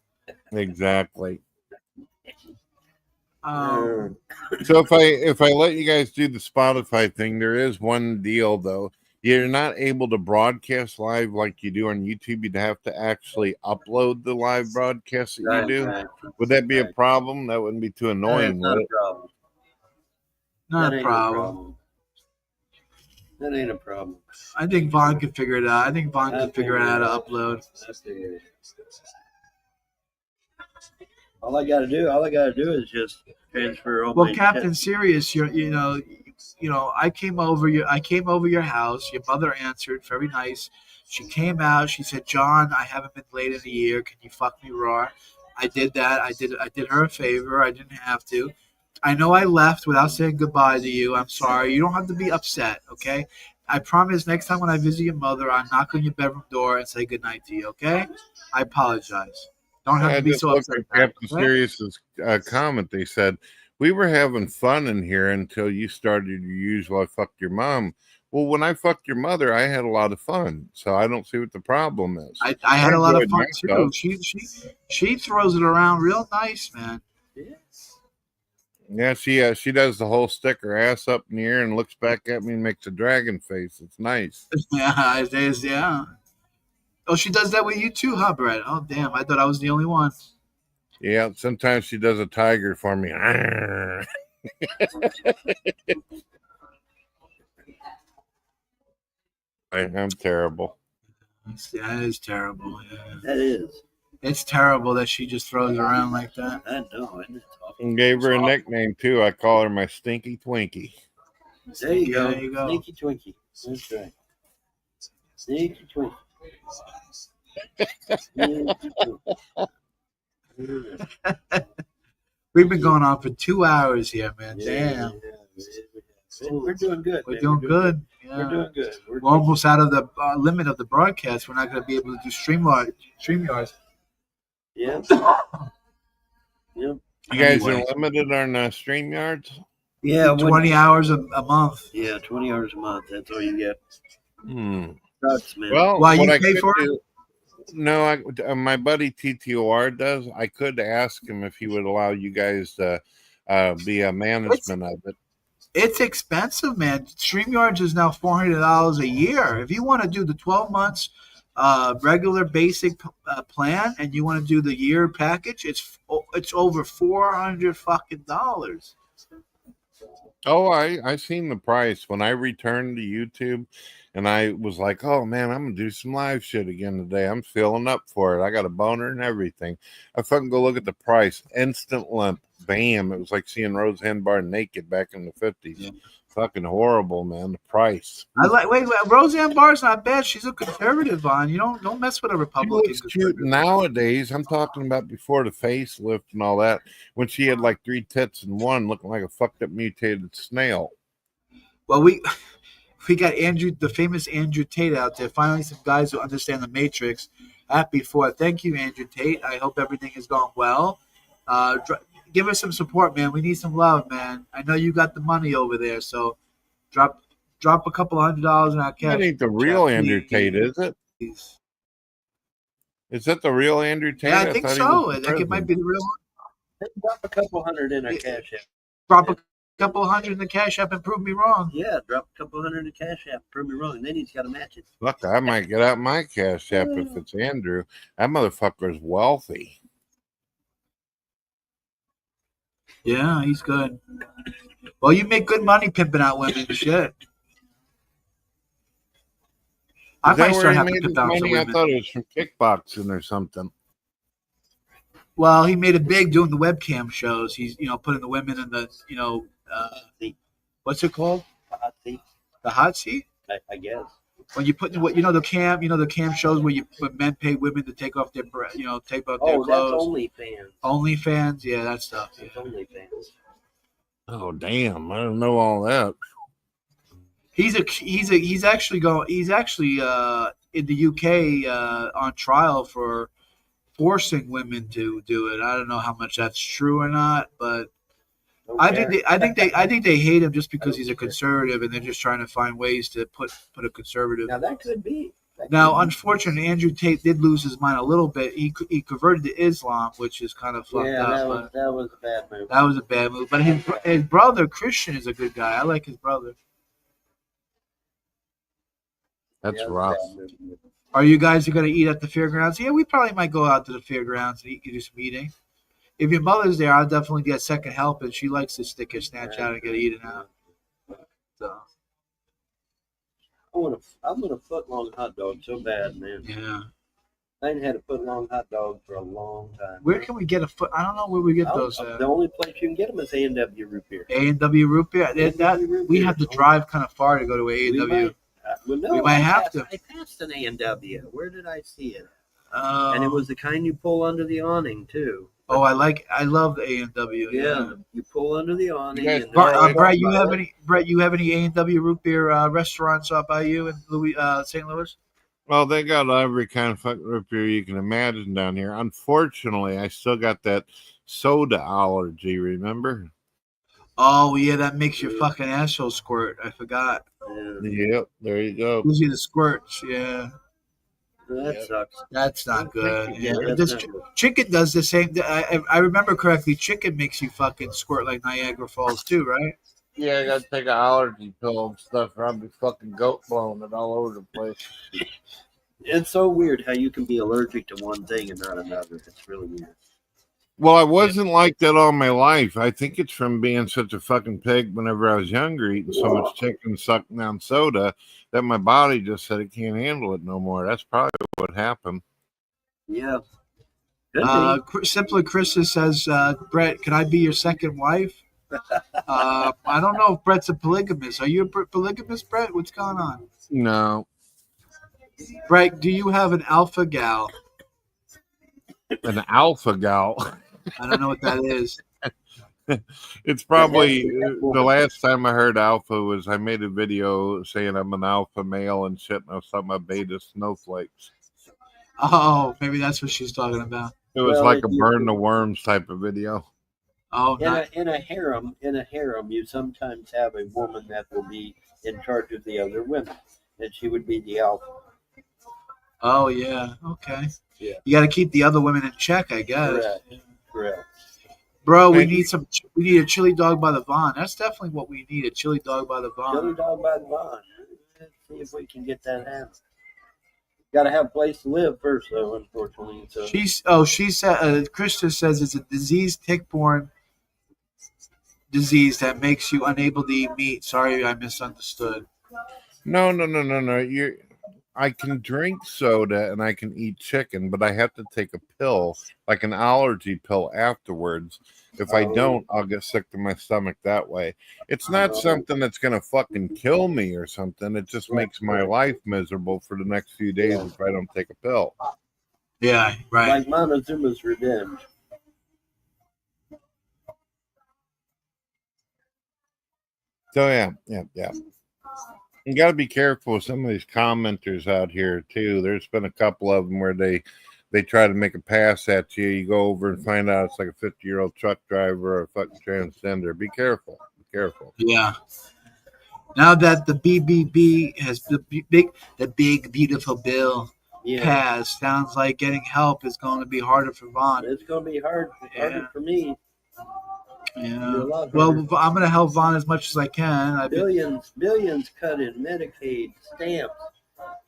Exactly. Um, So if I let you guys do the Spotify thing, there is one deal though. You're not able to broadcast live like you do on YouTube. You'd have to actually upload the live broadcast that you do. Right. Would that be a problem? That wouldn't be too annoying, Not would a it? problem. not That a ain't problem. That ain't a problem. I think Vaughn can figure it out. I think Vaughn can figure out how to upload. All I gotta do is just transfer all Well, my Captain Sirius, you know, I came over your house. Your mother answered, very nice. She came out. She said, "John, I haven't been late in a year. Can you fuck me raw?" I did that. I did her a favor. I didn't have to. I know I left without saying goodbye to you. I'm sorry. You don't have to be upset, okay? I promise next time when I visit your mother, I'll knock on your bedroom door and say goodnight to you, okay? I apologize. Don't have I to be just so looked upset. at Captain Sirius's comment. They said, we were having fun in here until you started your usual I fucked your mom. Well, when I fucked your mother, I had a lot of fun. So I don't see what the problem is. I had a lot of fun enjoyed too. She throws it around real nice, man. Yeah, she does the whole stick her ass up in the air and looks back at me and makes a dragon face. It's nice. Yeah, it is. Yeah. Oh, she does that with you too, huh, Brett? Oh, damn! I thought I was the only one. Yeah, sometimes she does a tiger for me. I'm terrible. Yeah, it is terrible. Yeah. That is. It's terrible that she just throws it around like that. I know. Isn't it awful? And gave her a nickname too. I call her my Stinky Twinkie. There you go. There you go. Sneaky Twinkie. That's right. Sneaky Twinkie. We've been going on for 2 hours here, man. Damn. We're doing good. We're man. doing good. Yeah. We're doing good. We're almost out of the limit of the broadcast. We're not going to be able to do StreamYards. Yep. Yep. You guys Anyway. are limited on StreamYards? Yeah. 20 hours a month. Yeah, 20 hours a month. That's all you get. Sucks, man. Well, Why, what you I pay could for it? do, no, my buddy TTOR does. I could ask him if he would allow you guys to be a management of it. It's expensive, man. StreamYards is now $400 a year. If you want to do the 12 months regular basic plan and you want to do the year package, it's over $400 fucking dollars. Oh, I seen the price when I returned to YouTube, and I was like, "Oh man, I'm gonna do some live shit again today. I'm filling up for it. I got a boner and everything." I fucking go look at the price, instant limp, bam! It was like seeing Rose Henbar naked back in the 50s. fucking horrible, man. The price. I like. Wait, Roseanne Barr's not bad. She's a conservative, Vaughn. You don't mess with a She Republican. looks cute nowadays. I'm talking about before the facelift and all that. When she had like 3 tits and one, looking like a fucked up mutated snail. Well, we got Andrew, the famous Andrew Tate, out there. Finally, some guys who understand the Matrix. Happy for it. Thank you, Andrew Tate. I hope everything is going well. Give us some support, man. We need some love, man. I know you got the money over there, so drop a couple $100 in our cash. That ain't the real Andrew Tate, is it? Please. Is that the real Andrew Tate? Yeah, I think so. I think it might be the real one. Drop a couple hundred in our cash app. Drop a couple $100 in the cash app and prove me wrong. Yeah, drop a couple $100 in the cash app, prove me wrong, and then he's got to match it. Look, I might get out my cash app if it's Andrew. That motherfucker's wealthy. Yeah, he's good. Well, you make good money pimping out women. Shit. I might start having to pimp out some money? I women. thought it was from kickboxing or something. Well, he made it big doing the webcam shows. He's, putting the women in the, what's it called? The hot seat. The hot seat? I guess. When you put the cam shows where men pay women to take off their, take off their clothes. That's OnlyFans. OnlyFans, yeah, that stuff. Yeah. It's OnlyFans. Oh damn! I don't know all that. He's actually in the UK on trial for forcing women to do it. I don't know how much that's true or not, but I think they hate him just because he's a conservative, and they're just trying to find ways to put a conservative. Now that could be. Unfortunately, Andrew Tate did lose his mind a little bit. He converted to Islam, which is kind of fucked up. That was a bad move. That was a bad move. But his brother Christian is a good guy. I like his brother. That's rough. Are you guys going to eat at the fairgrounds? Yeah, we probably might go out to the fairgrounds and do some eating. If your mother's there, I'll definitely get second help, and she likes to stick her snatch out and get eaten out. So. I want a foot-long hot dog so bad, man. Yeah. I ain't had a foot-long hot dog for a long time. Where can we get a foot? I don't know where we get those at. The only place you can get them is A&W Root Beer. A&W Root Beer? We have to drive kind of far to go to A&W. We might have to. I passed an A&W. Where did I see it? And it was the kind you pull under the awning, too. Oh, I love the A&W. Yeah, you pull under the awning. Brett, you have any A&W Root Beer restaurants up by you in St. Louis? Well, they got every kind of fucking root beer you can imagine down here. Unfortunately, I still got that soda allergy, remember? Oh, yeah, that makes your fucking asshole squirt. I forgot. Yep, there you go. Gives you the squirts, yeah. That sucks. That's not good. Yeah, chicken does the same. I remember correctly, chicken makes you fucking squirt like Niagara Falls too, right? Yeah, I gotta take an allergy pill and stuff, or I'll be fucking goat blowing it all over the place. It's so weird how you can be allergic to one thing and not another. It's really weird. Well, I wasn't like that all my life. I think it's from being such a fucking pig whenever I was younger, eating so much chicken, sucking down soda, that my body just said it can't handle it no more. That's probably what happened. Yeah. Simply Krista says, Brett, can I be your second wife? I don't know if Brett's a polygamist. Are you a polygamist, Brett? What's going on? No. Brett, do you have an alpha gal? An alpha gal? I don't know what that is. It's probably the last time I heard alpha was I made a video saying I'm an alpha male and shit, and I was talking about beta snowflakes. Oh, maybe that's what she's talking about. It was like a burn the worms type of video. Oh, in a harem, you sometimes have a woman that will be in charge of the other women, and she would be the alpha. Oh yeah, okay. Yeah. You got to keep the other women in check, I guess. Correct. Bro, we need a chili dog by the Vaughn. That's definitely what we need, a chili dog by the Vaughn. Chili dog by the Vaughn. Let's see if we can get that happen. Got to have a place to live first, though, unfortunately. So. She said, Krista says it's a disease, tick-borne disease that makes you unable to eat meat. Sorry, I misunderstood. No. I can drink soda and I can eat chicken, but I have to take a pill, like an allergy pill afterwards. If I don't, I'll get sick to my stomach that way. It's not something that's going to fucking kill me or something. It just makes my life miserable for the next few days if I don't take a pill. Yeah, right. Like Montezuma's Revenge. So yeah. You got to be careful with some of these commenters out here too. There's been a couple of them where they try to make a pass at you. You go over and find out it's like a 50-year-old truck driver or a fucking transgender. Be careful. Be careful. Yeah. Now that the BBB has the big beautiful bill passed, sounds like getting help is going to be harder for Vaughn. It's going to be harder for me. Yeah. Well, I'm going to help Vaughn as much as I can. Billions cut in Medicaid, stamps,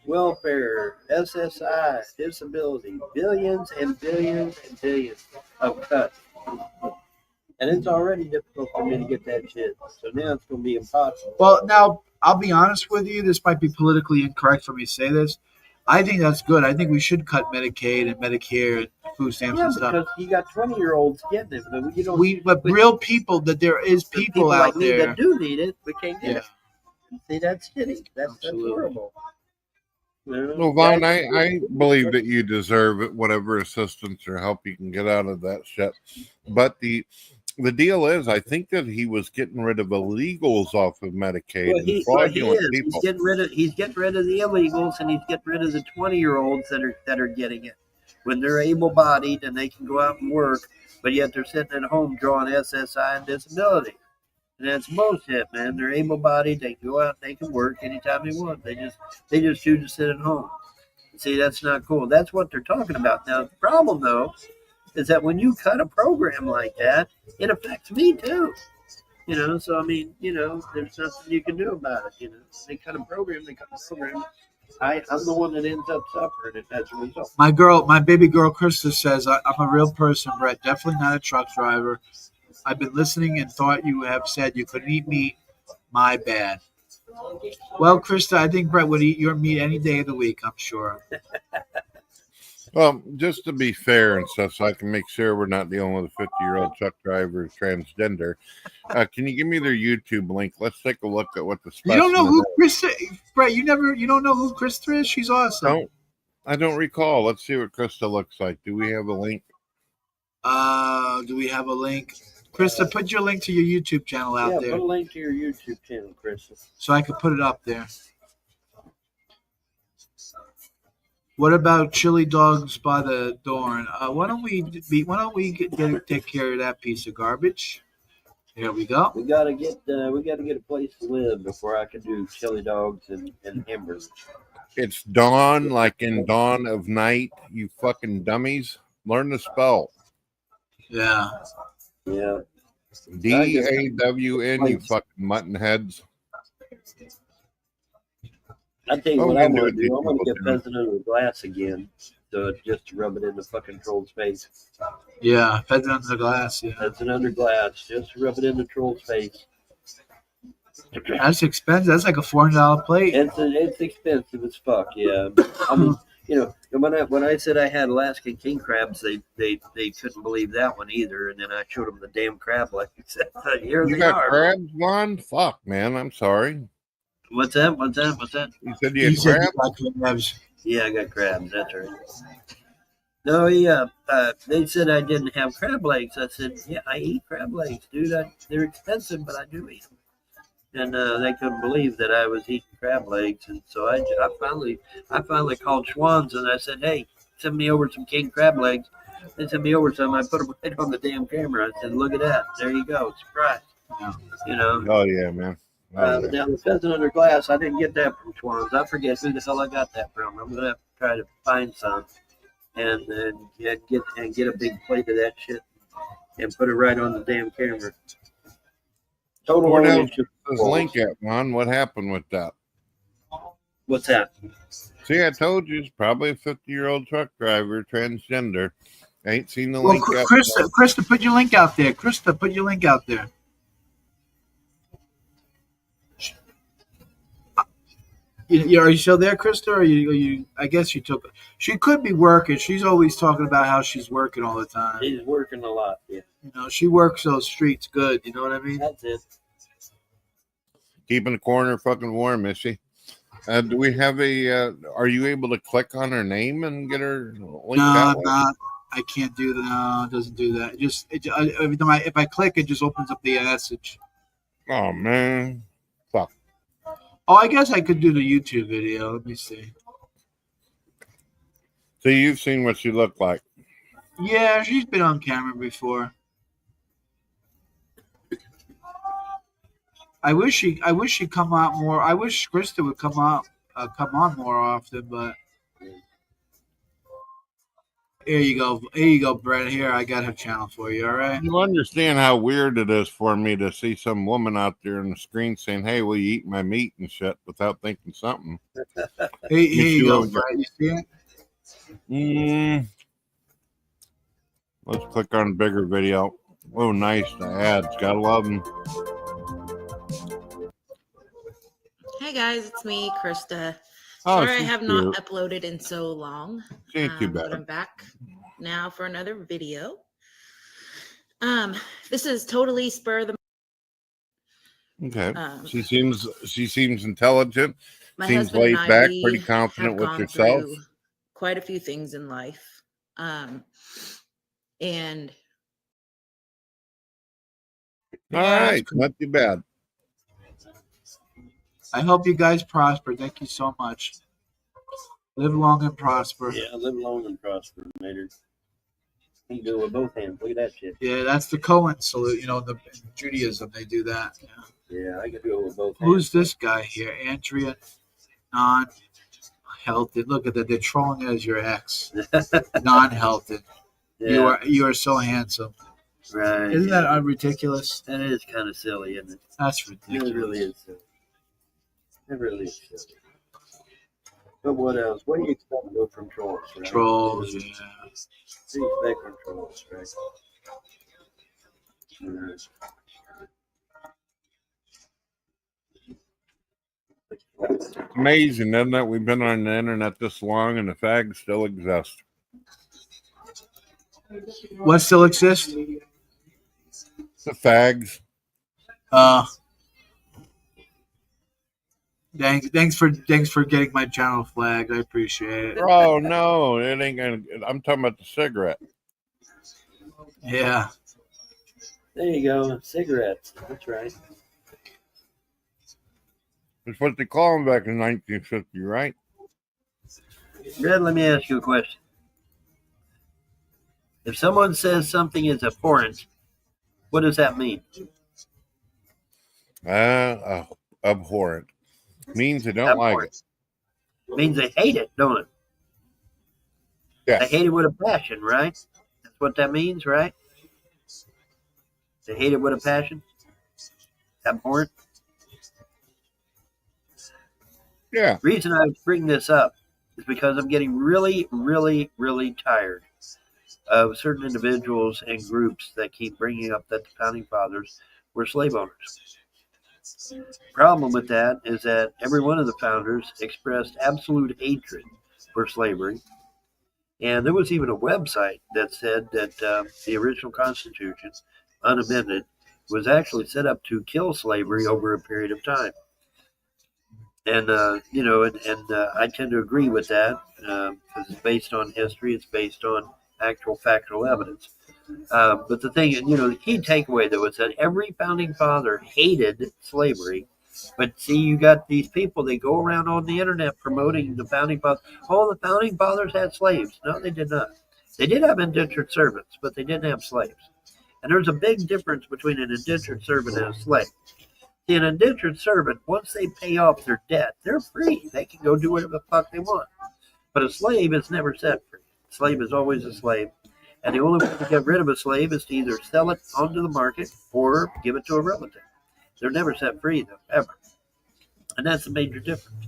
welfare, SSI, disability. Billions and billions and billions of cuts. And it's already difficult for me to get that shit. So now it's going to be impossible. Well, now, I'll be honest with you. This might be politically incorrect for me to say this. I think that's good. I think we should cut Medicaid and Medicare and food stamps and stuff. Because you got 20-year-olds getting it. But real people, that there is people out like me there that do need it, we can't get it. See, that's shitty. That's horrible. Well, Vaughn, I believe that you deserve it, whatever assistance or help you can get out of that shit. But the deal is, I think that he was getting rid of illegals off of Medicaid and fraudulent people. He's getting rid of the illegals, and he's getting rid of the 20-year-olds that are getting it when they're able-bodied and they can go out and work, but yet they're sitting at home drawing SSI and disability. And that's bullshit, man. They're able-bodied. They can go out. They can work anytime they want. They just choose to sit at home. See, that's not cool. That's what they're talking about. Now, the problem, though, is that when you cut a program like that, it affects me, too. So, I mean, there's nothing you can do about it. They cut a program. I'm the one that ends up suffering it as a result. My baby girl, Krista, says, I'm a real person, Brett. Definitely not a truck driver. I've been listening and thought you have said you couldn't eat meat. My bad. Well, Krista, I think Brett would eat your meat any day of the week, I'm sure. Well, just to be fair and stuff, so I can make sure we're not dealing with a 50-year-old truck driver transgender, can you give me their YouTube link? Let's take a look at what the specimen. You don't know who Krista is? Brett, you don't know who Krista is? She's awesome. I don't recall. Let's see what Krista looks like. Do we have a link? Do we have a link? Krista, put your link to your YouTube channel out there. Yeah, put a link to your YouTube channel, Krista. So I could put it up there. What about chili dogs by the Dorn? Why don't we take care of that piece of garbage? Here we go. We gotta get a place to live before I can do chili dogs and hamburgers. It's dawn, like in dawn of night. You fucking dummies, learn to spell. Yeah. Yeah. DAWN, you fucking mutton heads. I tell you what I want to do. I want to get Pheasant Under the Glass again, just to rub it in the fucking troll's face. Yeah, Pheasant Under the Glass. Yeah. Pheasant Under Glass, just to rub it in the troll's face. That's expensive. That's like a $400 plate. It's expensive as fuck. Yeah. I mean, when I said I had Alaskan king crabs, they couldn't believe that one either. And then I showed them the damn crab legs. Here you they got are. crabs, Juan? Fuck, man. I'm sorry. What's that? You said you had crabs? Yeah, I got crabs. That's right. No, they said I didn't have crab legs. I said, yeah, I eat crab legs, dude. They're expensive, but I do eat them. And they couldn't believe that I was eating crab legs. And so I finally called Schwann's and I said, hey, send me over some king crab legs. They sent me over some. I put them right on the damn camera. I said, look at that. There you go. Surprise. Oh, yeah, man. But now the Pheasant Under Glass, I didn't get that from Schwann's. I forget who the hell I got that from. I'm gonna have to try to find some, and get a big plate of that shit, and put it right on the damn camera. Total. What else is this link at, man? What happened with that? What's that? See, I told you, it's probably a 50-year-old truck driver, transgender. I ain't seen the link yet. Krista, put your link out there. Krista, put your link out there. Are you still there, Krista? Or are you? I guess you took. She could be working. She's always talking about how she's working all the time. He's working a lot. Yeah. She works those streets good. You know what I mean? That's it. Keeping the corner fucking warm, is she? Do we have a? Are you able to click on her name and get her link? No, that I'm not. I can't do that. No, it doesn't do that. Every time if I click, it just opens up the message. Oh man, fuck. Oh, I guess I could do the YouTube video. Let me see. So you've seen what she looked like? Yeah, she's been on camera before. I wish she'd come out more. I wish Krista would come on more often. But here you go, Brett. Here, I got her channel for you. All right. You understand how weird it is for me to see some woman out there on the screen saying, "Hey, will you eat my meat?" and shit without thinking something. Here you go, Brett. You see it? Let's click on bigger video. Oh, nice. The ads. Gotta love them. Hey guys, it's me, Krista. Oh, Sorry I have not cute. uploaded in so long. She ain't too bad. But I'm back now for another video. This is totally spur of the Okay. She seems intelligent. my Seems husband laid and I, back, we pretty confident have with gone herself. through quite a few things in life. And All right, not too bad. I hope you guys prosper. Thank you so much. Live long and prosper. Yeah, live long and prosper, Mater. You can do it with both hands. Look at that shit. Yeah, that's the Cohen salute. In Judaism, they do that. Yeah, I can do it with both hands. Who's this guy here? Andrea Non-Helton. Look at that. They're trolling as your ex. Non-Helton. Yeah. You are so handsome. Right. Isn't that ridiculous? That is kind of silly, isn't it? That's ridiculous. It really is silly. It really is silly. But what else? What do you expect to go from trolls? Right? Trolls, yeah. What do you expect from trolls, right? It's amazing, isn't it? We've been on the internet this long and the fags still exist. What still exists? The fags. Thanks for getting my channel flagged. I appreciate it. Oh no, it ain't gonna. I'm talking about the cigarette. Yeah. There you go. Cigarettes. That's right. It's what they call them back in 1950, right? Red, let me ask you a question. If someone says something is abhorrent, what does that mean? Abhorrent. Means they don't like it. Means they hate it, don't it? Yeah. They hate it with a passion, right? That's what that means, right? They hate it with a passion? Abhorrent? Yeah. The reason I bring this up is because I'm getting really, really, really tired of certain individuals and groups that keep bringing up that the founding fathers were slave owners. The problem with that is that every one of the founders expressed absolute hatred for slavery. And there was even a website that said that the original Constitution, unamended, was actually set up to kill slavery over a period of time. And, I tend to agree with that because it's based on history. It's based on actual factual evidence. But the thing, the key takeaway, though, is that every founding father hated slavery. But see, you got these people, they go around on the internet promoting the founding fathers. Oh, the founding fathers had slaves. No, they did not. They did have indentured servants, but they didn't have slaves. And there's a big difference between an indentured servant and a slave. See, an indentured servant, once they pay off their debt, they're free. They can go do whatever the fuck they want. But a slave is never set free. A slave is always a slave. And the only way to get rid of a slave is to either sell it onto the market or give it to a relative. They're never set free, though, ever. And that's the major difference.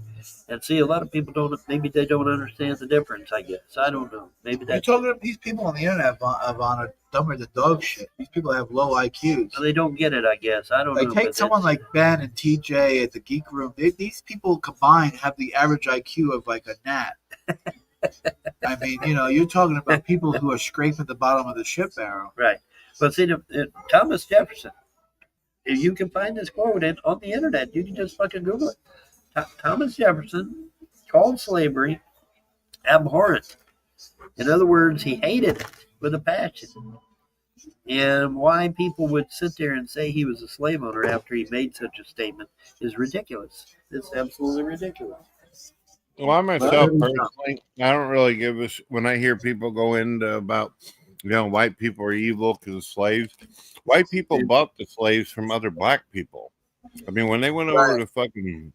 And see, a lot of people don't. Maybe they don't understand the difference. I guess I don't know. Maybe You're that's. talking about these people on the internet, Vaughn, are dumber than dog shit. These people have low IQs. They don't get it. I guess I don't Like know. take but someone like Ben and TJ at the Geek Room. These people combined have the average IQ of like a gnat. I mean, you're talking about people who are scraping the bottom of the ship barrel. Right. But see, Thomas Jefferson. If you can find this quote on the internet, you can just fucking Google it. Thomas Jefferson called slavery abhorrent. In other words, he hated it with a passion. And why people would sit there and say he was a slave owner after he made such a statement is ridiculous. It's absolutely ridiculous. Well, I myself personally, I don't really give a when I hear people go into about, white people are evil because of slaves. White people bought the slaves from other black people. I mean, when they went over to fucking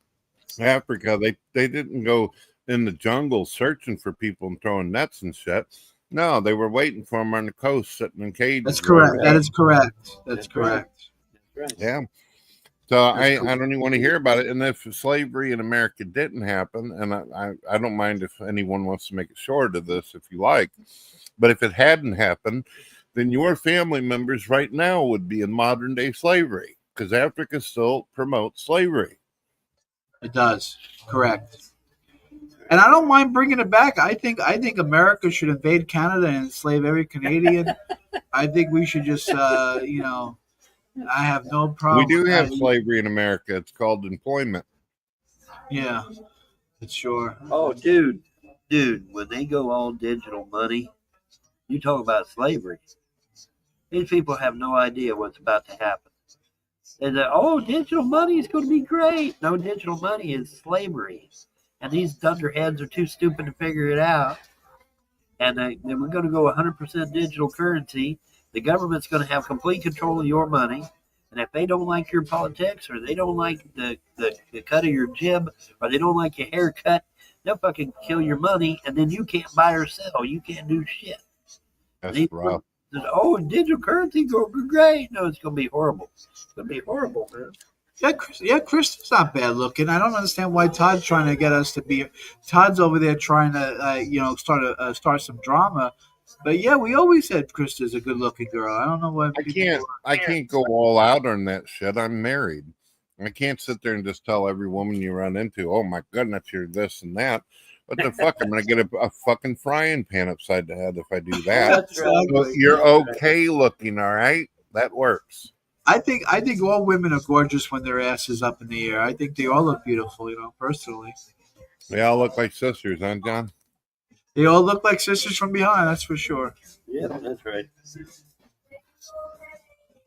Africa, they didn't go in the jungle searching for people and throwing nets and shit. No, they were waiting for them on the coast, sitting in cages. That's correct. That is correct. That's correct. Right. Yeah. So I don't even want to hear about it. And if slavery in America didn't happen, and I don't mind if anyone wants to make it short of this, if you like, but if it hadn't happened, then your family members right now would be in modern day slavery because Africa still promotes slavery. It does. Correct. And I don't mind bringing it back. I think America should invade Canada and enslave every Canadian. I think we should just, I have no problem. We do have slavery in America. It's called employment. Yeah, it's sure. Oh, dude, when they go all digital money, you talk about slavery. These people have no idea what's about to happen. And digital money is going to be great. No, digital money is slavery. And these dunderheads are too stupid to figure it out. And then we're going to go 100% digital currency. The government's going to have complete control of your money. And if they don't like your politics, or they don't like the cut of your jib, or they don't like your haircut, they'll fucking kill your money, and then you can't buy or sell. You can't do shit. That's rough. Digital currency going to be great. No, it's going to be horrible. It's going to be horrible, man. Yeah, Kristen's not bad looking. I don't understand why Todd's trying to get us to be. Todd's over there trying to start some drama. But yeah, we always said Kristen's a good looking girl. I don't know why. I can't go all out on that shit. I'm married. I can't sit there and just tell every woman you run into, oh my goodness, you're this and that. What the fuck? I'm gonna get a fucking frying pan upside the head if I do that. So you're okay looking, all right? That works. I think all women are gorgeous when their ass is up in the air. I think they all look beautiful, personally. They all look like sisters, huh, John? They all look like sisters from behind, that's for sure. Yeah, that's right.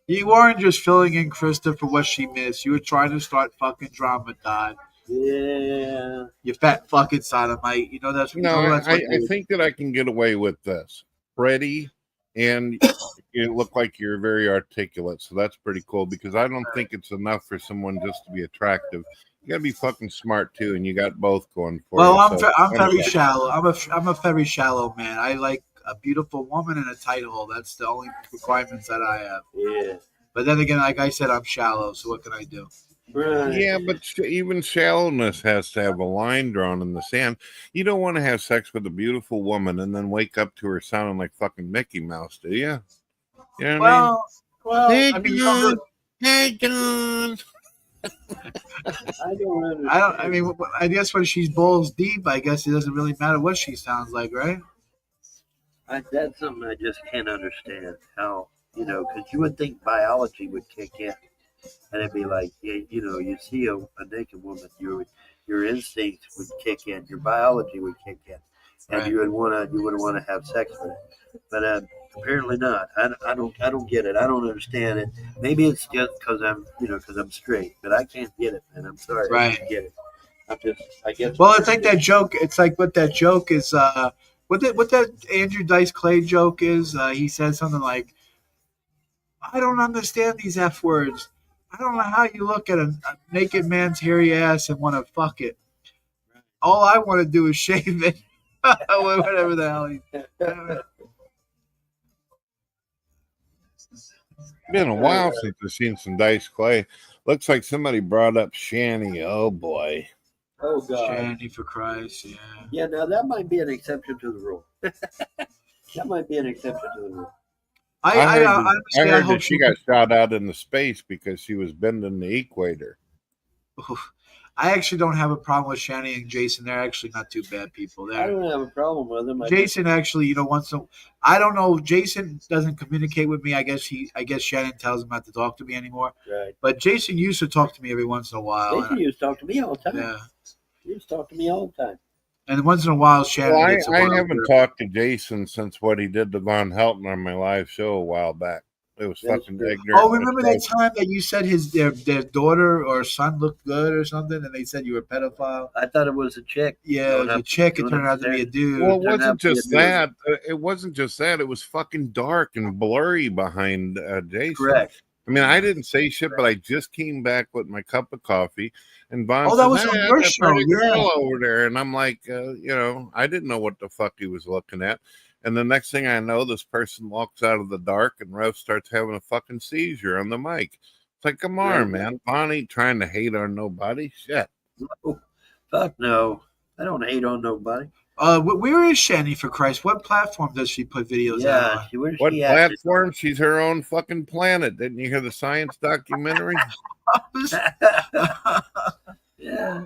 You weren't just filling in Krista for what she missed. You were trying to start fucking drama, Todd. Yeah. You fat fucking sodomite. That's I think that I can get away with this. Pretty, and you look like you're very articulate, so that's pretty cool because I don't think it's enough for someone just to be attractive. You gotta be fucking smart too, and you got both going for you. Well, I'm very shallow. I'm a very shallow man. I like a beautiful woman and a tight hole. That's the only requirements that I have. Yeah. But then again, like I said, I'm shallow. So what can I do? Right. Yeah, but even shallowness has to have a line drawn in the sand. You don't want to have sex with a beautiful woman and then wake up to her sounding like fucking Mickey Mouse, do you? You know what I mean? Well, hey, I mean, John. Hey, John. I guess when she's balls deep, I guess it doesn't really matter what she sounds like, right? That's something I just can't understand. How, because you would think biology would kick in. And it'd be like, you see a naked woman, your instincts would kick in, your biology would kick in, and right. you would want to have sex with it. But apparently not. I don't get it. I don't understand it. Maybe it's just because I'm straight, but I can't get it, man. I'm sorry. Right. I can't get it. I guess. Well, it's like that joke. It's like what that joke is. What that Andrew Dice Clay joke is. He says something like, "I don't understand these F words. I don't know how you look at a naked man's hairy ass and want to fuck it. All I want to do is shave it." Whatever the hell. It's been a while since I've seen some Dice Clay. Looks like somebody brought up Shanny. Oh boy. Oh God. Shandy for Christ, yeah. Yeah, now that might be an exception to the rule. That might be an exception to the rule. I I heard hope that she got shot out into space because she was bending the equator. I actually don't have a problem with Shanny and Jason. They're actually not too bad people. I don't have a problem with them. Jason actually, I don't know. Jason doesn't communicate with me. I guess Shannon tells him not to talk to me anymore. Right. But Jason used to talk to me every once in a while. Jason used to talk to me all the time. Yeah. He used to talk to me all the time. And once in a while, Shannon Well, gets a I word haven't with talked to Jason since what he did to Von Helton on my live show a while back. It was That's fucking true. ignorant. Oh, remember that time that you said their daughter or son looked good or something, and they said you were a pedophile? I thought it was a chick. Yeah, it was a chick. It turned out to be a dude. Well, it Turned out wasn't to be a just dude. that. It wasn't just that. It was fucking dark and blurry behind Jason. Correct. I mean, I didn't say shit, but I just came back with my cup of coffee, and Von Oh, that says, was on your that show, pretty yeah. girl over there, and I'm like, I didn't know what the fuck he was looking at, and the next thing I know, this person walks out of the dark, and Rev starts having a fucking seizure on the mic. It's like, come on, man, Von ain't trying to hate on nobody. Shit. No, fuck no. I don't hate on nobody. Where is Shanny for Christ? What platform does she put videos out on? Where's What she at? platform? She's her own fucking planet. Didn't you hear the science documentary? Yeah.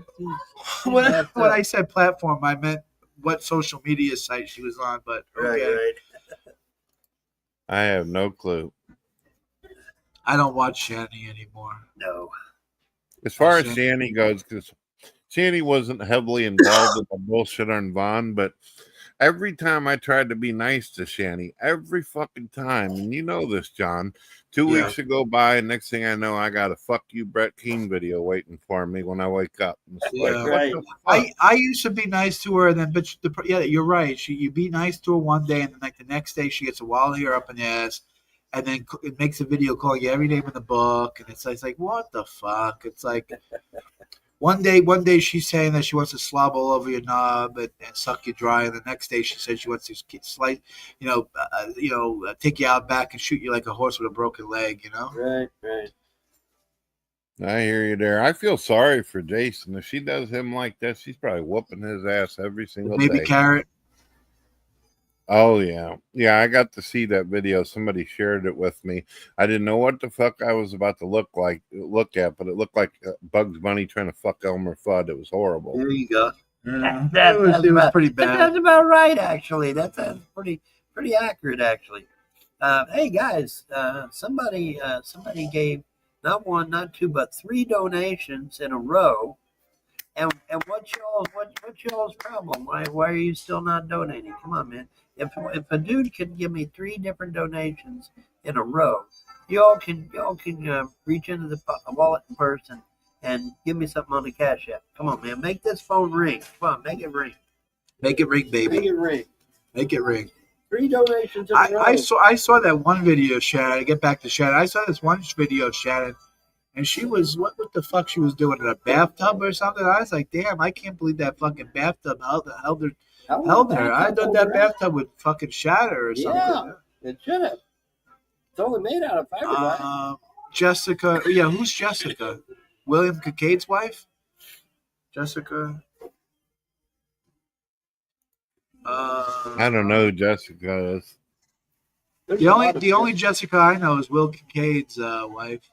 When I said platform, I meant what social media site she was on. But okay. Right. I have no clue. I don't watch Shanny anymore. No. As far as Shanny goes, because Shanny wasn't heavily involved in the bullshit on Vaughn, but every time I tried to be nice to Shanny, every fucking time, and you know this, John, 2 weeks to go by, and next thing I know, I got a fuck you, Brett Keane video waiting for me when I wake up. It's like, what the fuck? I used to be nice to her, and then, yeah, you're right. You be nice to her one day, and then like the next day, she gets a wild hair up in the ass, and then it makes a video calling you every name in the book, and it's like what the fuck? It's like one day she's saying that she wants to slob all over your knob and suck you dry, and the next day she says she wants to slice, take you out back and shoot you like a horse with a broken leg. Right. I hear you there. I feel sorry for Jason. If she does him like that, she's probably whooping his ass every single day. Baby carrot. Oh, yeah. Yeah, I got to see that video. Somebody shared it with me. I didn't know what the fuck I was about to look at, but it looked like Bugs Bunny trying to fuck Elmer Fudd. It was horrible. There you go. It was pretty bad. That's about right, actually. That's pretty accurate, actually. Hey, guys, somebody gave not one, not two, but 3 donations in a row. And what's y'all's problem? Why are you still not donating? Come on, man. If a dude can give me 3 different donations in a row, y'all can reach into the wallet and purse and give me something on the Cash App. Come on, man. Make this phone ring. Come on, make it ring. Make it ring, baby. Make it ring. Make it ring. 3 donations in a row. I saw that one video, Shannon. To get back to Shannon, I saw this one video, Shannon, and she was what the fuck she was doing in a bathtub or something. I was like, damn, I can't believe that fucking bathtub held her. I thought that bathtub would fucking shatter or something. Yeah, it should have. It's only made out of fiberglass. Jessica. Yeah, who's Jessica? William Kincaid's wife? Jessica. I don't know who Jessica is. The only Jessica I know is Will Kincaid's wife.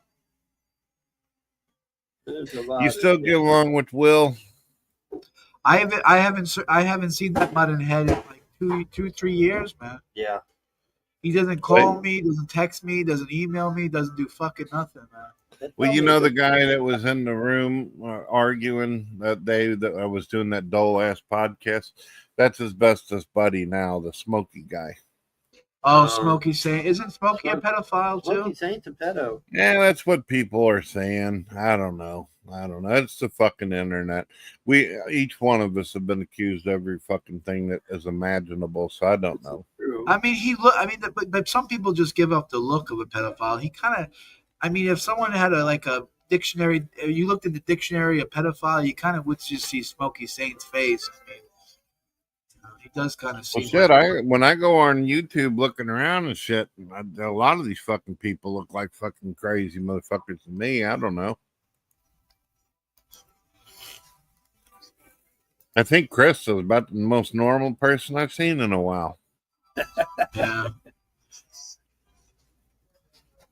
You still get along with Will? I haven't seen that mud and head in like 3 years, man. Yeah. He doesn't call me, doesn't text me, doesn't email me, doesn't do fucking nothing, man. Well, you know the guy that was in the room arguing that day that I was doing that dull ass podcast? That's his bestest buddy now, the Smokey guy. Oh, Smokey Saint. Isn't Smokey a pedophile too? Smokey Saint's a pedo. Yeah, that's what people are saying. I don't know. It's the fucking internet. Each one of us have been accused of every fucking thing that is imaginable, so I don't know. I mean, but some people just give up the look of a pedophile. He kind of, I mean, if someone had a dictionary, you looked at the dictionary of pedophile, you kind of would just see Smokey Saint's face. I mean, he does kind of seem. Well, shit, when I go on YouTube looking around and shit, a lot of these fucking people look like fucking crazy motherfuckers to me. I don't know. I think Chris is about the most normal person I've seen in a while. Yeah.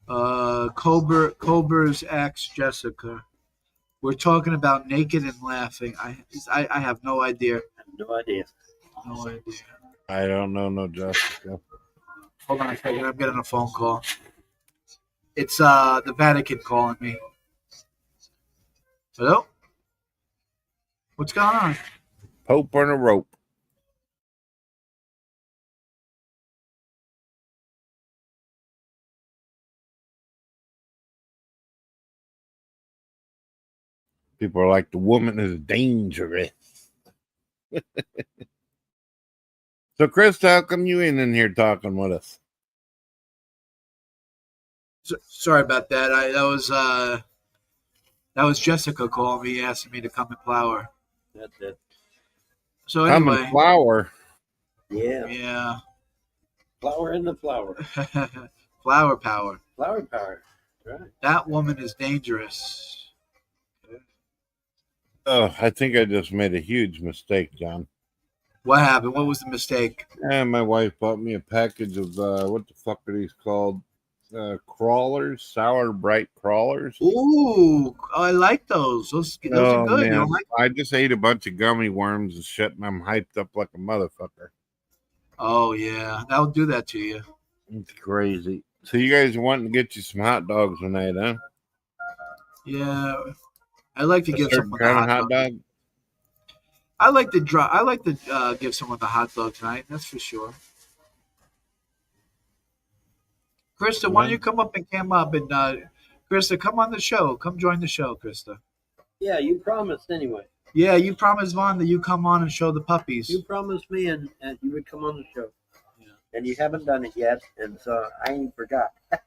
Colbert's ex Jessica. We're talking about naked and laughing. I have no idea. No idea. No idea. I don't know no Jessica. Hold on a second. I'm getting a phone call. It's the Vatican calling me. Hello? What's going on? Pope on a rope. People are like, the woman is dangerous. So, Chris, how come you ain't in here talking with us? Sorry about that. That was Jessica calling me, asking me to come and flower. That's it. So Come anyway, and flower. Yeah. yeah, Flower in the flower. flower power. Flower power. Right. That woman is dangerous. Oh, I think I just made a huge mistake, John. What happened? What was the mistake? And my wife bought me a package of what the fuck are these called? Crawlers, sour bright crawlers. Ooh, I like those. Those are good. Man. You don't like? I just ate a bunch of gummy worms and shit, and I'm hyped up like a motherfucker. Oh yeah, that'll do that to you. It's crazy. So you guys are wanting to get you some hot dogs tonight, huh? Yeah, I like to A give certain someone kind the of hot hot dog. dog? I like to give someone the hot dog tonight. That's for sure. Krista, why don't you come up and Krista, come on the show. Come join the show, Krista. Yeah, you promised anyway. Yeah, you promised Vaughn that you come on and show the puppies. You promised me and you would come on the show. Yeah. And you haven't done it yet, and so I ain't forgot. I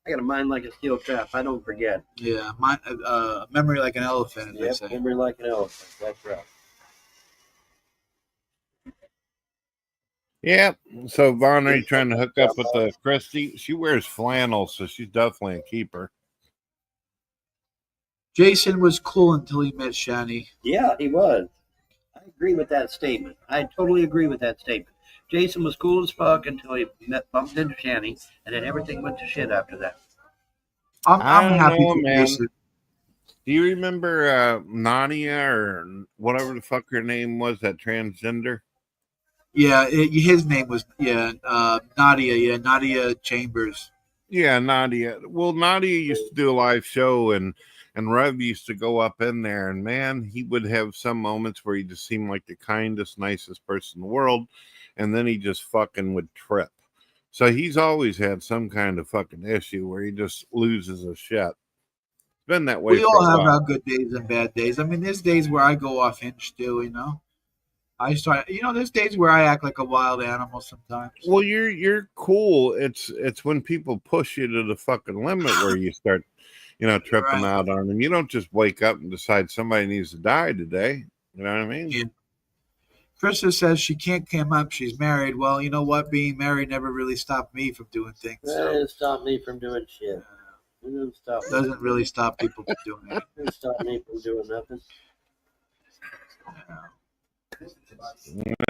got a mind like a steel trap. I don't forget. Yeah, memory like an elephant, as they say. Memory like an elephant. That's right. Yeah. So, Vaughn, are you trying to hook up with Christy? She wears flannel, so she's definitely a keeper. Jason was cool until he met Shani. Yeah, he was. I agree with that statement. I totally agree with that statement. Jason was cool as fuck until he bumped into Shani, and then everything went to shit after that. I'm happy for man. Jason. Do you remember Nadia or whatever the fuck her name was, that transgender? Yeah, his name was Nadia. Yeah, Nadia Chambers. Yeah, Nadia. Well, Nadia used to do a live show, and Rev used to go up in there, and man, he would have some moments where he just seemed like the kindest, nicest person in the world, and then he just fucking would trip. So he's always had some kind of fucking issue where he just loses his shit. It's been that way. We all have our good days and bad days. I mean, there's days where I go off hinge too, you know. There's days where I act like a wild animal sometimes. Well, you're cool. It's when people push you to the fucking limit where you start, tripping out on them. You don't just wake up and decide somebody needs to die today. You know what I mean? Yeah. Krista says she can't come up. She's married. Well, you know what? Being married never really stopped me from doing things. That didn't stop me from doing shit. It doesn't really stop people from doing it. It didn't stop me from doing nothing.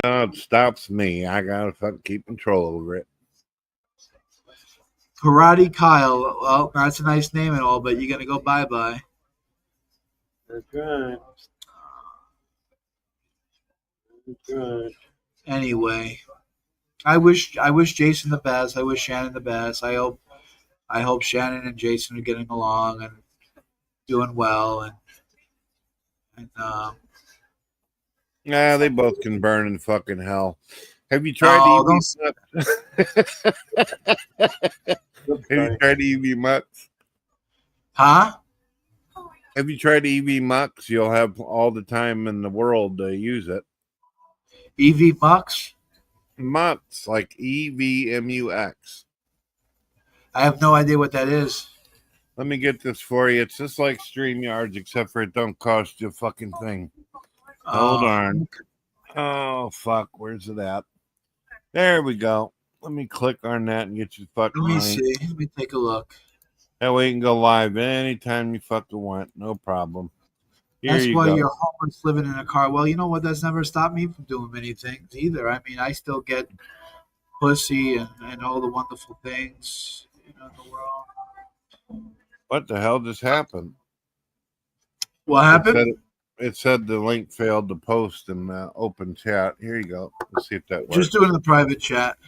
No, it stops me. I gotta fucking keep control over it. Karate Kyle. Well, that's a nice name and all, but you're gonna go bye-bye. That's right. That's right. Anyway, I wish Jason the best. I wish Shannon the best. I hope Shannon and Jason are getting along and doing well, and yeah, they both can burn in fucking hell. Have you tried EV Mux? Huh? Have you tried EV Mux? You'll have all the time in the world to use it. EV Mux? Mux, like EVMUX. I have no idea what that is. Let me get this for you. It's just like StreamYards, except for it don't cost you a fucking thing. Hold on. Oh, fuck. Where's it at? There we go. Let me click on that and get you fucking Let me link. see. Let me take a look. That way you can go live anytime you fucking want. No problem. Here That's you why go. you're homeless living in a car. Well, you know what? That's never stopped me from doing many things either. I mean, I still get pussy and all the wonderful things in the world. What the hell just happened? What It happened? said it said the link failed to post in open chat. Here you go. Let's see if that works. Just doing the private chat.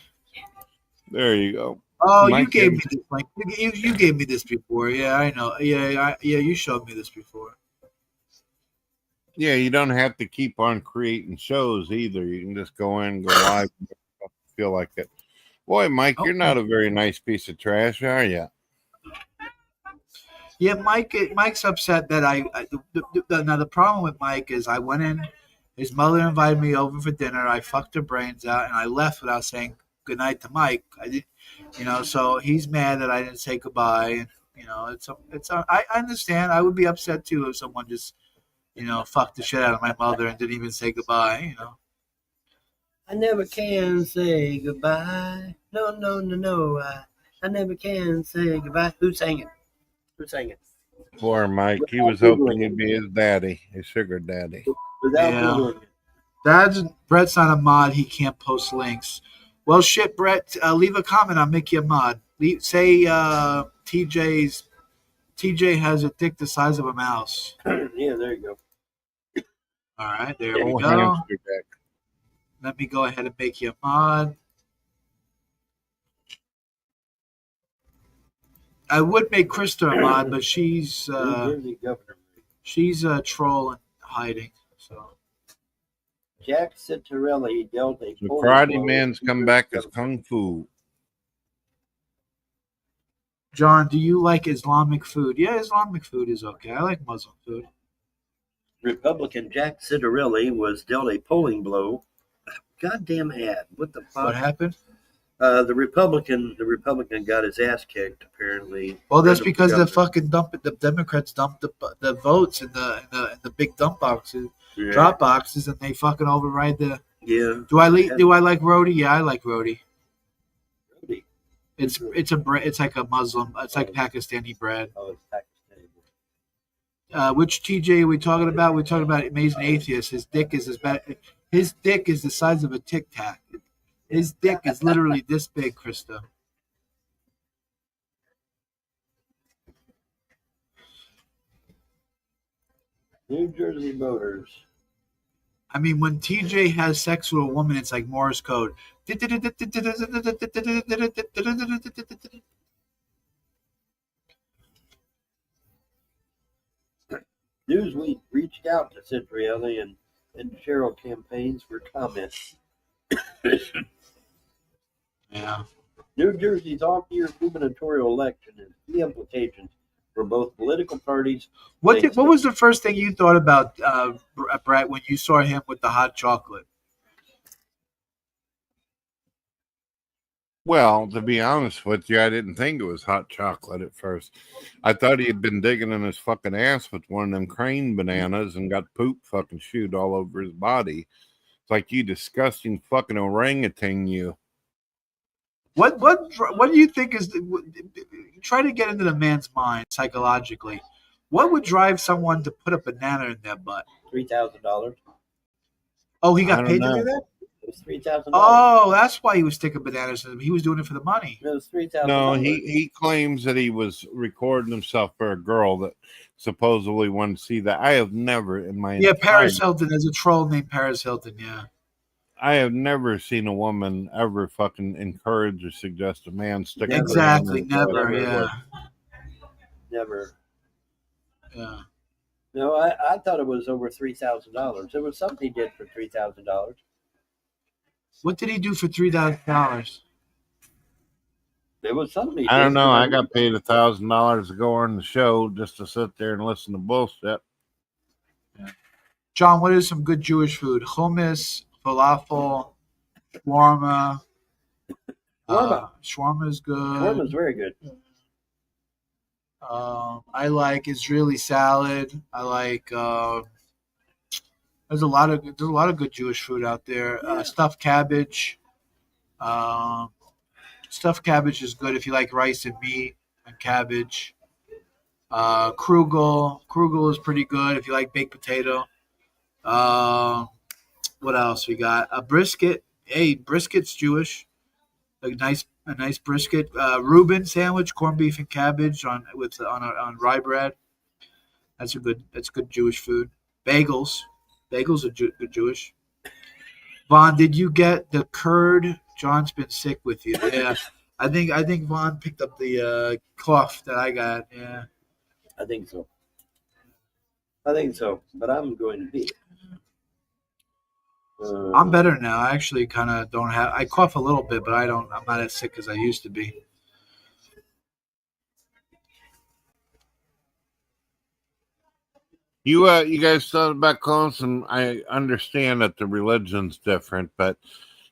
There you go. Oh, Mike you gave me Gibbs- this link. You gave me this before. Yeah, I know. Yeah, you showed me this before. Yeah, you don't have to keep on creating shows either. You can just go in, go live, if you feel like it. Boy, Mike, you're not a very nice piece of trash, are you? Yeah, Mike's upset that now the problem with Mike is I went in, his mother invited me over for dinner. I fucked her brains out and I left without saying goodnight to Mike. I did, so he's mad that I didn't say goodbye. And I understand. I would be upset too if someone just fucked the shit out of my mother and didn't even say goodbye. I never can say goodbye. No, no, no, no. I never can say goodbye. Who sang it? Who sang it? Poor Mike. He was hoping you'd be his daddy, his sugar daddy. Without Yeah. Googling it. Brett's not a mod. He can't post links. Well, shit, Brett. Leave a comment. I'll make you a mod. Say TJ has a dick the size of a mouse. Yeah, there you go. All right, there we Oh, go. hamster dick. Let me go ahead and make you a mod. I would make Krista a mod, but she's New Jersey governor. she's a troll and hiding. So Jack Citarelli dealt a The polling Karate blow Man's to come New back Jersey as Kung Fu. John, do you like Islamic food? Yeah, Islamic food is okay. I like Muslim food. Republican Jack Citarelli was dealt a polling blow. Goddamn ad! What the fuck? What happened? The Republican got his ass kicked. Apparently. Well, that's Friend of because governor. the Democrats dumped the votes in the big dump boxes, Yeah. drop boxes, and they fucking override the. Yeah. Do I like roti? Yeah, I like roti. Roti. It's like a Muslim. It's like Pakistani bread. Oh, it's Pakistani. Which TJ are we talking about? We're talking about Amazing Atheist. His dick is his dick is the size of a Tic Tac. His dick is literally this big, Krista. New Jersey voters. I mean, when TJ has sex with a woman, it's like Morse code. Newsweek reached out to Citarelli and Cheryl campaigns for comments. Yeah. New Jersey's off-year gubernatorial election has key implications for both political parties. What was the first thing you thought about Brett when you saw him with the hot chocolate? Well, to be honest with you, I didn't think it was hot chocolate at first. I thought he had been digging in his fucking ass with one of them crane bananas and got poop fucking shoot all over his body. It's like, you disgusting fucking orangutan, you. What do you think is try to get into the man's mind psychologically? What would drive someone to put a banana in their butt? $3,000. Oh, he I got don't paid to know. do that? It was $3,000. Oh, that's why he was sticking bananas in them. He was doing it for the money. It was $3,000. No, he claims that he was recording himself for a girl that supposedly wanted to see that. I have never in my Paris Hilton. There's a troll named Paris Hilton. Yeah. I have never seen a woman ever fucking encourage or suggest a man stick. Exactly. Never. Yeah. Never. Yeah. No, I thought it was over $3,000. It was something he did for $3,000. What did he do for $3,000? It was something he did. I don't know. I got paid $1,000 to go on the show just to sit there and listen to bullshit. Yeah. John, what is some good Jewish food? Hummus, falafel, shawarma. Shawarma is good. Shawarma is very good. I like Israeli salad. I like. There's a lot of good Jewish food out there. Stuffed cabbage. Stuffed cabbage is good if you like rice and meat and cabbage. Krugel is pretty good if you like baked potato. What else we got? A brisket. Hey, brisket's Jewish. A nice brisket. Reuben sandwich, corned beef and cabbage on rye bread. That's good Jewish food. Bagels. Bagels are good Jewish. Vaughn, did you get the curd? John's been sick with you. Yeah. I think Vaughn picked up the cough that I got. Yeah. I think so. But I'm going to be. I'm better now. I actually kind of don't have. I cough a little bit, but I'm not as sick as I used to be. You guys thought about calling some? I understand that the religion's different, but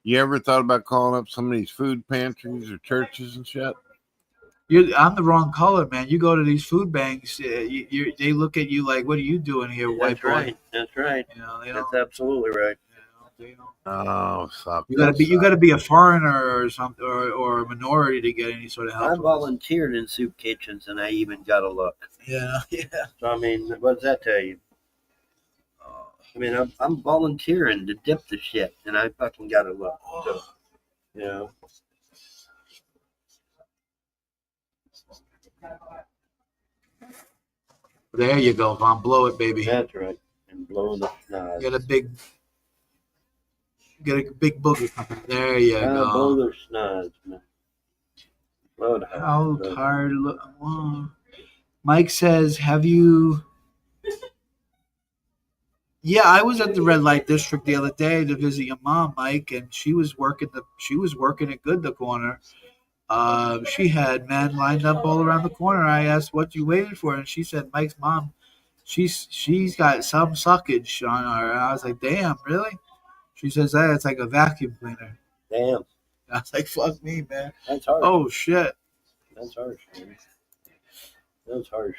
you ever thought about calling up some of these food pantries or churches and shit? I'm the wrong color, man. You go to these food banks, they look at you like, "What are you doing here, white boy?" Right. That's right. That's absolutely right. Oh, fuck! You gotta be a foreigner or something, or a minority to get any sort of help. I volunteered in soup kitchens, and I even got a look. Yeah. So I mean, what does that tell you? I mean, I'm volunteering to dip the shit, and I fucking got a look. So, you know. There you go, Vaughn. Blow it, baby. That's right. And blow the snot. Get a big boogie. There you go. Blow the snot, man. Blow the How tired? Mike says, "Have you?" Yeah, I was at the red light district the other day to visit your mom, Mike, and she was working it good the corner. She had men lined up all around the corner. I asked, "What you waiting for?" And she said, "Mike's mom, she's got some suckage on her." And I was like, "Damn, really?" She says that it's like a vacuum cleaner. Damn. I was like, "Fuck me, man." That's harsh. Oh shit. That's harsh, man. That's harsh.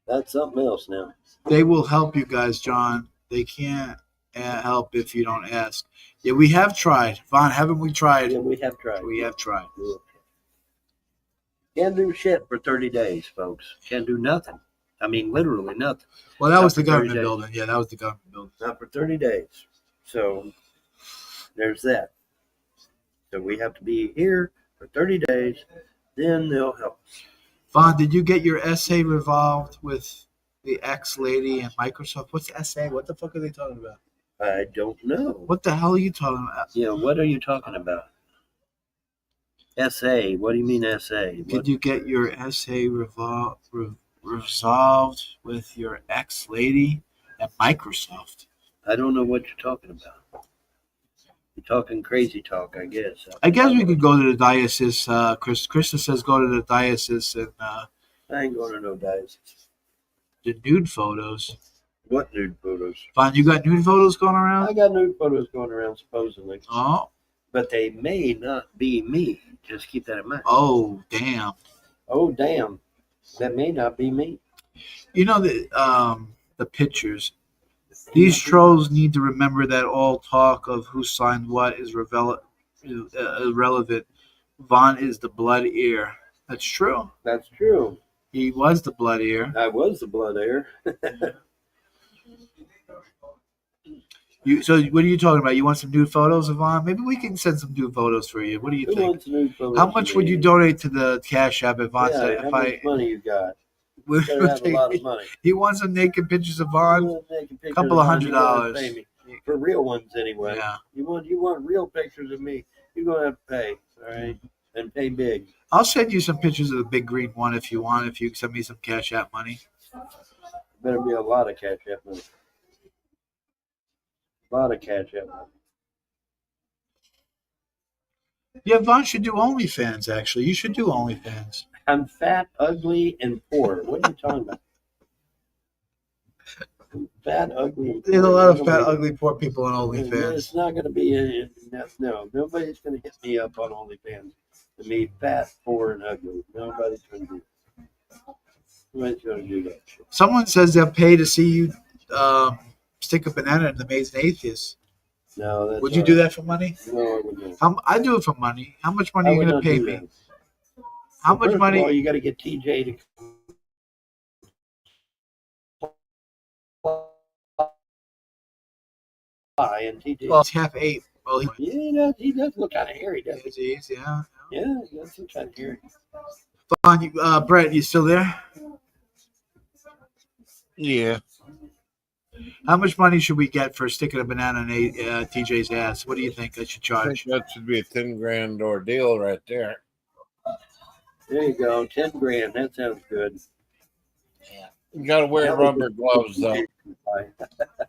That's something else now. They will help you guys, John. They can't help if you don't ask. Yeah, we have tried. Vaughn, haven't we tried? Yeah, we have tried. We have tried. Can't do shit for 30 days, folks. Can't do nothing. I mean, literally nothing. Well, that was the government building. Yeah, that was the government building. Not for 30 days. So there's that. So we have to be here for 30 days. Then they'll help us. Vaughn, did you get your essay revolved with the ex-lady and Microsoft? What's essay? What the fuck are they talking about? I don't know. What the hell are you talking about? Yeah, what are you talking about? Essay. What do you mean essay? Did you get your essay resolved with your ex-lady at Microsoft? I don't know what you're talking about. You're talking crazy talk, I guess. I guess we could go to the diocese. Krista says go to the diocese and. I ain't going to no diocese. The nude photos. What nude photos? Vaughn, you got nude photos going around? I got nude photos going around, supposedly. Oh. But they may not be me. Just keep that in mind. Oh, damn. Oh, damn. That may not be me. You know, the pictures. These trolls need to remember that all talk of who signed what is irrelevant. Vaughn is the blood heir. That's true. That's true. He was the blood heir. I was the blood heir. So what are you talking about? You want some nude photos of Vaughn? Maybe we can send some nude photos for you. What do you Who think? wants nude photos How much would you donate to the Cash App if Vaughn said, how much money you got? You gotta have a lot of money. He wants some naked pictures of Vaughn. A couple of $100. For real ones, anyway. Yeah. You want real pictures of me? You're gonna have to pay, all right, and pay big. I'll send you some pictures of the big green one if you want. If you send me some Cash App money. Better be a lot of Cash App money. A lot of Cash App money. Yeah, Vaughn should do OnlyFans. Actually, you should do OnlyFans. I'm fat, ugly, and poor. What are you talking about? Fat, ugly, and poor. There's a lot of fat, ugly, poor people on OnlyFans. It's not going to be no. Nobody's going to hit me up on OnlyFans to me fat, poor, and ugly. Nobody's going to do that. Nobody's going to do that shit. Someone says they'll pay to see you stick a banana in the Amazing Atheist. No, that's would you do that for money? No, I would not. I do it for money. How much money are you going to pay me? How much First of money? all, you got to get TJ to fly, and TJ. Well, it's 7:30. Well, He does look kind of hairy, doesn't he? yeah. Yeah, he does look kind of hairy. Vaughn, Brett, you still there? Yeah. How much money should we get for sticking a banana in TJ's ass? What do you think I should I think charge? that should be a 10 grand ordeal right there. There you go, 10 grand. That sounds good. You got to wear rubber gloves, though.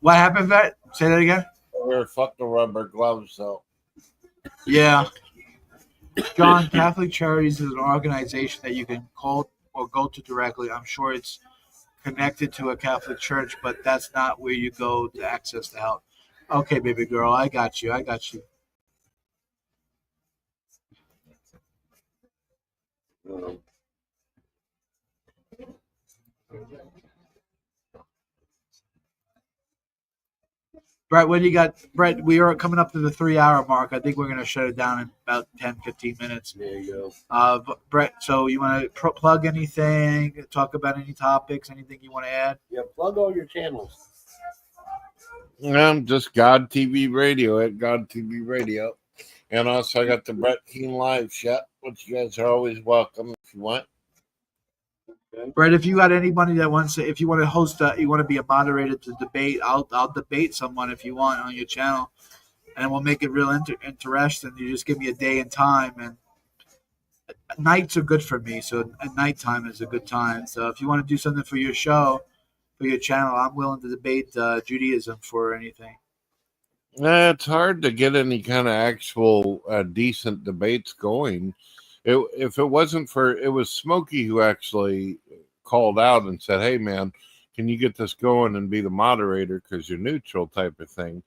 What happened, Vet? Say that again. Wear fucking rubber gloves, though. Yeah. John, Catholic Charities is an organization that you can call or go to directly. I'm sure it's connected to a Catholic church, but that's not where you go to access the help. Okay, baby girl, I got you. Brett, what do you got? Brett, we are coming up to the 3-hour mark. I think we're going to shut it down in about 10, 15 minutes. There you go. Brett, so you want to plug anything, talk about any topics, anything you want to add? Yeah, plug all your channels. Just God TV Radio at God TV Radio. And also I got the Brett Keen Live shot, which you guys are always welcome if you want. Brett, if you got anybody that wants to, if you want to host, you want to be a moderator to debate, I'll debate someone if you want on your channel, and we'll make it real interesting. You just give me a day and time, and nights are good for me. So at nighttime is a good time. So if you want to do something for your show, for your channel, I'm willing to debate Judaism for anything. It's hard to get any kind of actual decent debates going. If it wasn't for, it was Smokey who actually called out and said, hey, man, can you get this going and be the moderator because you're neutral type of thing.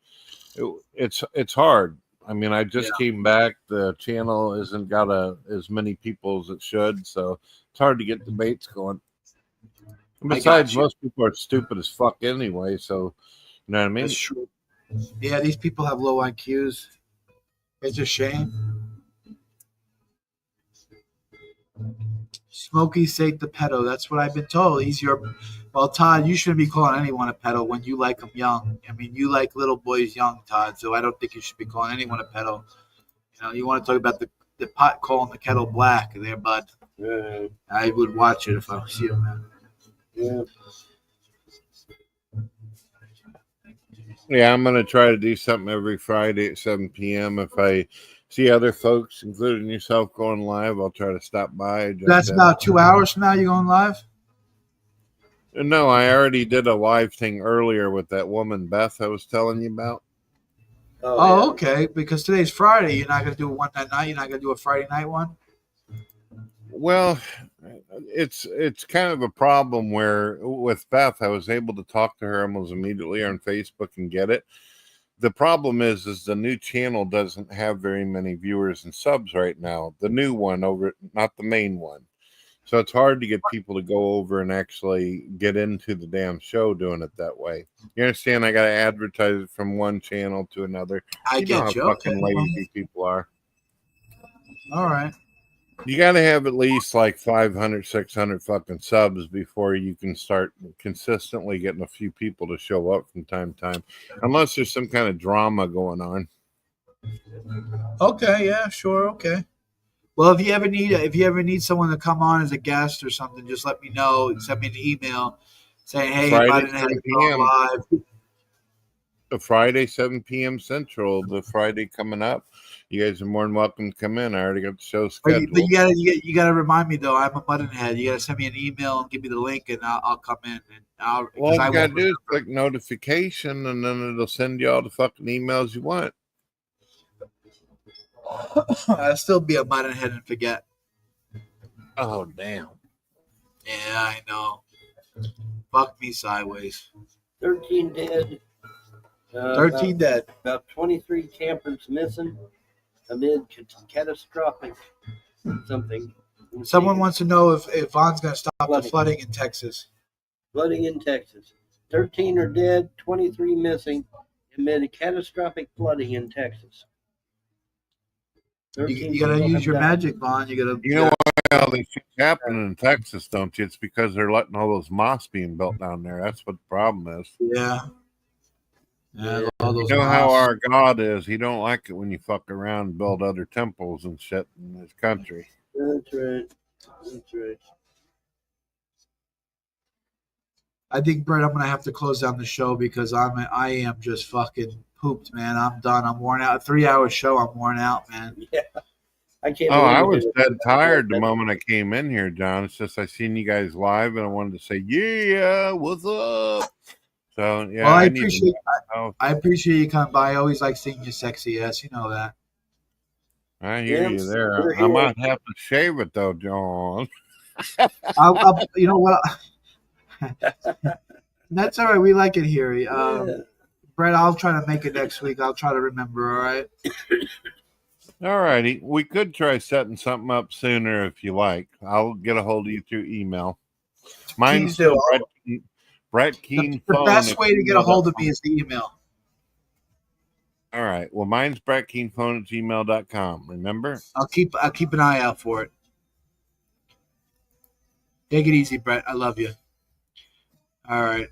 It's hard. I mean, I just came back. The channel isn't got as many people as it should, so it's hard to get debates going. And besides, most people are stupid as fuck anyway, so you know what I mean? That's true. Yeah, these people have low IQs. It's a shame. Smokey Sate the pedo. That's what I've been told. Well, Todd, you shouldn't be calling anyone a pedo when you like them young. I mean, you like little boys young, Todd, so I don't think you should be calling anyone a pedo. You know, you want to talk about the pot calling the kettle black there, bud. Yeah. I would watch it if I was you, man. Yeah. Yeah, I'm going to try to do something every Friday at 7 p.m. If I see other folks, including yourself, going live, I'll try to stop by. That's about 2 hours from now. You're going live? No, I already did a live thing earlier with that woman, Beth, I was telling you about. Oh, okay. Because today's Friday. You're not going to do one that night? You're not going to do a Friday night one? Well, it's kind of a problem where with Beth, I was able to talk to her almost immediately on Facebook and get it. The problem is the new channel doesn't have very many viewers and subs right now. The new one over, not the main one. So it's hard to get people to go over and actually get into the damn show doing it that way. You understand? I got to advertise it from one channel to another. I you get know how you. fucking Okay. lazy people are. All right. You got to have at least like 500, 600 fucking subs before you can start consistently getting a few people to show up from time to time, unless there's some kind of drama going on. Okay, yeah, sure, okay. Well, if you ever need someone to come on as a guest or something, just let me know. Send me an email saying, "Hey, Friday, I'm 7 p.m. live." Friday, 7 p.m. Central, the Friday coming up. You guys are more than welcome to come in. I already got the show scheduled. But you gotta remind me though. I'm a buttonhead. You gotta send me an email and give me the link, and I'll come in. And all you gotta do is click notification, and then it'll send you all the fucking emails you want. I'll still be a buttonhead and forget. Oh damn! Yeah, I know. Fuck me sideways. 13 dead. 13 dead. About 23 campers missing amid catastrophic something. Someone wants to know if Vaughn's going to stop the flooding in Texas. Flooding in Texas. 13 are dead, 23 missing amid catastrophic flooding in Texas. You got to use your magic, Vaughn. You got to. You know what? all this shit's happening in Texas, don't you? It's because they're letting all those mosques being built down there. That's what the problem is. Yeah. Yeah, all those You know how mosques. our God is. He don't like it when you fuck around and build other temples and shit in his country. That's right. That's right. I think, Brett, I'm gonna have to close down the show because I am just fucking pooped, man. I'm done. I'm worn out. A 3-hour show. I'm worn out, man. Yeah. I can't. Oh, believe I we was did it. dead tired the moment I came in here, John. It's just I seen you guys live and I wanted to say, yeah, what's up? So yeah, Well, I need to- I appreciate you coming by. I always like seeing your sexy ass. You know that. I hear Yeah, you there. we're I here. might have to shave it though, John. You know what? That's all right. We like it here. Brett, I'll try to make it next week. I'll try to remember. All right. All righty. We could try setting something up sooner if you like. I'll get a hold of you through email. Mine's Please do. Brett Keen. The best way to get a hold of me is the email. All right. Well, mine's brettkeenphone@gmail.com. Remember? I'll keep an eye out for it. Take it easy, Brett. I love you. All right.